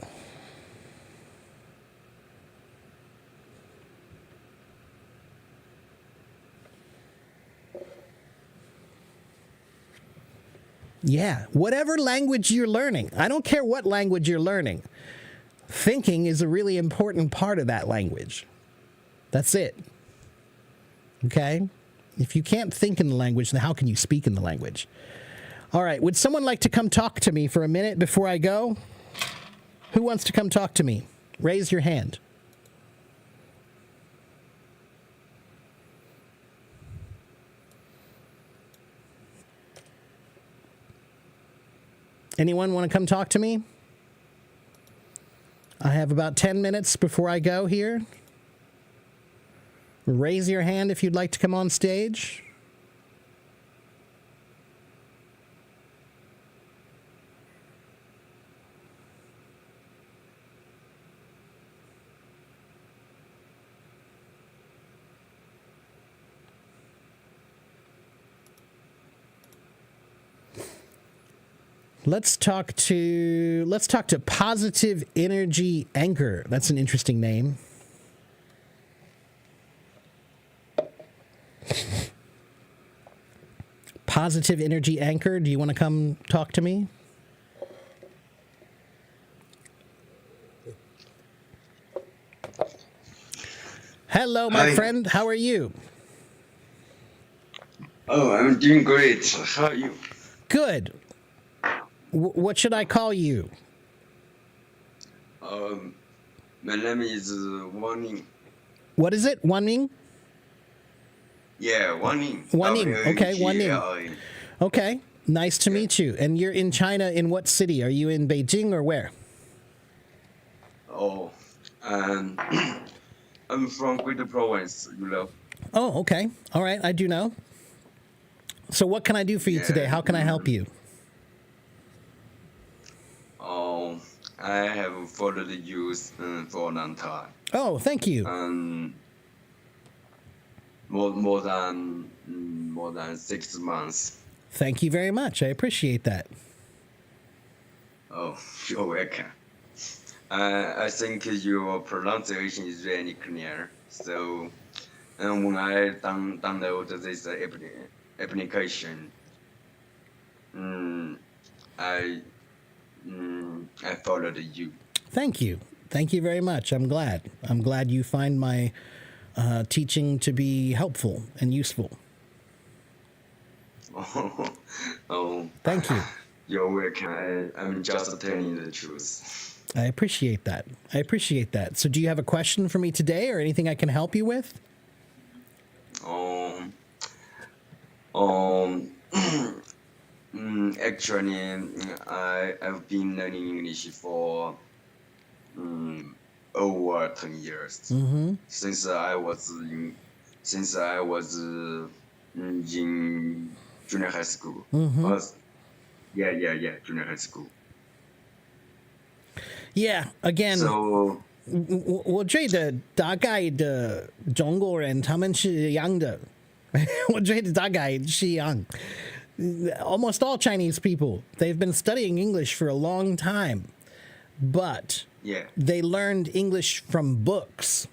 A: Yeah, whatever language you're learning. I don't care what language you're learning. Thinking is a really important part of that language. That's it. Okay? If you can't think in the language, then how can you speak in the language? All right, would someone like to come talk to me for a minute before I go? Who wants to come talk to me? Raise your hand. Anyone want to come talk to me? I have about 10 minutes before I go here. Raise your hand if you'd like to come on stage. Let's talk to Positive Energy Anchor. That's an interesting name. Positive Energy Anchor, do you want to come talk to me? Hello, my friend. How are you?
C: Oh, I'm doing great. How are you?
A: Good. What should I call you?
C: My name is Wang Ning.
A: What is it? Wang Ning?
C: Yeah, Wang Ning.
A: Wang Ning. Okay, Wang Ning.
C: W-A-N-G-L-A.
A: Okay. Nice to meet you. And you're in China in what city? Are you in Beijing or where?
C: Oh, I'm from Greater Province, you know.
A: Oh, okay. All right. I do know. So what can I do for you today? How can I help you?
C: I have followed you for a long time.
A: Oh, thank you.
C: more than 6 months.
A: Thank you very much. I appreciate that.
C: Oh, you're welcome. I think your pronunciation is really clear. So, when I download this application, I followed you.
A: Thank you. Thank you very much. I'm glad. I'm glad you find my teaching to be helpful and useful.
C: Oh,
A: Thank you.
C: you're welcome. I'm just telling you the truth.
A: I appreciate that. I appreciate that. So do you have a question for me today or anything I can help you with?
C: Actually, I've been learning English for over 10 years.
A: Mm-hmm.
C: Since I was in junior high school.
A: Mm-hmm.
C: Yeah, junior high school.
A: Yeah, again,
C: So
A: 我觉得大概的中国人他们是一样的，我觉得大概是一样。Almost all Chinese people, they've been studying English for a long time, but
C: yeah,
A: they learned English from books.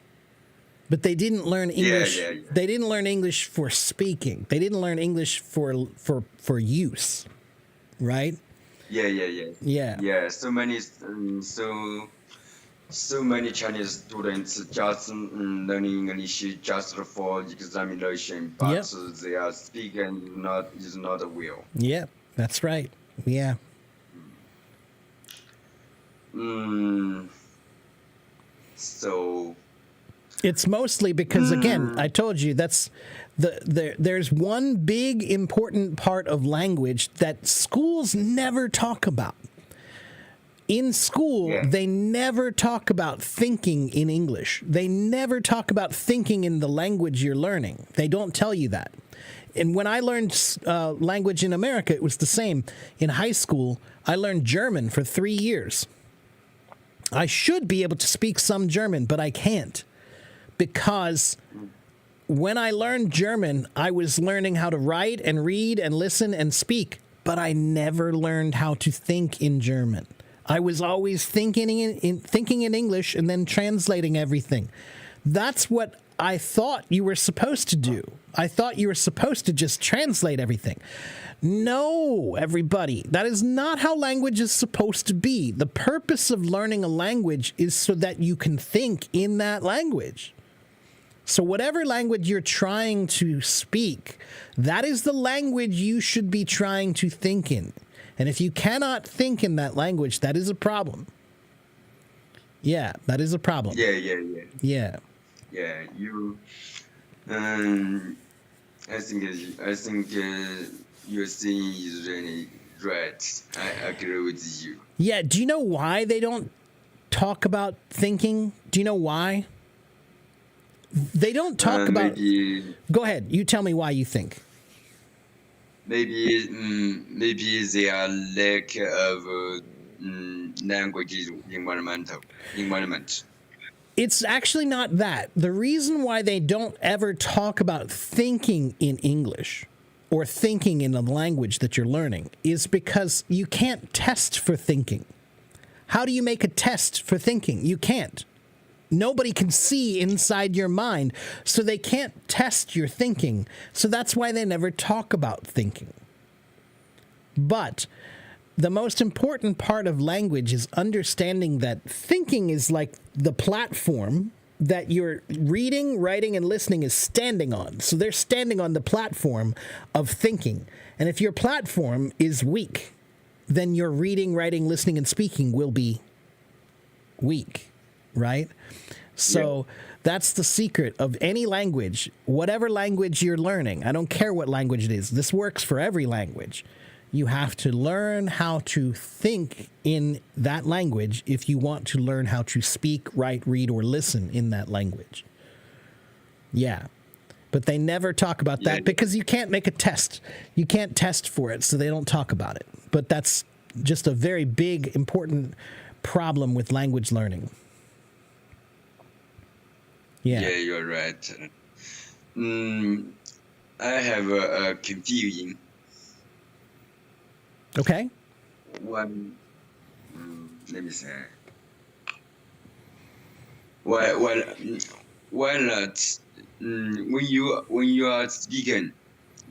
A: But they didn't learn English.
C: Yeah.
A: They didn't learn English for speaking. They didn't learn English for use, right?
C: Yeah.
A: Yeah.
C: So many Chinese students just learning English just for examination, but
A: Yep.
C: their speaking is not well.
A: Yeah, that's right. Yeah.
C: So
A: It's mostly because, again, I told you that's there's one big important part of language that schools never talk about. In school,
C: Yeah.
A: they never talk about thinking in English. They never talk about thinking in the language you're learning. They don't tell you that. And when I learned language in America, it was the same. In high school, I learned German for 3 years. I should be able to speak some German, but I can't. Because when I learned German, I was learning how to write and read and listen and speak, but I never learned how to think in German. I was always thinking in English and then translating everything. That's what I thought you were supposed to do. I thought you were supposed to just translate everything. No, everybody, that is not how language is supposed to be. The purpose of learning a language is so that you can think in that language. So whatever language you're trying to speak, that is the language you should be trying to think in. And if you cannot think in that language, that is a problem. Yeah, that is a problem.
C: Yeah. You, I think your saying is really right. I agree with you.
A: Yeah, do you know why they don't talk about thinking? Do you know why? They don't talk about... Go ahead, you tell me why you think.
C: Maybe they are lack of language environment.
A: It's actually not that. The reason why they don't ever talk about thinking in English or thinking in a language that you're learning is because you can't test for thinking. How do you make a test for thinking? You can't. Nobody can see inside your mind, so they can't test your thinking. So that's why they never talk about thinking. But the most important part of language is understanding that thinking is like the platform that your reading, writing, and listening is standing on. So they're standing on the platform of thinking. And if your platform is weak, then your reading, writing, listening, and speaking will be weak, right? So that's the secret of any language, whatever language you're learning. I don't care what language it is. This works for every language. You have to learn how to think in that language if you want to learn how to speak, write, read, or listen in that language. Yeah. But they never talk about that because you can't make a test. You can't test for it, so they don't talk about it. But that's just a very big, important problem with language learning. Yeah.
C: Yeah, you're right. mm, I have a confusion.
A: Okay.
C: One, let me say. Well, when you are speaking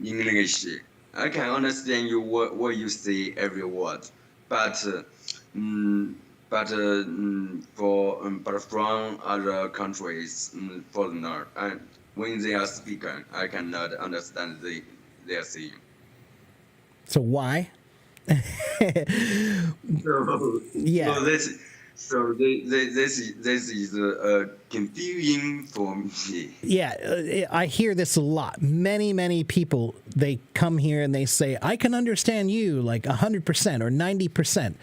C: English, I can understand you what you say every word, but but from other countries, foreigner, and when they are speaking, I cannot understand they are saying.
A: So why? Yeah.
C: So this is confusing for me.
A: Yeah, I hear this a lot. Many people, they come here and they say, I can understand you like 100% or 90%.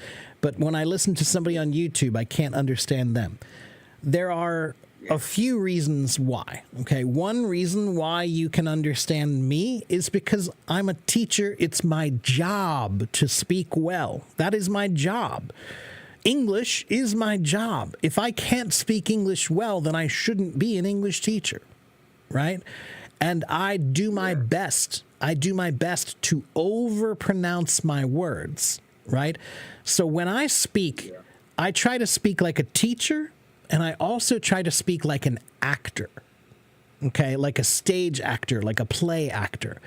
A: But when I listen to somebody on YouTube, I can't understand them. There are a few reasons why. Okay, one reason why you can understand me is because I'm a teacher. It's my job to speak well. That is my job. English is my job. If I can't speak English well, then I shouldn't be an English teacher, right? And I do my best. I do my best to overpronounce my words, right? So when I speak, I try to speak like a teacher, and I also try to speak like an actor, okay? Like a stage actor, like a play actor.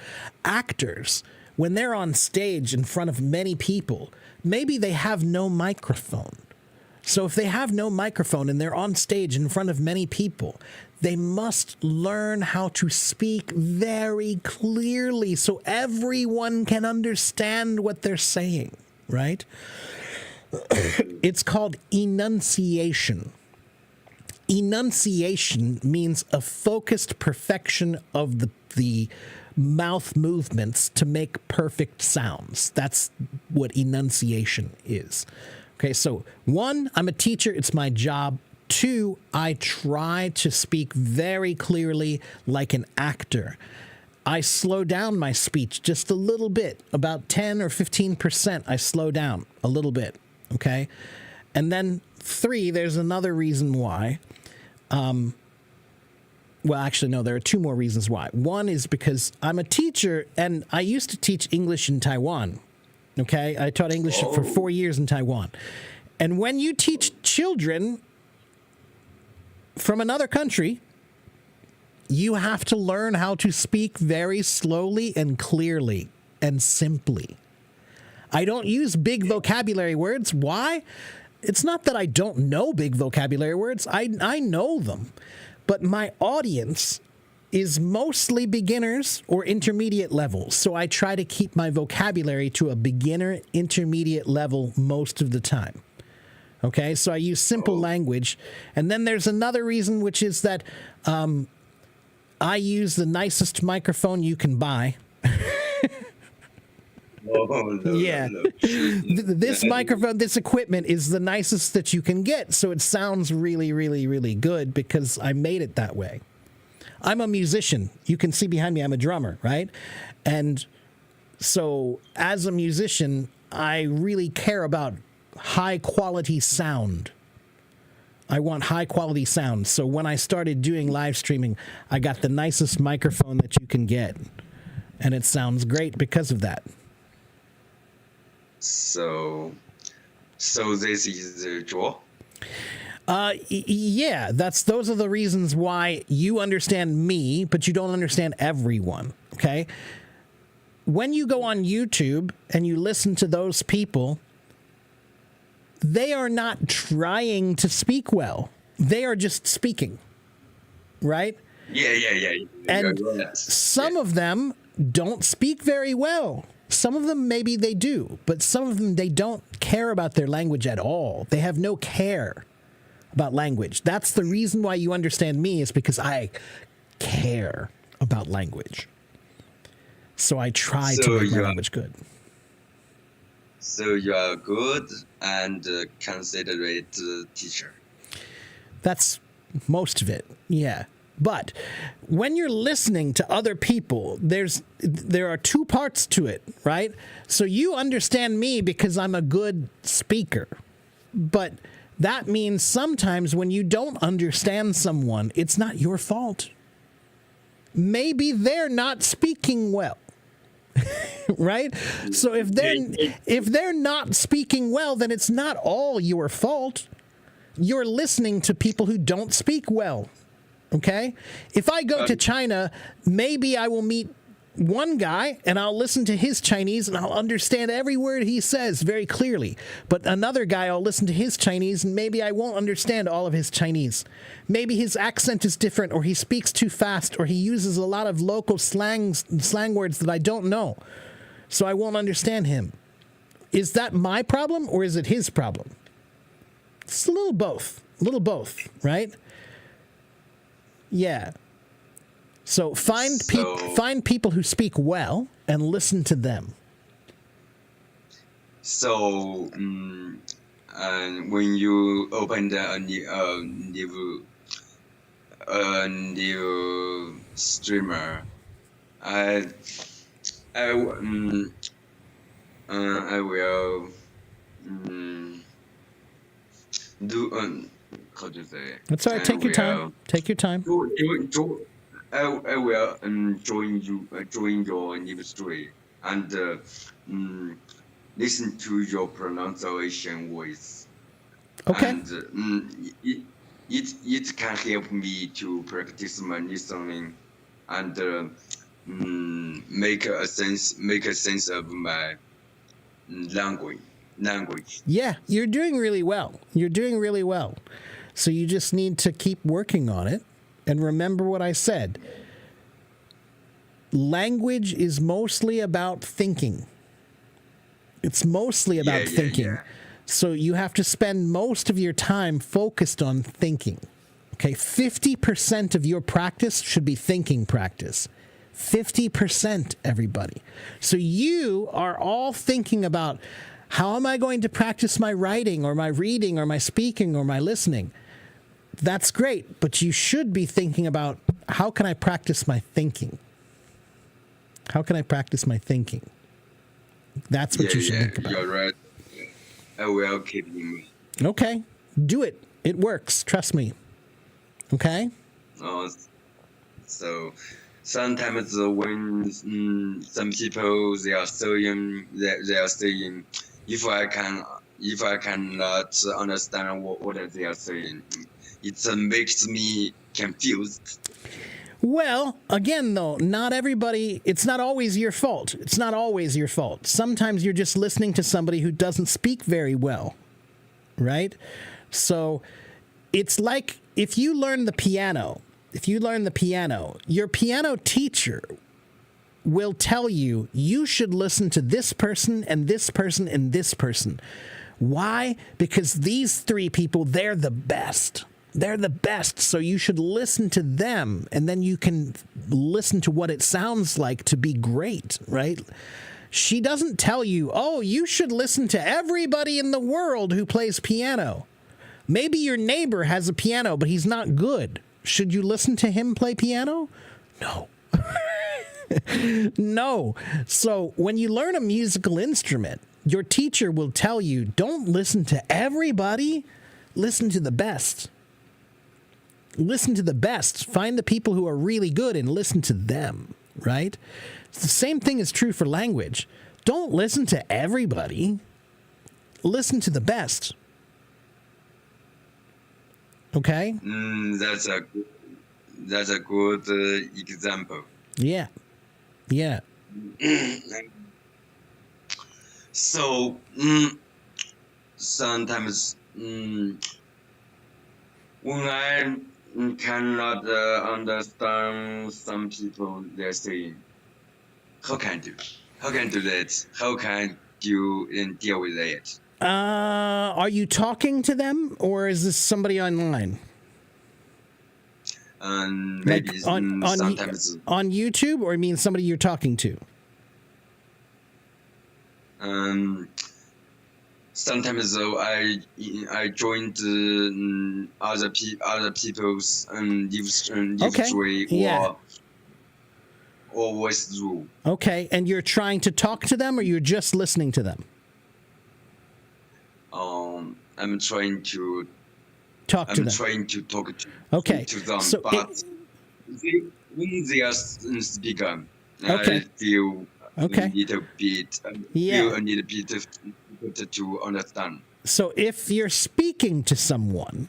A: Actors, when they're on stage in front of many people, maybe they have no microphone. So if they have no microphone and they're on stage in front of many people, they must learn how to speak very clearly so everyone can understand what they're saying, right? It's called enunciation. Enunciation means a focused perfection of the mouth movements to make perfect sounds. That's what enunciation is. Okay, so one, I'm a teacher. It's my job. Two, I try to speak very clearly like an actor. I slow down my speech just a little bit, about 10 or 15%. I slow down a little bit, okay? And then three, there's another reason why. Well, actually, no, there are two more reasons why. One is because I'm a teacher, and I used to teach English in Taiwan, okay? I taught English for 4 years in Taiwan. And when you teach children from another country, you have to learn how to speak very slowly and clearly and simply. I don't use big vocabulary words. Why? It's not that I don't know big vocabulary words. I know them. But my audience is mostly beginners or intermediate levels. So I try to keep my vocabulary to a beginner intermediate level most of the time. Okay, so I use simple language. And then there's another reason, which is that I use the nicest microphone you can buy. Yeah. This microphone, this equipment is the nicest that you can get. So it sounds really, really, really good because I made it that way. I'm a musician. You can see behind me, I'm a drummer, right? And so as a musician, I really care about high quality sound. I want high quality sound. So when I started doing live streaming, I got the nicest microphone that you can get. And it sounds great because of that.
C: So this is the draw.
A: Yeah, those are the reasons why you understand me, but you don't understand everyone. Okay. When you go on YouTube and you listen to those people, they are not trying to speak well. They are just speaking, right?
C: Yeah.
A: And some of them don't speak very well. Some of them, maybe they do, but some of them, they don't care about their language at all. They have no care about language. That's the reason why you understand me, is because I care about language. So I try to make my language good.
C: So you are good and considerate teacher.
A: That's most of it, yeah. But when you're listening to other people, there are two parts to it, right? So you understand me because I'm a good speaker. But that means sometimes when you don't understand someone, it's not your fault. maybe they're not speaking well. Right? So if they're not speaking well, then it's not all your fault. You're listening to people who don't speak well. Okay? If I go to China, maybe I will meet one guy and I'll listen to his Chinese and I'll understand every word he says very clearly. But another guy, I'll listen to his Chinese and maybe I won't understand all of his Chinese. Maybe his accent is different, or he speaks too fast, or he uses a lot of local slang words that I don't know. So I won't understand him. Is that my problem or is it his problem? It's a little both, right? Yeah. So find people who speak well and listen to them.
C: So, when you open a new streamer, I will do how to say?
A: That's all right. Take your time. Take your time.
C: I will join your new story and listen to your pronunciation voice.
A: Okay.
C: And it can help me to practice my listening and make a sense of my language.
A: Yeah, you're doing really well. So you just need to keep working on it. And remember what I said. Language is mostly about thinking. It's mostly about thinking.
C: Yeah.
A: So you have to spend most of your time focused on thinking. Okay, 50% of your practice should be thinking practice. 50%, everybody. So you are all thinking about, how am I going to practice my writing or my reading or my speaking or my listening? That's great, but you should be thinking about, how can I practice my thinking? How can I practice my thinking? That's what you should think about.
C: You're right. I will keep in mind.
A: Okay, do it. It works. Trust me. Okay?
C: So sometimes when some people they are saying, if I cannot understand what they are saying, it makes me confused.
A: Well, again, though, not everybody, it's not always your fault. Sometimes you're just listening to somebody who doesn't speak very well, right? So it's like if you learn the piano, your piano teacher will tell you, you should listen to this person and this person and this person. Why? Because these three people, they're the best. They're the best, so you should listen to them, and then you can listen to what it sounds like to be great, right? She doesn't tell you, oh, you should listen to everybody in the world who plays piano. Maybe your neighbor has a piano, but he's not good. Should you listen to him play piano? No. No. So when you learn a musical instrument, your teacher will tell you, don't listen to everybody, listen to the best. Listen to the best. Find the people who are really good and listen to them, right? The same thing is true for language. Don't listen to everybody. Listen to the best. Okay?
C: That's a good example.
A: Yeah. Yeah.
C: So sometimes when I cannot understand some people they're saying, how can do that? How can you deal with it?
A: Are you talking to them, or is this somebody online?
C: Maybe
A: like
C: sometimes
A: on YouTube, or you mean somebody you're talking to?
C: Sometimes though I joined other people's live stream or voice through.
A: Okay, and you're trying to talk to them, or you're just listening to them?
C: I'm trying to
A: talk to them.
C: I'm trying to talk to
A: Okay,
C: to them,
A: so
C: but easier speaker.
A: Okay.
C: I feel
A: Okay.
C: a little bit,
A: Yeah.
C: feel a little bit difficult to understand.
A: So if you're speaking to someone,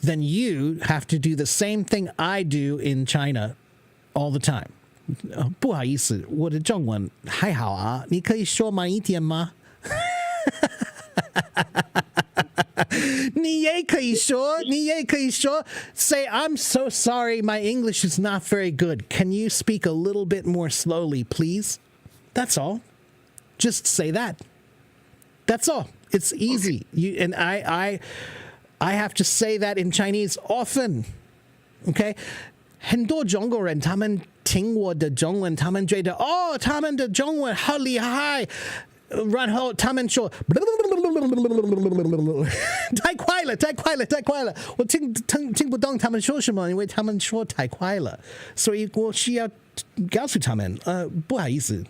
A: then you have to do the same thing I do in China all the time. 不好意思，我的中文还好啊，你可以说慢一点吗？你也可以说 say, I'm so sorry, my English is not very good. Can you speak a little bit more slowly, please? That's all. Just say that. That's all. It's easy. And I have to say that in Chinese often. Okay? 很多中国人他们听我的中文，他们觉得哦，他们的中文好厉害，然后他们说太快了，我听不懂他们说什么，因为他们说太快了，所以我需要告诉他们，不好意思，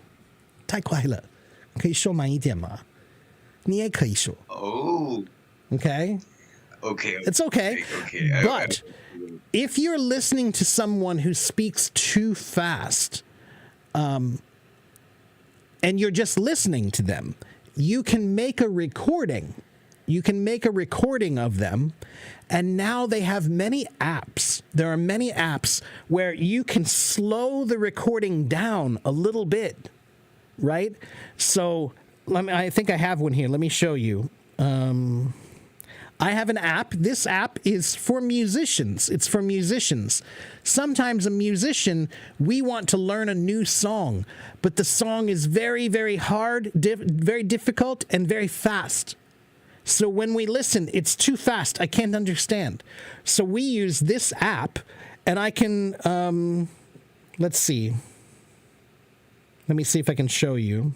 A: 太快了，可以说慢一点吗？你也可以说
C: Oh,
A: ，OK？
C: okay.
A: It's okay.
C: Okay.
A: But if you're listening to someone who speaks too fast, and you're just listening to them, you can make a recording. You can make a recording of them. And now they have many apps. There are many apps where you can slow the recording down a little bit, right? So I think I have one here. Let me show you. I have an app. This app is for musicians. It's for musicians. Sometimes a musician, we want to learn a new song, but the song is very, very hard, very difficult, and very fast. So when we listen, it's too fast. I can't understand. So we use this app, and I can, let's see. Let me see if I can show you.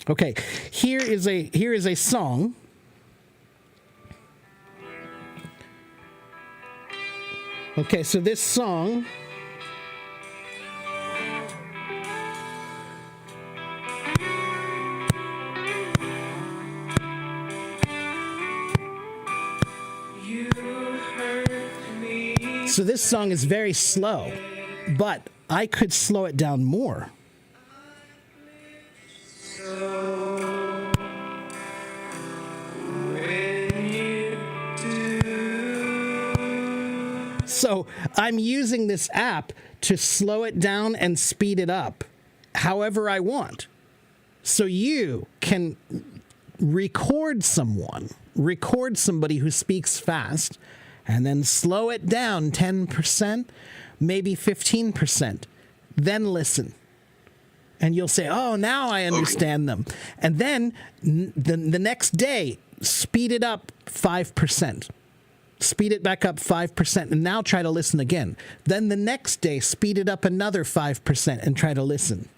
A: Okay, here is a song. Okay, so this song So this song is very slow, but I could slow it down more. So I'm using this app to slow it down and speed it up however I want. So you can record somebody who speaks fast, and then slow it down 10%, maybe 15%. Then listen. And you'll say, oh, now I understand them. And then the next day, speed it up 5%. Speed it back up 5%, and now try to listen again. Then the next day, speed it up another 5% and try to listen.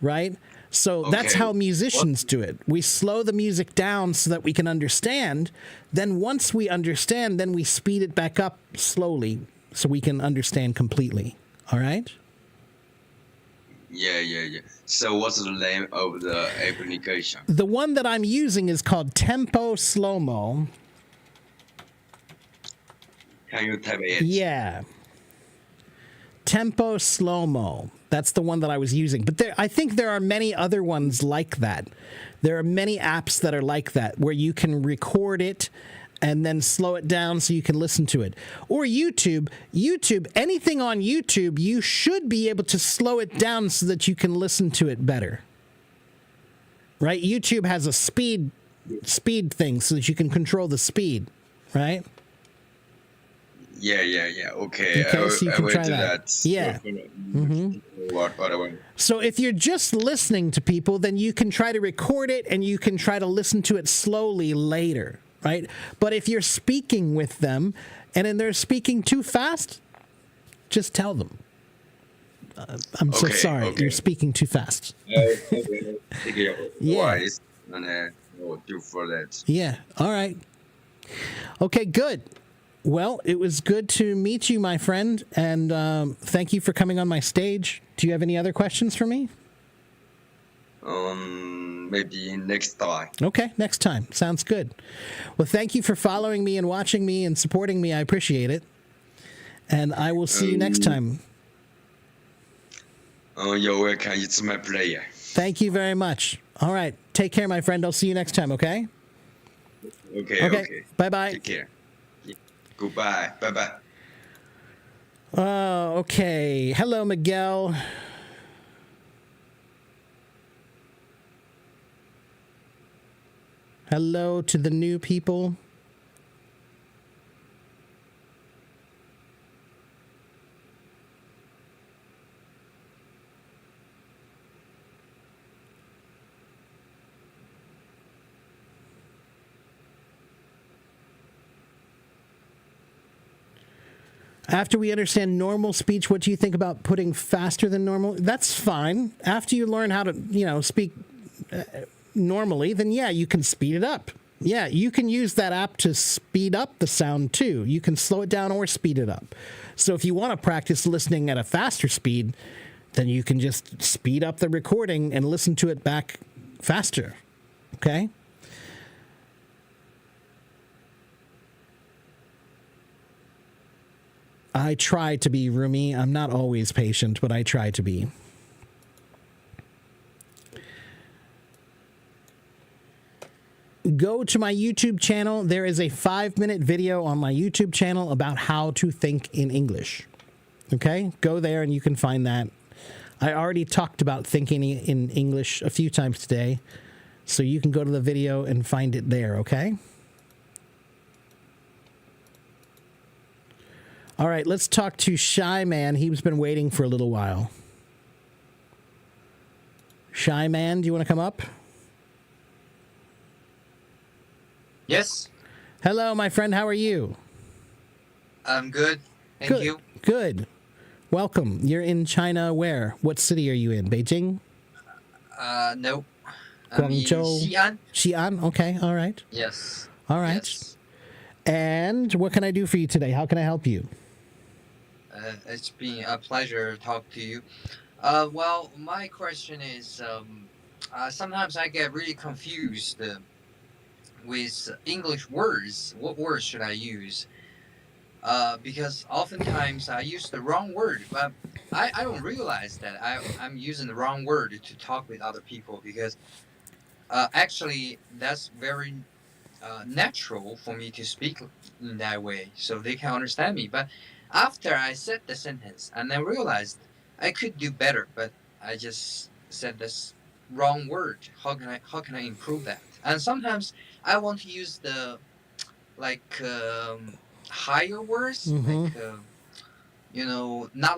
A: Right? So that's how musicians do it. We slow the music down so that we can understand. Then once we understand, then we speed it back up slowly so we can understand completely. All right?
C: Yeah. So what's the name of the application?
A: The one that I'm using is called Tempo Slow-Mo.
C: Can you type it?
A: Yeah. Tempo Slow-Mo. That's the one that I was using. But I think there are many other ones like that. There are many apps that are like that, where you can record it and then slow it down so you can listen to it. Or YouTube, anything on YouTube, you should be able to slow it down so that you can listen to it better. Right? YouTube has a speed thing so that you can control the speed, right?
C: Yeah. Okay.
A: Okay, so you can try that. Yeah.
C: Whatever.
A: So if you're just listening to people, then you can try to record it and you can try to listen to it slowly later, right? But if you're speaking with them and then they're speaking too fast, just tell them. I'm so sorry.
C: Okay.
A: You're speaking too fast.
C: Take your
A: Yeah.
C: advice and we'll do for that.
A: Yeah. All right. Okay, good. Well, it was good to meet you, my friend, and thank you for coming on my stage. Do you have any other questions for me?
C: Maybe next time.
A: Okay, next time. Sounds good. Well, thank you for following me and watching me and supporting me. I appreciate it. And I will see you next time.
C: You're welcome. It's my pleasure.
A: Thank you very much. All right. Take care, my friend. I'll see you next time, okay?
C: Okay.
A: Bye-bye.
C: Take care. Yeah. Goodbye. Bye-bye.
A: Okay. Hello, Miguel. Hello to the new people. After we understand normal speech, what do you think about putting faster than normal? That's fine. After you learn how to, speak normally, then yeah, you can speed it up. Yeah, you can use that app to speed up the sound too. You can slow it down or speed it up. So if you want to practice listening at a faster speed, then you can just speed up the recording and listen to it back faster. Okay? I try to be, Rumi. I'm not always patient, but I try to be. Go to my YouTube channel. There is a 5-minute video on my YouTube channel about how to think in English. Okay? Go there and you can find that. I already talked about thinking in English a few times today, so you can go to the video and find it there, okay? All right, let's talk to Shy Man. He's been waiting for a little while. Shy Man, do you want to come up?
D: Yes.
A: Hello, my friend. How are you?
D: I'm good. Thank you.
A: Good. Welcome. You're in China where? What city are you in? Beijing?
D: No. I'm in
A: Guangzhou?
D: Xi'an.
A: Xi'an? Okay, all right.
D: Yes.
A: All right.
D: Yes.
A: And what can I do for you today? How can I help you?
D: It's been a pleasure to talk to you. Well, my question is, sometimes I get really confused with English words. What words should I use? Because oftentimes I use the wrong word, but I don't realize that I'm using the wrong word to talk with other people, because actually that's very natural for me to speak in that way so they can understand me. But after I said the sentence and I realized I could do better, but I just said this wrong word. How can I improve that? And sometimes I want to use the higher words, not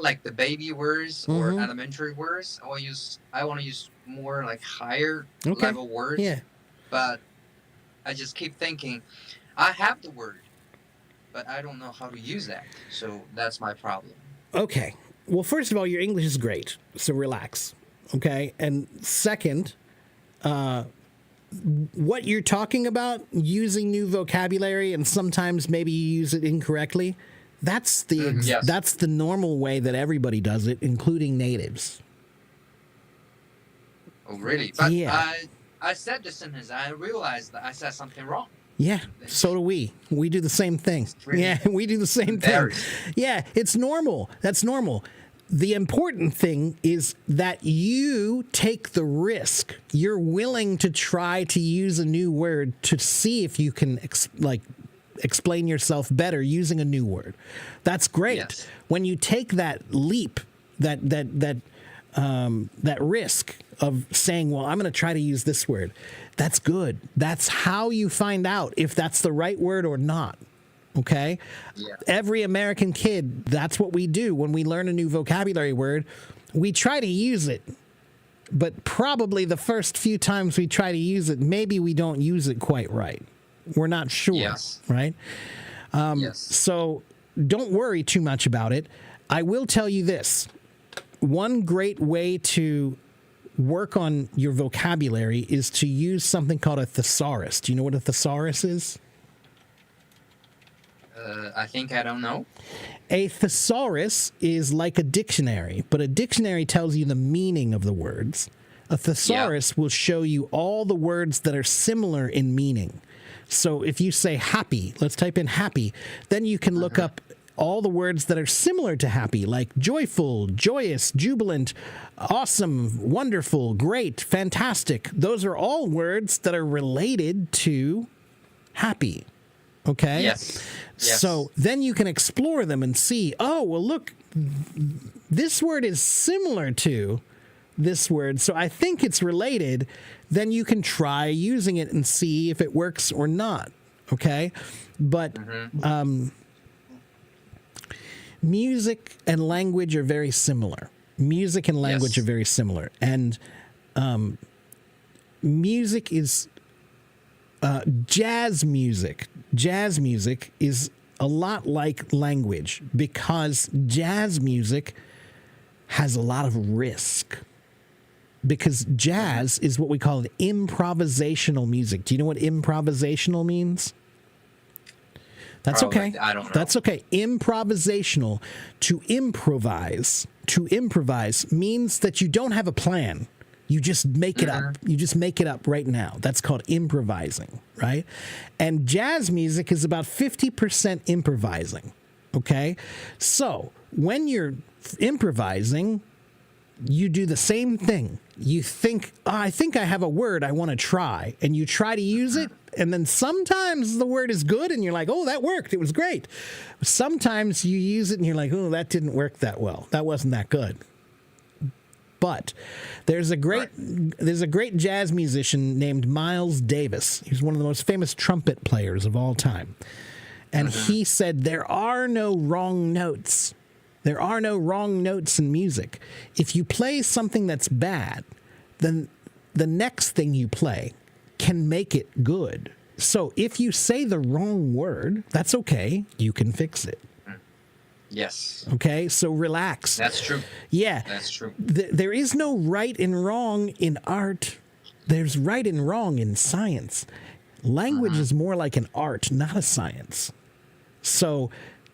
D: like the baby words or elementary words. I want to use more like higher level words.
A: Yeah.
D: But I just keep thinking, I have the word, but I don't know how to use that. So that's my problem.
A: Okay. Well, first of all, your English is great, so relax. Okay. And second, what you're talking about, using new vocabulary and sometimes maybe you use it incorrectly, that's the normal way that everybody does it, including natives.
D: Oh, really? But
A: yeah.
D: I said the sentence. I realized that I said something wrong.
A: Yeah, so do we. We do the same thing.
D: Really
A: yeah, we do the same thing. Yeah, it's normal. That's normal. The important thing is that you take the risk. You're willing to try to use a new word to see if you can explain yourself better using a new word. That's great.
D: Yes.
A: When you take that leap, that risk of saying, well, I'm going to try to use this word. That's good. That's how you find out if that's the right word or not. Okay?
D: Yeah.
A: Every American kid, that's what we do. When we learn a new vocabulary word, we try to use it. But probably the first few times we try to use it, maybe we don't use it quite right. We're not sure.
D: Yes.
A: Right?
D: Yes.
A: So don't worry too much about it. I will tell you this. One great way to work on your vocabulary is to use something called a thesaurus. Do you know what a thesaurus is?
D: I think I don't know.
A: A thesaurus is like a dictionary, but a dictionary tells you the meaning of the words. A thesaurus will show you all the words that are similar in meaning. So if you say happy, let's type in happy, then you can look up all the words that are similar to happy, like joyful, joyous, jubilant, awesome, wonderful, great, fantastic. Those are all words that are related to happy. Okay?
D: Yes.
A: So then you can explore them and see, oh, well, look, this word is similar to this word, so I think it's related. Then you can try using it and see if it works or not. Okay? But music and language are very similar. Music and language are very similar. And music is jazz music. Jazz music is a lot like language because jazz music has a lot of risk. Because jazz is what we call an improvisational music. Do you know what improvisational means? That's
D: Probably,
A: okay.
D: I don't know.
A: That's okay. Improvisational. To improvise. To improvise means that you don't have a plan. You just make it up. You just make it up right now. That's called improvising, right? And jazz music is about 50% improvising, okay? So when you're improvising, you do the same thing. You think, oh, I think I have a word I want to try, and you try to use it, and then sometimes the word is good, and you're like, oh, that worked. It was great. Sometimes you use it, and you're like, oh, that didn't work that well. That wasn't that good. But there's a great jazz musician named Miles Davis. He's one of the most famous trumpet players of all time. And he said, there are no wrong notes. There are no wrong notes in music. If you play something that's bad, then the next thing you play can make it good. So if you say the wrong word, that's okay. You can fix it.
D: Yes.
A: Okay? So relax.
D: That's true.
A: Yeah.
D: That's true.
A: There is no right and wrong in art. There's right and wrong in science. Language is more like an art, not a science. So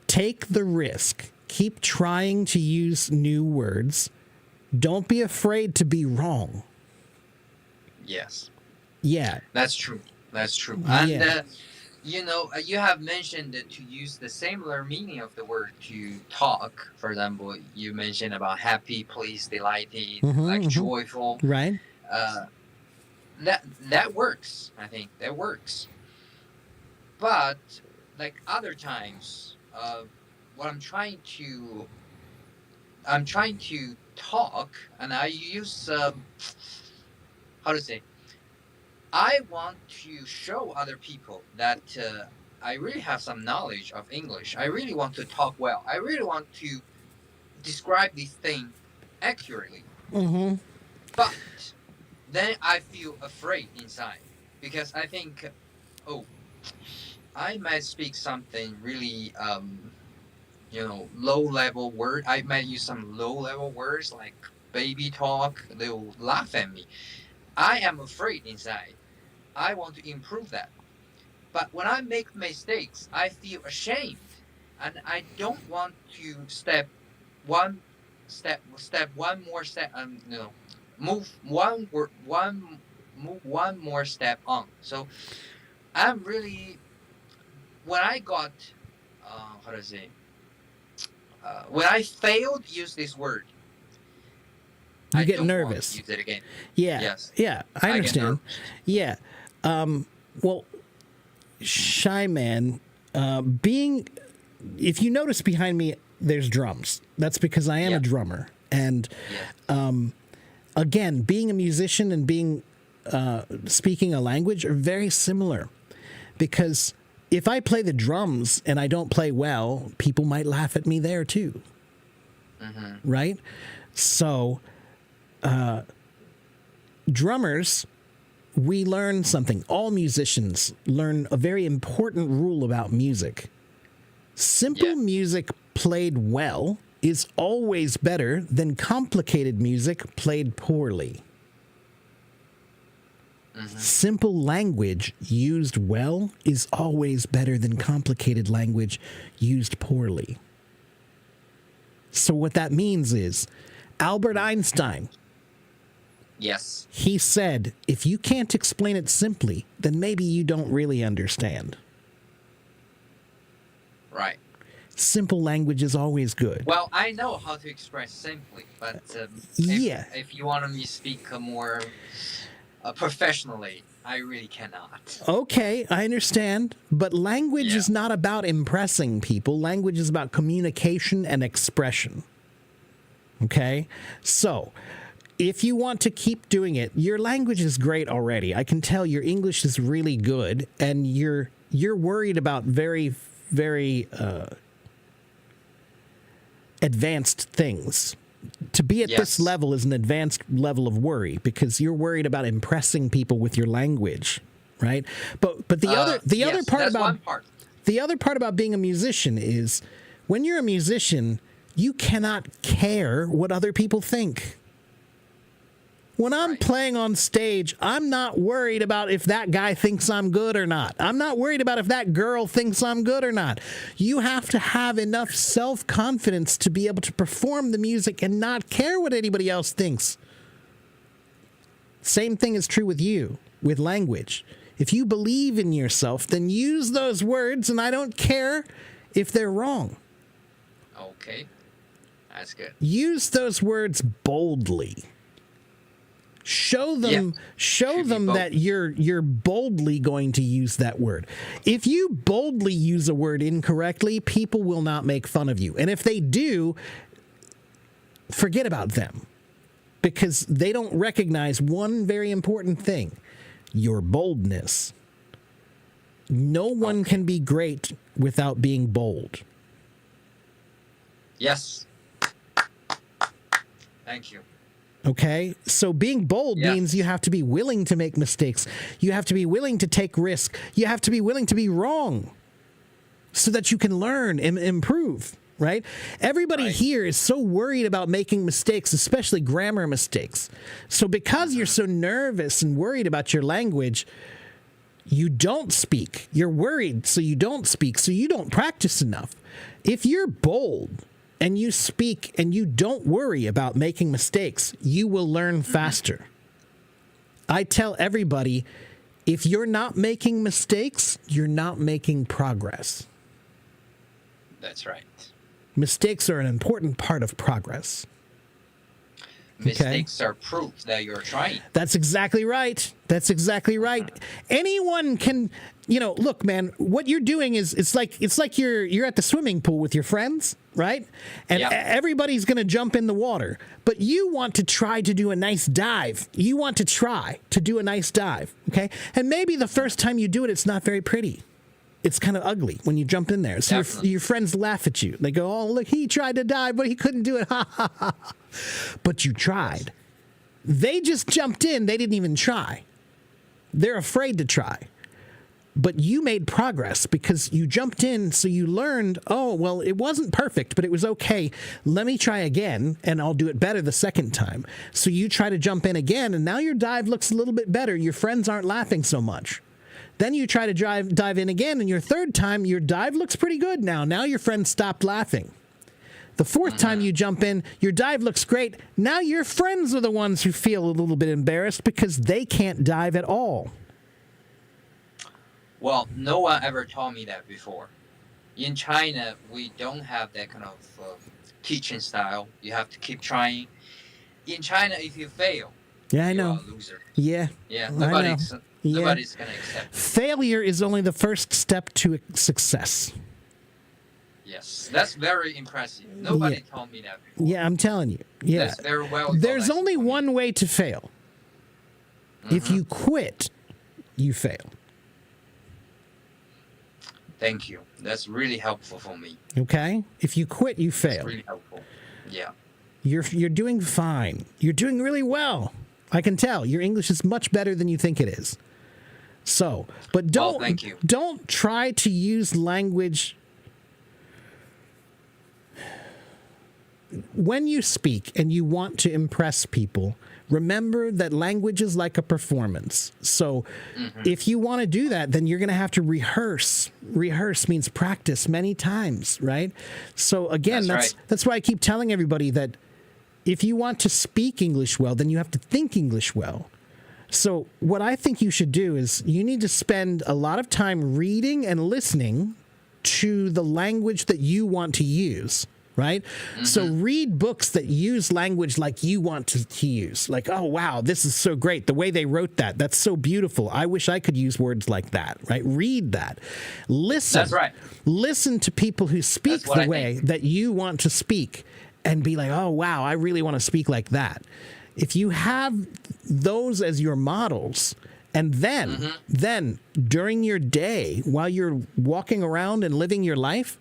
A: take the risk. Keep trying to use new words. Don't be afraid to be wrong.
D: Yes.
A: Yeah.
D: That's true. That's true.
A: Yeah.
D: And you have mentioned that to use the similar meaning of the word to talk. For example, you mentioned about happy, pleased, delighted, like joyful.
A: Right.
D: That works. I think that works. But like other times, what I'm trying to talk, and I use how to say. I want to show other people that I really have some knowledge of English. I really want to talk well. I really want to describe this thing accurately. But then I feel afraid inside because I think, oh, I might speak something really, low-level word. I might use some low-level words like baby talk. They'll laugh at me. I am afraid inside. I want to improve that. But when I make mistakes, I feel ashamed. And I don't want to move one more step on. So I'm really, when I got, when I failed to use this word,
A: You
D: I
A: get
D: don't want
A: nervous.
D: to use it again.
A: Yeah.
D: Yes.
A: Yeah. I
D: I get
A: understand.
D: nervous.
A: Yeah. Well, Shy Man, if you notice behind me, there's drums. That's because I am a drummer. And again, being a musician and speaking a language are very similar. Because if I play the drums and I don't play well, people might laugh at me there too. Right? So, drummers, we learn something. All musicians learn a very important rule about music. Simple music played well is always better than complicated music played poorly. Simple language used well is always better than complicated language used poorly. So what that means is Albert Einstein,
D: Yes.
A: he said, if you can't explain it simply, then maybe you don't really understand.
D: Right.
A: Simple language is always good.
D: Well, I know how to express simply, but
A: Yeah.
D: if you want me to speak more professionally, I really cannot.
A: Okay, I understand. But language
D: Yeah.
A: is not about impressing people. Language is about communication and expression. Okay? So, if you want to keep doing it, your language is great already. I can tell your English is really good, and you're worried about very, very advanced things. To be at this
D: Yes.
A: level is an advanced level of worry because you're worried about impressing people with your language, right? But the other
D: Yes,
A: part
D: that's
A: about
D: one part.
A: the other part about being a musician is when you're a musician, you cannot care what other people think. When I'm
D: Right.
A: playing on stage, I'm not worried about if that guy thinks I'm good or not. I'm not worried about if that girl thinks I'm good or not. You have to have enough self-confidence to be able to perform the music and not care what anybody else thinks. Same thing is true with you, with language. If you believe in yourself, then use those words, and I don't care if they're wrong.
D: Okay. That's good.
A: Use those words boldly. Show them
D: Should be bold.
A: that you're boldly going to use that word. If you boldly use a word incorrectly, people will not make fun of you. And if they do, forget about them. Because they don't recognize one very important thing, your boldness. No one can be great without being bold.
D: Yes. Thank you.
A: Okay, so being bold
D: Yes.
A: means you have to be willing to make mistakes. You have to be willing to take risk. You have to be willing to be wrong so that you can learn and improve, right? Everybody
D: Right.
A: here is so worried about making mistakes, especially grammar mistakes. So because you're so nervous and worried about your language, you don't speak. You're worried, so you don't speak, so you don't practice enough. If you're bold and you speak and you don't worry about making mistakes, you will learn faster. I tell everybody, if you're not making mistakes, you're not making progress.
D: That's right.
A: Mistakes are an important part of progress.
D: Mistakes are proof that you're trying.
A: That's exactly right. That's exactly right. Anyone can, look, man, what you're doing is it's like you're at the swimming pool with your friends, right? And
D: Yeah.
A: everybody's going to jump in the water, but you want to try to do a nice dive. You want to try to do a nice dive, okay? And maybe the first time you do it, it's not very pretty. It's kind of ugly when you jump in there. So your friends laugh at you. They go, "Oh, look, he tried to dive, but he couldn't do it." Ha ha ha. But you tried. They just jumped in. They didn't even try. They're afraid to try. But you made progress because you jumped in, so you learned, oh, well, it wasn't perfect, but it was okay. Let me try again, and I'll do it better the second time. So you try to jump in again, and now your dive looks a little bit better. Your friends aren't laughing so much. Then you try to dive in again, and your third time, your dive looks pretty good now. Now your friends stopped laughing. The fourth time you jump in, your dive looks great. Now your friends are the ones who feel a little bit embarrassed because they can't dive at all.
D: Well, no one ever taught me that before. In China, we don't have that kind of teaching style. You have to keep trying. In China, if you fail,
A: Yeah, I
D: you're
A: know.
D: a loser.
A: Yeah.
D: Yeah,
A: I know.
D: nobody's gonna accept it.
A: Failure is only the first step to success.
D: Yes, that's very impressive. Nobody told me that before.
A: Yeah, I'm telling you. Yeah.
D: That's very well.
A: There's only one way to fail. If you quit, you fail.
D: Thank you. That's really helpful for me.
A: Okay? If you quit, you fail.
D: It's really helpful. Yeah.
A: You're doing fine. You're doing really well. I can tell. Your English is much better than you think it is. So, but
D: thank you.
A: don't try to use language when you speak and you want to impress people, remember that language is like a performance. So if you want to do that, then you're going to have to rehearse. Rehearse means practice many times, right? So again, that's why I keep telling everybody that if you want to speak English well, then you have to think English well. So what I think you should do is you need to spend a lot of time reading and listening to the language that you want to use, right? So read books that use language like you want to use. Like, oh, wow, this is so great. The way they wrote that, that's so beautiful. I wish I could use words like that, right? Read that. Listen.
D: That's right.
A: Listen to people who speak the way that you want to speak and be like, oh, wow, I really want to speak like that. If you have those as your models, and then during your day, while you're walking around and living your life,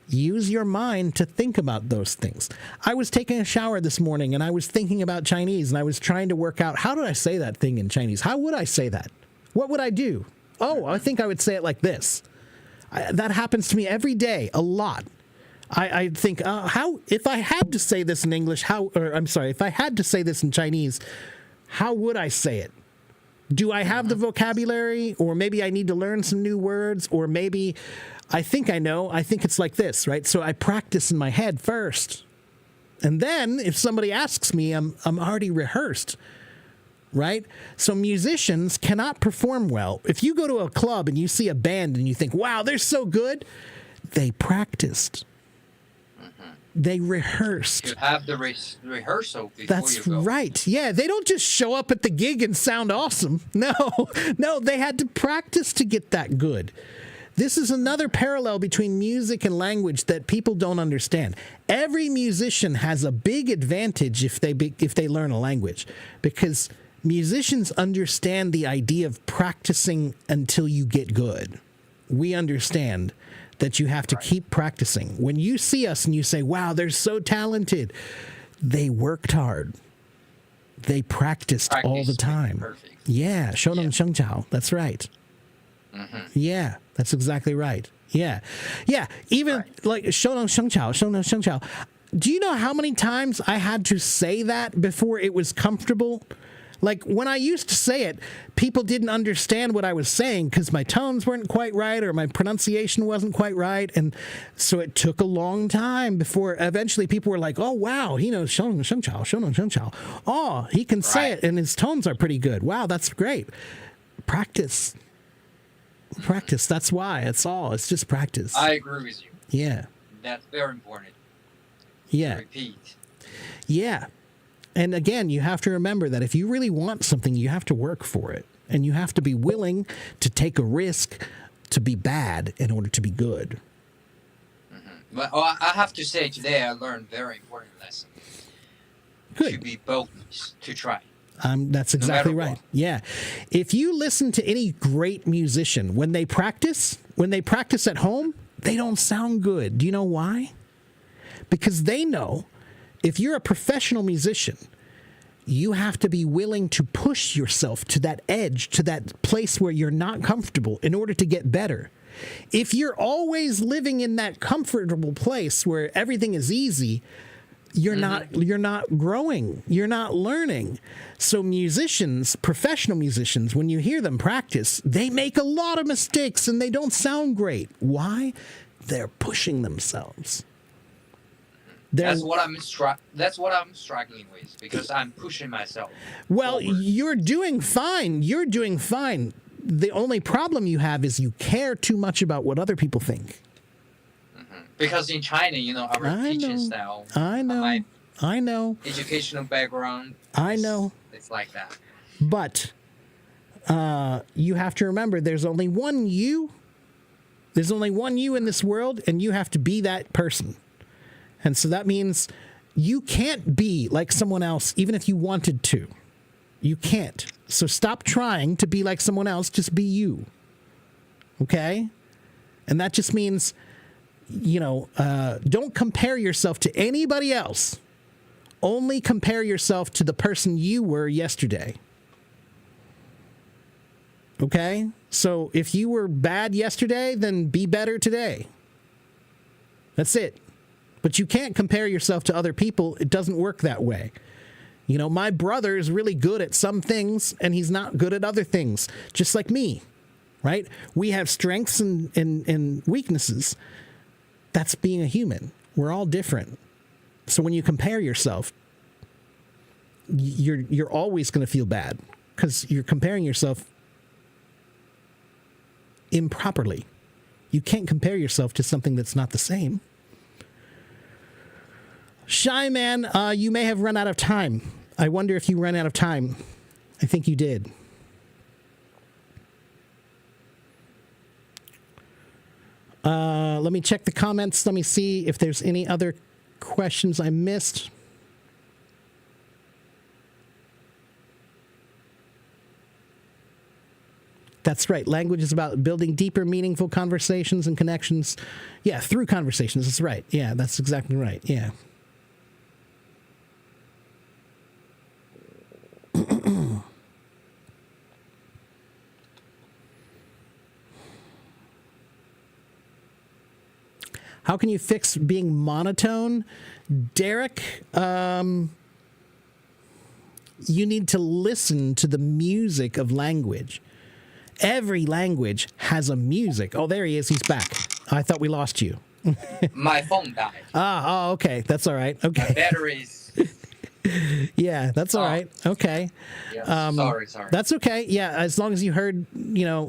A: use your mind to think about those things. I was taking a shower this morning and I was thinking about Chinese and I was trying to work out, how do I say that thing in Chinese? How would I say that? What would I do? Oh, I think I would say it like this. That happens to me every day, a lot. I think, if I had to say this in English, if I had to say this in Chinese, how would I say it? Do I have the vocabulary, or maybe I need to learn some new words, or maybe I think I know, I think it's like this, right? So I practice in my head first. And then if somebody asks me, I'm already rehearsed, right? So musicians cannot perform well. If you go to a club and you see a band and you think, wow, they're so good, they practiced. They rehearsed.
D: You have the rehearsal before
A: That's
D: you go.
A: right. Yeah, they don't just show up at the gig and sound awesome. No, they had to practice to get that good. This is another parallel between music and language that people don't understand. Every musician has a big advantage if they learn a language, because musicians understand the idea of practicing until you get good. We understand that you have to keep practicing. When you see us and you say, wow, they're so talented, they worked hard. They practiced all the time.
D: Perfect.
A: Yeah, 熟能生巧. That's right. Yeah, that's exactly right. Yeah. Even like 熟能生巧, 熟能生巧. Do you know how many times I had to say that before it was comfortable? Like, when I used to say it, people didn't understand what I was saying because my tones weren't quite right or my pronunciation wasn't quite right. And so it took a long time before eventually people were like, oh, wow, he knows 熟能生巧, 熟能生巧. Oh, he can say it and his tones are pretty good. Wow, that's great. Practice. Practice. That's why. It's just practice.
D: I agree with you.
A: Yeah.
D: That's very important.
A: Yeah.
D: Repeat.
A: Yeah. And again, you have to remember that if you really want something, you have to work for it. And you have to be willing to take a risk to be bad in order to be good.
D: But I have to say, today I learned a very important lesson.
A: Good.
D: To be boldness, to try.
A: That's exactly right.
D: what.
A: Yeah. If you listen to any great musician, when they practice at home, they don't sound good. Do you know why? Because they know if you're a professional musician, you have to be willing to push yourself to that edge, to that place where you're not comfortable in order to get better. If you're always living in that comfortable place where everything is easy, you're not growing, you're not learning. So musicians, professional musicians, when you hear them practice, they make a lot of mistakes and they don't sound great. Why? They're pushing themselves.
D: That's what I'm struggling with, because I'm pushing myself.
A: Well,
D: forward.
A: you're doing fine. You're doing fine. The only problem you have is you care too much about what other people think.
D: Because in China, our teaching style,
A: I know.
D: Educational background.
A: I know.
D: It's like that.
A: But you have to remember there's only one you. There's only one you in this world, and you have to be that person. And so that means you can't be like someone else, even if you wanted to. You can't. So stop trying to be like someone else. Just be you. Okay? And that just means, don't compare yourself to anybody else. Only compare yourself to the person you were yesterday. Okay? So if you were bad yesterday, then be better today. That's it. But you can't compare yourself to other people. It doesn't work that way. You know, my brother is really good at some things and he's not good at other things, just like me, right? We have strengths and weaknesses. That's being a human. We're all different. So when you compare yourself, you're always going to feel bad because you're comparing yourself improperly. You can't compare yourself to something that's not the same. Shy Man, you may have run out of time. I wonder if you ran out of time. I think you did. Let me check the comments. Let me see if there's any other questions I missed. That's right. Language is about building deeper, meaningful conversations and connections. Yeah, through conversations. That's right. Yeah, that's exactly right. Yeah. How can you fix being monotone? Derek, you need to listen to the music of language. Every language has a music. Oh, there he is. He's back. I thought we lost you.
D: My phone died.
A: Oh, okay. That's all right. Okay.
D: Batteries.
A: Yeah, that's all right. Okay.
D: Yeah, sorry.
A: That's okay. Yeah, as long as you heard,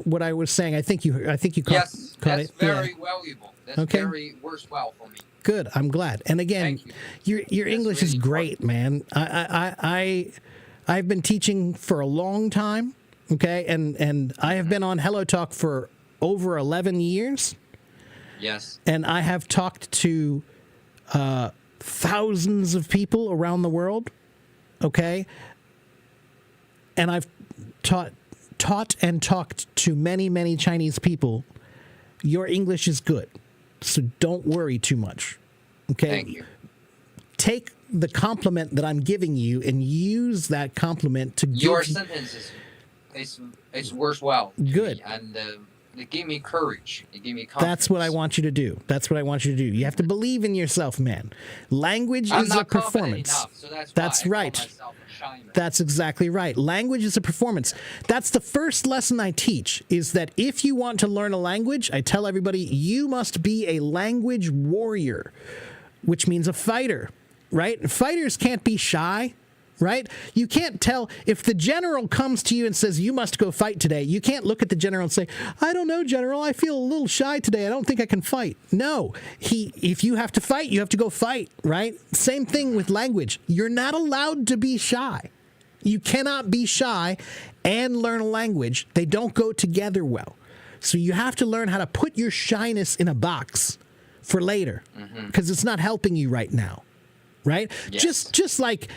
A: what I was saying, I think you caught
D: Yes,
A: caught
D: that's
A: it.
D: very valuable. That's
A: Okay.
D: very worthwhile for me.
A: Good. I'm glad. And again,
D: Thank you.
A: your
D: That's
A: English
D: really
A: is great, man. I've been teaching for a long time. Okay, and I have been on Hello Talk for over 11 years.
D: Yes.
A: And I have talked to thousands of people around the world. Okay, and I've taught and talked to many, many Chinese people. Your English is good, so don't worry too much. Okay.
D: Thank you.
A: Take the compliment that I'm giving you and use that compliment to
D: Your
A: give
D: sentence is worthwhile. to
A: Good.
D: me, and it gave me courage. It gave me confidence.
A: That's what I want you to do. That's what I want you to do. You have to believe in yourself, man. Language
D: I'm
A: is
D: not
A: a performance.
D: confident enough, so that's
A: That's
D: why I
A: right.
D: call myself a shy man.
A: That's exactly right. Language is a performance. That's the first lesson I teach, is that if you want to learn a language, I tell everybody, you must be a language warrior, which means a fighter, right? Fighters can't be shy. Right? You can't tell if the general comes to you and says, you must go fight today. You can't look at the general and say, I don't know, general. I feel a little shy today. I don't think I can fight. No, if you have to fight, you have to go fight. Right? Same thing with language. You're not allowed to be shy. You cannot be shy and learn a language. They don't go together well. So you have to learn how to put your shyness in a box for later, because it's not helping you right now. Right?
D: Yes.
A: Just like,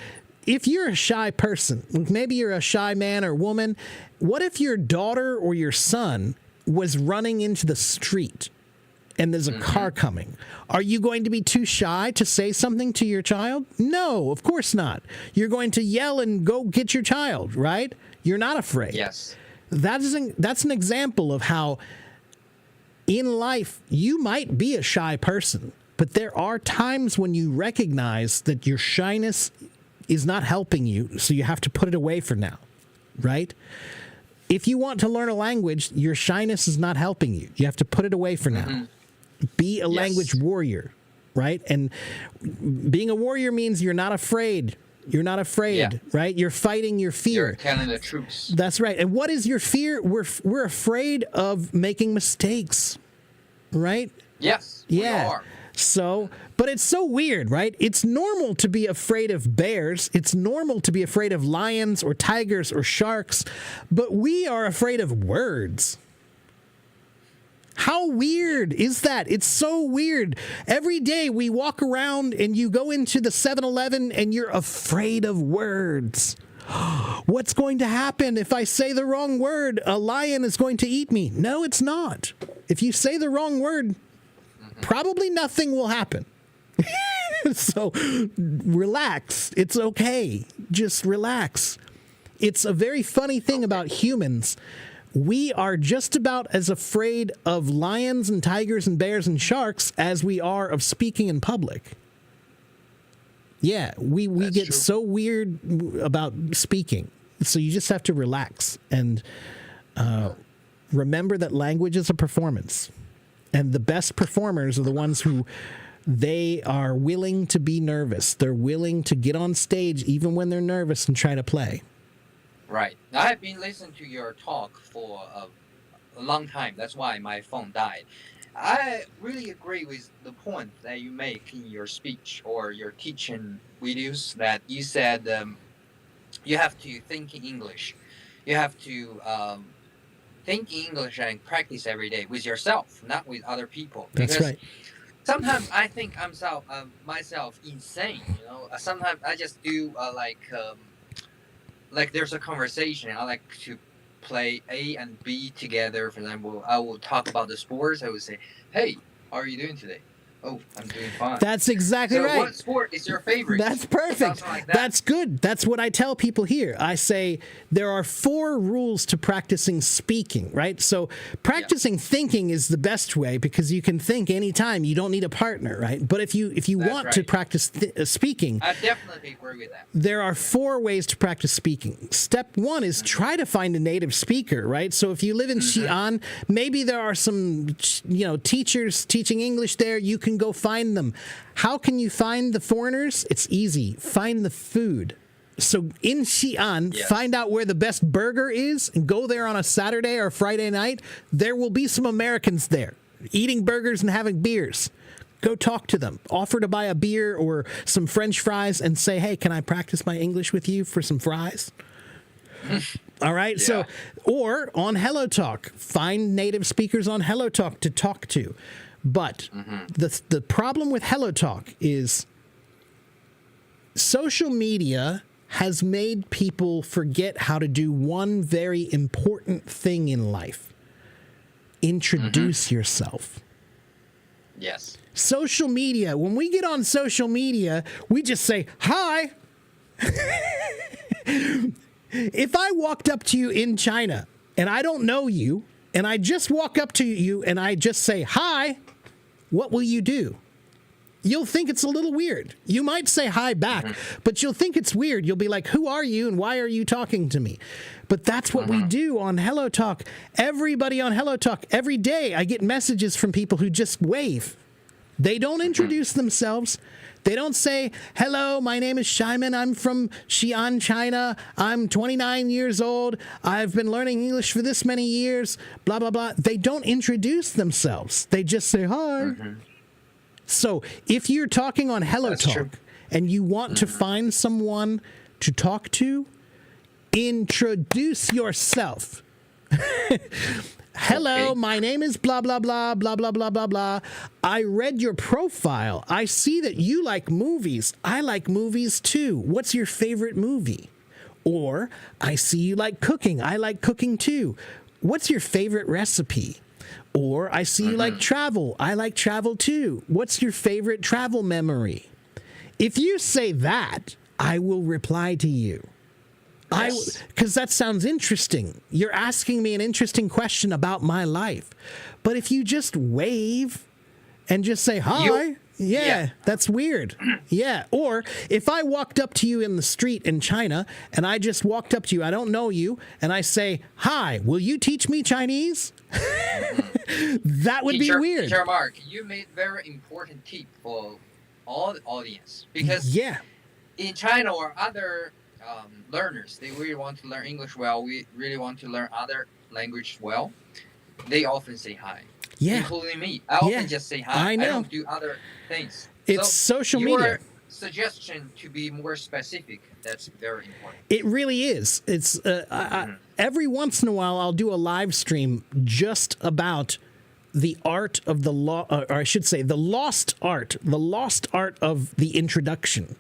A: if you're a shy person, maybe you're a shy man or woman, what if your daughter or your son was running into the street and there's a car coming? Are you going to be too shy to say something to your child? No, of course not. You're going to yell and go get your child, right? You're not afraid.
D: Yes.
A: That's an example of how in life you might be a shy person, but there are times when you recognize that your shyness is not helping you, so you have to put it away for now, right? If you want to learn a language, your shyness is not helping you. You have to put it away for now. Be a language warrior, right? And being a warrior means you're not afraid. You're not afraid, right? You're fighting your fear.
D: You're telling the truth.
A: That's right. And what is your fear? We're afraid of making mistakes, right?
D: Yes.
A: Yeah.
D: We are.
A: So, but it's so weird, right? It's normal to be afraid of bears. It's normal to be afraid of lions or tigers or sharks, but we are afraid of words. How weird is that? It's so weird. Every day we walk around and you go into the 7-Eleven and you're afraid of words. What's going to happen if I say the wrong word? A lion is going to eat me. No, it's not. If you say the wrong word, probably nothing will happen. So relax. It's okay. Just relax. It's a very funny thing about humans. We are just about as afraid of lions and tigers and bears and sharks as we are of speaking in public. Yeah, we
D: That's
A: get
D: true.
A: so weird about speaking. So you just have to relax and remember that language is a performance. And the best performers are the ones who they are willing to be nervous. They're willing to get on stage even when they're nervous and try to play.
D: Right. I have been listening to your talk for a long time. That's why my phone died. I really agree with the point that you make in your speech or your teaching videos that you said you have to think in English. You have to think in English and practice every day with yourself, not with other people.
A: That's
D: Because
A: right.
D: sometimes I think I'm myself insane. Sometimes I just do like there's a conversation. I like to play A and B together. For example, I will talk about the sports. I would say, "Hey, how are you doing today?" "Oh, I'm doing fine."
A: That's exactly
D: So
A: right.
D: what sport is your favorite?
A: That's perfect.
D: Something like that.
A: That's good. That's what I tell people here. I say there are 4 rules to practicing speaking, right? So practicing thinking is the best way because you can think anytime. You don't need a partner, right? But if you
D: That's
A: want to
D: right.
A: practice speaking,
D: I definitely agree with that.
A: there are 4 ways to practice speaking. Step 1 is try to find a native speaker, right? So if you live in Xi'an, maybe there are some, teachers teaching English there. You can go find them. How can you find the foreigners? It's easy. Find the food. So in Xi'an,
D: Yes.
A: find out where the best burger is and go there on a Saturday or Friday night. There will be some Americans there eating burgers and having beers. Go talk to them. Offer to buy a beer or some French fries and say, "Hey, can I practice my English with you for some fries?" All right. So,
D: Yeah.
A: or on HelloTalk, find native speakers on HelloTalk to talk to. But the problem with HelloTalk is social media has made people forget how to do one very important thing in life. Introduce yourself.
D: Yes.
A: Social media, when we get on social media, we just say, "Hi." If I walked up to you in China and I don't know you, and I just walk up to you and I just say, "Hi," what will you do? You'll think it's a little weird. You might say hi back, but you'll think it's weird. You'll be like, "Who are you and why are you talking to me?" But that's what we do on HelloTalk. Everybody on HelloTalk, every day I get messages from people who just wave. They don't introduce themselves. They don't say, "Hello, my name is Shaiman. I'm from Xi'an, China. I'm 29 years old. I've been learning English for this many years, blah, blah, blah." They don't introduce themselves. They just say, "Hi." So if you're talking on
D: That's true.
A: HelloTalk and you want to find someone to talk to, introduce yourself. "Hello,
D: Okay.
A: my name is blah, blah, blah, blah, blah, blah, blah, blah. I read your profile. I see that you like movies. I like movies too. What's your favorite movie?" Or, "I see you like cooking. I like cooking too. What's your favorite recipe?" Or, "I see you like travel. I like travel too. What's your favorite travel memory?" If you say that, I will reply to you.
D: Yes.
A: Because that sounds interesting. You're asking me an interesting question about my life. But if you just wave and just say, "Hi," yeah, that's weird. Yeah. Or if I walked up to you in the street in China and I just walked up to you, I don't know you, and I say, "Hi, will you teach me Chinese?" That would be weird.
D: Teacher Mark, you made very important tip for all the audience because
A: Yeah.
D: in China or other learners, they really want to learn English well. We really want to learn other language well. They often say hi,
A: Yeah.
D: including me. I often
A: Yeah.
D: just say hi.
A: I know.
D: don't do other things.
A: It's
D: So
A: social
D: your
A: media.
D: suggestion to be more specific, that's very important.
A: It really is. It's every once in a while I'll do a live stream just about the art of the or I should say the lost art of the introduction.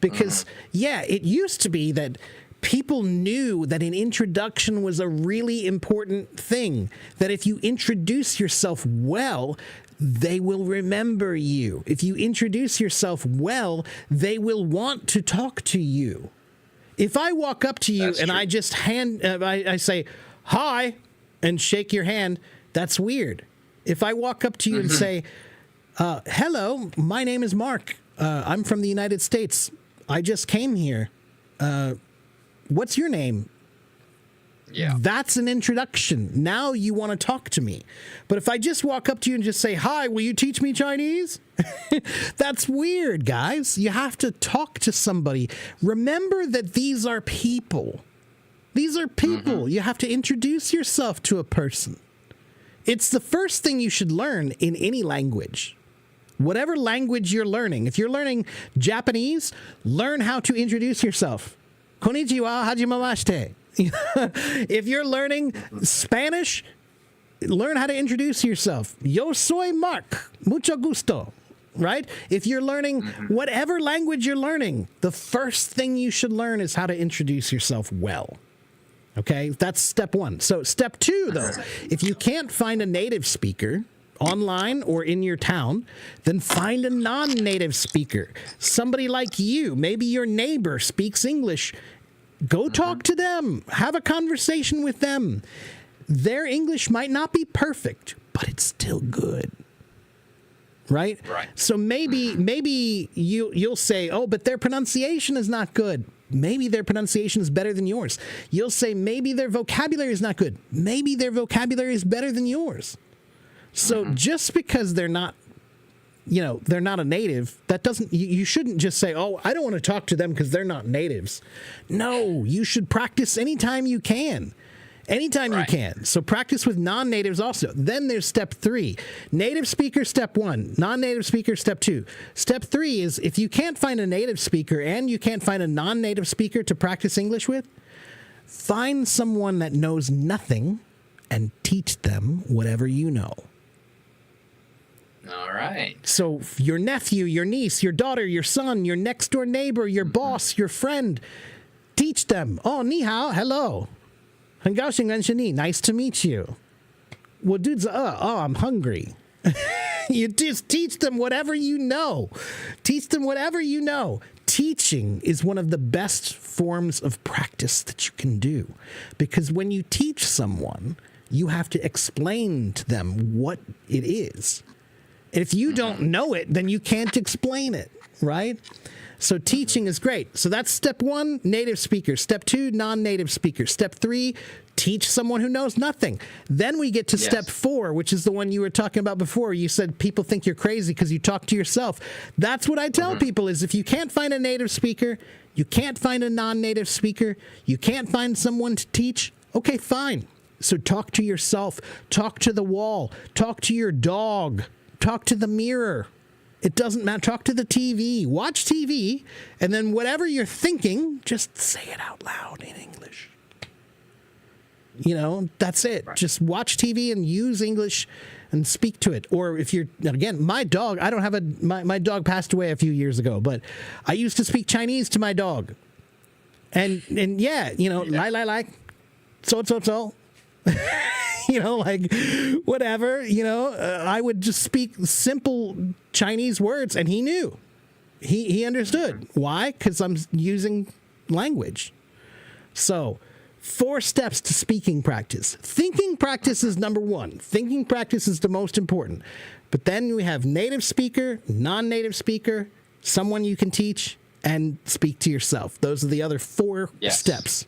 A: Because it used to be that people knew that an introduction was a really important thing, that if you introduce yourself well, they will remember you. If you introduce yourself well, they will want to talk to you. If I walk up to you
D: That's
A: and
D: true.
A: I just I say, "Hi," and shake your hand, that's weird. If I walk up to you and say, "Hello, my name is Mark. I'm from the United States. I just came here. What's your name?
D: Yeah.
A: That's an introduction. Now you want to talk to me. But if I just walk up to you and just say, hi, will you teach me Chinese? That's weird, guys. You have to talk to somebody. Remember that these are people. These are people. You have to introduce yourself to a person. It's the first thing you should learn in any language. Whatever language you're learning. If you're learning Japanese, learn how to introduce yourself. Konnichiwa, hajimemashite. If you're learning Spanish, learn how to introduce yourself. Yo soy Mark. Mucho gusto. Right? If you're learning whatever language you're learning, the first thing you should learn is how to introduce yourself well. Okay? That's step one. So step two, though, if you can't find a native speaker online or in your town, then find a non-native speaker. Somebody like you, maybe your neighbor speaks English. Go talk to them. Have a conversation with them. Their English might not be perfect, but it's still good. Right?
D: Right.
A: So maybe you'll say, oh, but their pronunciation is not good. Maybe their pronunciation is better than yours. You'll say maybe their vocabulary is not good. Maybe their vocabulary is better than yours. So just because they're not, they're not a native, that doesn't, you shouldn't just say, oh, I don't want to talk to them because they're not natives. No, you should practice anytime you can. Anytime you can. So practice with non-natives also. Then there's step 3. Native speaker, step 1. Non-native speaker, step 2. Step 3 is if you can't find a native speaker and you can't find a non-native speaker to practice English with, find someone that knows nothing and teach them whatever you know.
D: All right.
A: So your nephew, your niece, your daughter, your son, your next door neighbor, your boss, your friend, teach them. Oh, ni hao, hello. 很高兴认识你. Nice to meet you. 我肚子饿. Oh, I'm hungry. You just teach them whatever you know. Teach them whatever you know. Teaching is one of the best forms of practice that you can do. Because when you teach someone, you have to explain to them what it is. And if you don't know it, then you can't explain it, right? So teaching is great. So that's step 1, native speaker. Step 2, non-native speaker. Step 3, teach someone who knows nothing. Then we get to step 4, which is the one you were talking about before. You said people think you're crazy because you talk to yourself. That's what I tell people is if you can't find a native speaker, you can't find a non-native speaker, you can't find someone to teach, okay, fine. So talk to yourself. Talk to the wall. Talk to your dog. Talk to the mirror. It doesn't matter. Talk to the TV. Watch TV, and then whatever you're thinking, just say it out loud in English. That's it. Right. Just watch TV and use English and speak to it. Or if you're, again, my dog, I don't have my dog passed away a few years ago, but I used to speak Chinese to my dog. And lai, so. Whatever, I would just speak simple Chinese words and he knew. He understood. Why? Because I'm using language. So 4 steps to speaking practice. Thinking practice is number 1. Thinking practice is the most important. But then we have native speaker, non-native speaker, someone you can teach, and speak to yourself. Those are the other 4 steps.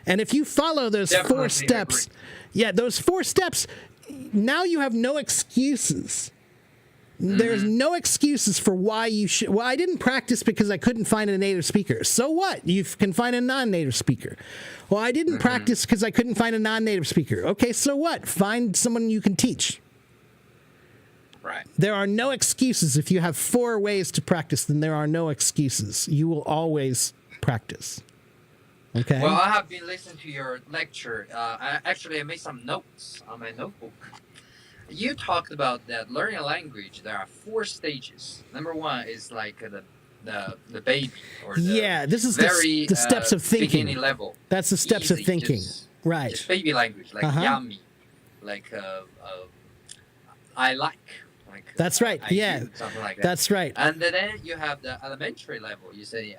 A: And if you follow those 4 steps, those 4 steps, now you have no excuses. There's no excuses for why you should. Well, I didn't practice because I couldn't find a native speaker. So what? You can find a non-native speaker. Well, I didn't practice because I couldn't find a non-native speaker. Okay, so what? Find someone you can teach.
D: Right.
A: There are no excuses. If you have 4 ways to practice, then there are no excuses. You will always practice. Okay.
D: Well, I have been listening to your lecture. I made some notes on my notebook. You talked about that learning a language. There are 4 stages. Number 1 is like the baby or
A: this is the steps of thinking.
D: Beginning level.
A: That's the steps of thinking. Right.
D: Just baby language like yummy, like I like.
A: That's right.
D: I do, something like that.
A: That's right.
D: And then you have the elementary level. You say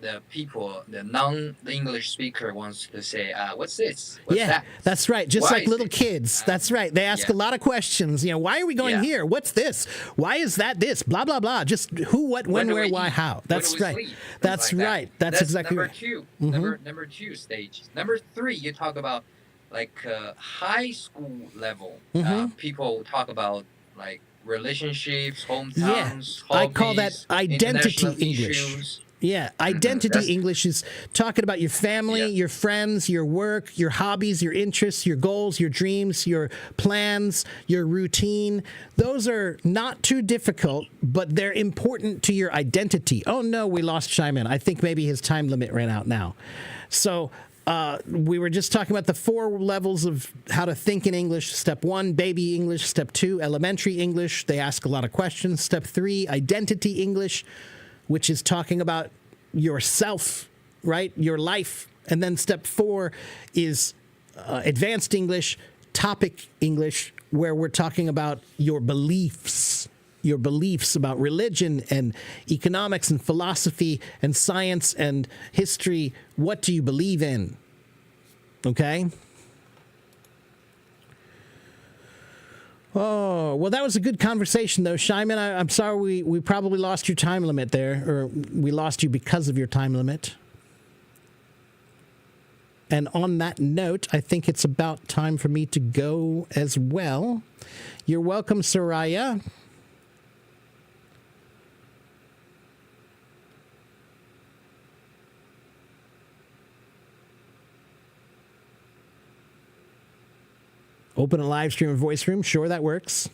D: the people, the non-English speaker wants to say, "What's this? What's
A: Yeah,
D: that?"
A: that's right. Just
D: Why
A: like
D: is
A: little
D: it?
A: kids. That's right. They ask
D: Yeah.
A: a lot of questions. You know, why are we going
D: Yeah.
A: here? What's this? Why is that this? Blah, blah, blah. Just who, what, when,
D: do
A: where,
D: we
A: why,
D: eat?
A: how.
D: When
A: That's
D: do we
A: right.
D: sleep? Things
A: That's
D: like that.
A: right. That's exactly
D: number
A: right.
D: two.
A: Mhm.
D: Number two stage. Number three, you talk about like high school level.
A: Mhm.
D: People talk about like relationships,
A: Yeah,
D: hometowns,
A: I call that
D: hobbies,
A: identity
D: international
A: English.
D: issues.
A: Yeah, identity
D: That's-
A: English is talking about your family,
D: Yeah.
A: your friends, your work, your hobbies, your interests, your goals, your dreams, your plans, your routine. Those are not too difficult, but they're important to your identity. Oh no, we lost Shyman. I think maybe his time limit ran out now. So we were just talking about the 4 levels of how to think in English. Step 1, baby English. Step 2, elementary English. They ask a lot of questions. Step 3, identity English, which is talking about yourself, right? Your life. And then step 4 is advanced English, topic English, where we're talking about your beliefs about religion and economics and philosophy and science and history. What do you believe in? Okay? Oh, well, that was a good conversation, though. Shyman, I'm sorry we probably lost your time limit there, or we lost you because of your time limit. And on that note, I think it's about time for me to go as well. You're welcome, Soraya. Open a live stream of Voice Room. Sure, that works.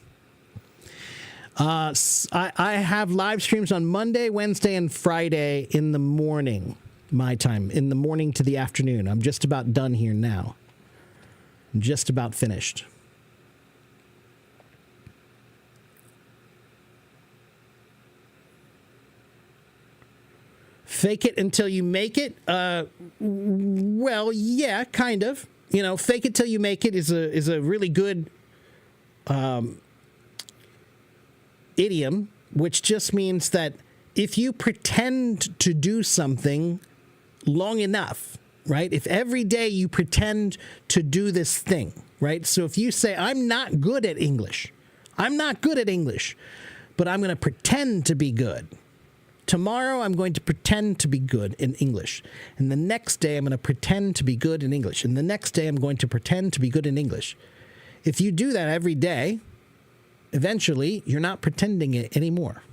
A: I have live streams on Monday, Wednesday, and Friday in the morning, my time, in the morning to the afternoon. I'm just about done here now. I'm just about finished. Fake it until you make it. Well, yeah, kind of. You know, fake it till you make it is a really good idiom, which just means that if you pretend to do something long enough, right? If every day you pretend to do this thing, right? So if you say, I'm not good at English, but I'm going to pretend to be good. Tomorrow, I'm going to pretend to be good in English. And the next day, I'm going to pretend to be good in English. And the next day, I'm going to pretend to be good in English. If you do that every day, eventually, you're not pretending it anymore.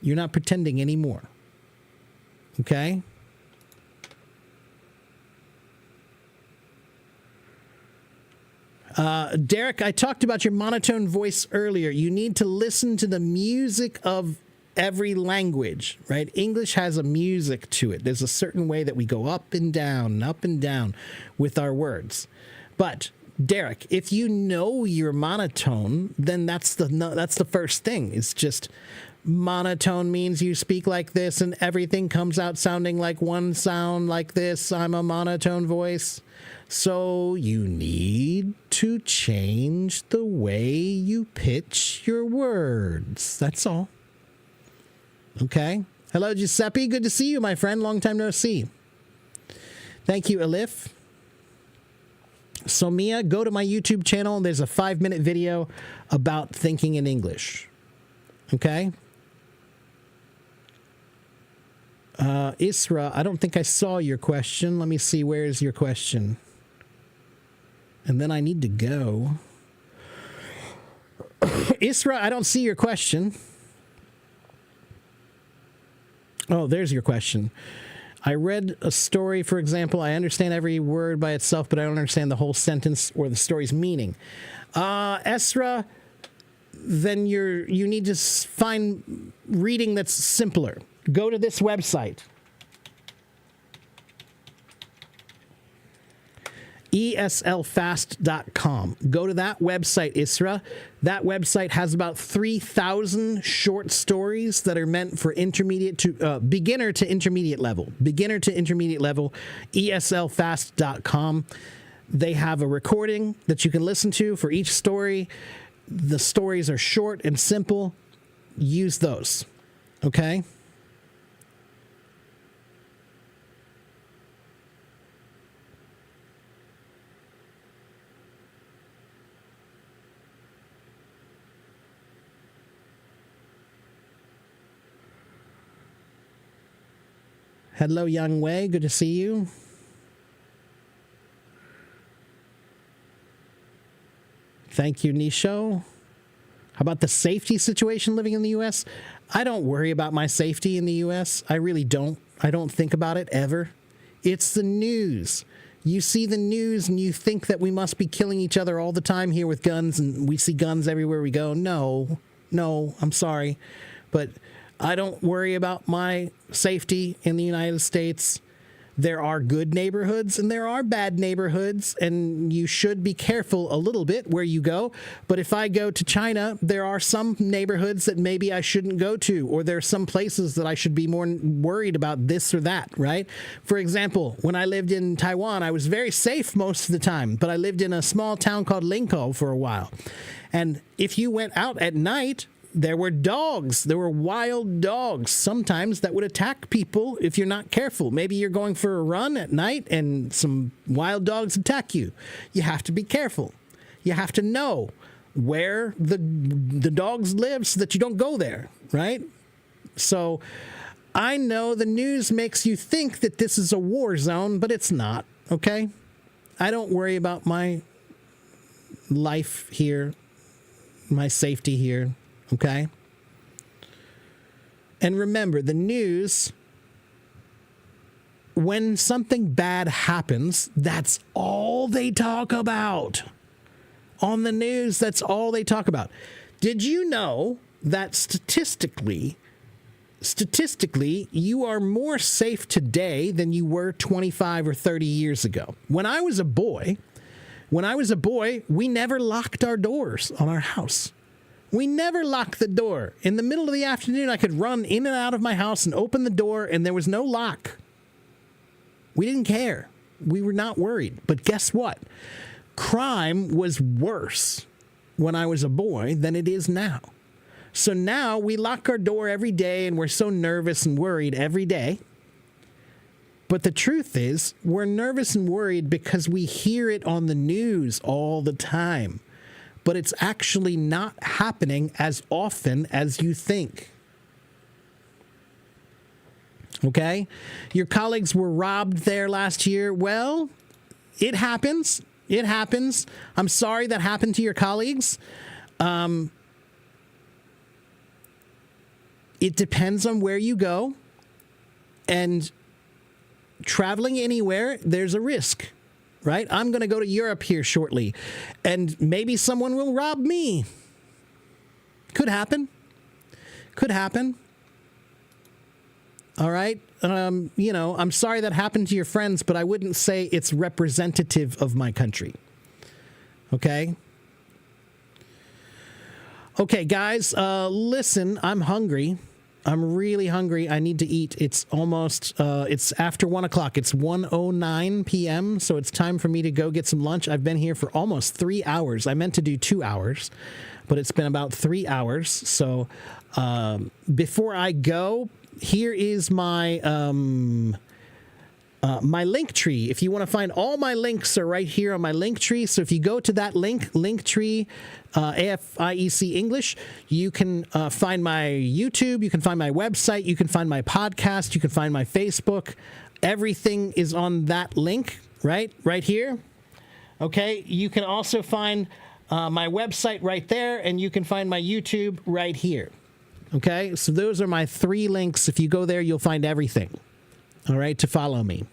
A: You're not pretending anymore. Okay? Derek, I talked about your monotone voice earlier. You need to listen to the music of every language, right? English has a music to it. There's a certain way that we go up and down with our words. But Derek, if you know your monotone, then that's the first thing. It's just monotone means you speak like this and everything comes out sounding like one sound like this. I'm a monotone voice. So you need to change the way you pitch your words. That's all. Okay. Hello, Giuseppe. Good to see you, my friend. Long time no see. Thank you, Alif. So, Mia, go to my YouTube channel. There's a 5-minute video about thinking in English. Okay? Isra, I don't think I saw your question. Let me see. Where is your question? And then I need to go. Isra, I don't see your question. Oh, there's your question. I read a story, for example. I understand every word by itself, but I don't understand the whole sentence or the story's meaning. Esra, then you need to find reading that's simpler. Go to this website. ESLfast.com. Go to that website, Isra. That website has about 3,000 short stories that are meant for intermediate to beginner to intermediate level. Beginner to intermediate level, ESLfast.com. They have a recording that you can listen to for each story. The stories are short and simple. Use those. Okay? Hello, Young Wei. Good to see you. Thank you, Nisho. How about the safety situation living in the U.S.? I don't worry about my safety in the U.S. I really don't. I don't think about it ever. It's the news. You see the news and you think that we must be killing each other all the time here with guns, and we see guns everywhere we go. No, I'm sorry. But I don't worry about my safety in the United States. There are good neighborhoods and there are bad neighborhoods, and you should be careful a little bit where you go. But if I go to China, there are some neighborhoods that maybe I shouldn't go to, or there are some places that I should be more worried about this or that, right? For example, when I lived in Taiwan, I was very safe most of the time, but I lived in a small town called Linkou for a while. And if you went out at night, there were dogs. There were wild dogs sometimes that would attack people if you're not careful. Maybe you're going for a run at night and some wild dogs attack you. You have to be careful. You have to know where the dogs live so that you don't go there, right? So I know the news makes you think that this is a war zone, but it's not, okay? I don't worry about my life here, my safety here. Okay? And remember, the news, when something bad happens, that's all they talk about. On the news, that's all they talk about. Did you know that statistically, you are more safe today than you were 25 or 30 years ago? When I was a boy, we never locked our doors on our house. We never locked the door. In the middle of the afternoon, I could run in and out of my house and open the door, and there was no lock. We didn't care. We were not worried. But guess what? Crime was worse when I was a boy than it is now. So now we lock our door every day, and we're so nervous and worried every day. But the truth is, we're nervous and worried because we hear it on the news all the time. But it's actually not happening as often as you think. Okay? Your colleagues were robbed there last year. Well, it happens. It happens. I'm sorry that happened to your colleagues. It depends on where you go. And traveling anywhere, there's a risk. Right? I'm going to go to Europe here shortly, and maybe someone will rob me. Could happen. Could happen. All right? I'm sorry that happened to your friends, but I wouldn't say it's representative of my country. Okay? Okay, guys, listen, I'm hungry. I'm really hungry. I need to eat. It's almost, it's after 1 o'clock. It's 1:09 p.m., so it's time for me to go get some lunch. I've been here for almost 3 hours. I meant to do 2 hours, but it's been about 3 hours. So before I go, here is my my Linktree. If you want to find all my links are right here on my Linktree. So if you go to that link, Linktree, AFIEC English, you can find my YouTube, you can find my website, you can find my podcast, you can find my Facebook. Everything is on that link, right here. Okay, you can also find my website right there, and you can find my YouTube right here. Okay, so those are my 3 links. If you go there, you'll find everything. All right, to follow me.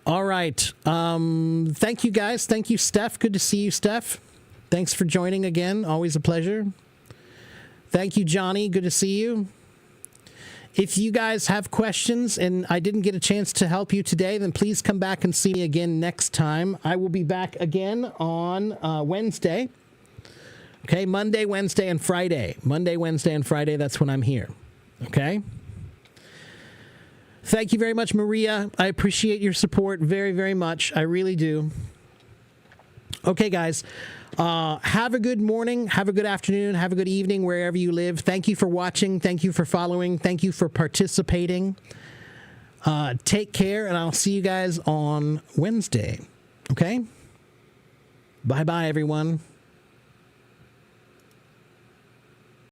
A: All right. Thank you, guys. Thank you, Steph. Good to see you, Steph. Thanks for joining again. Always a pleasure. Thank you, Johnny. Good to see you. If you guys have questions and I didn't get a chance to help you today, then please come back and see me again next time. I will be back again on Wednesday. Okay, Monday, Wednesday, and Friday. Monday, Wednesday, and Friday, that's when I'm here. Okay? Thank you very much, Maria. I appreciate your support very, very much. I really do. Okay, guys. Have a good morning. Have a good afternoon. Have a good evening wherever you live. Thank you for watching. Thank you for following. Thank you for participating. Take care, and I'll see you guys on Wednesday. Okay? Bye-bye, everyone.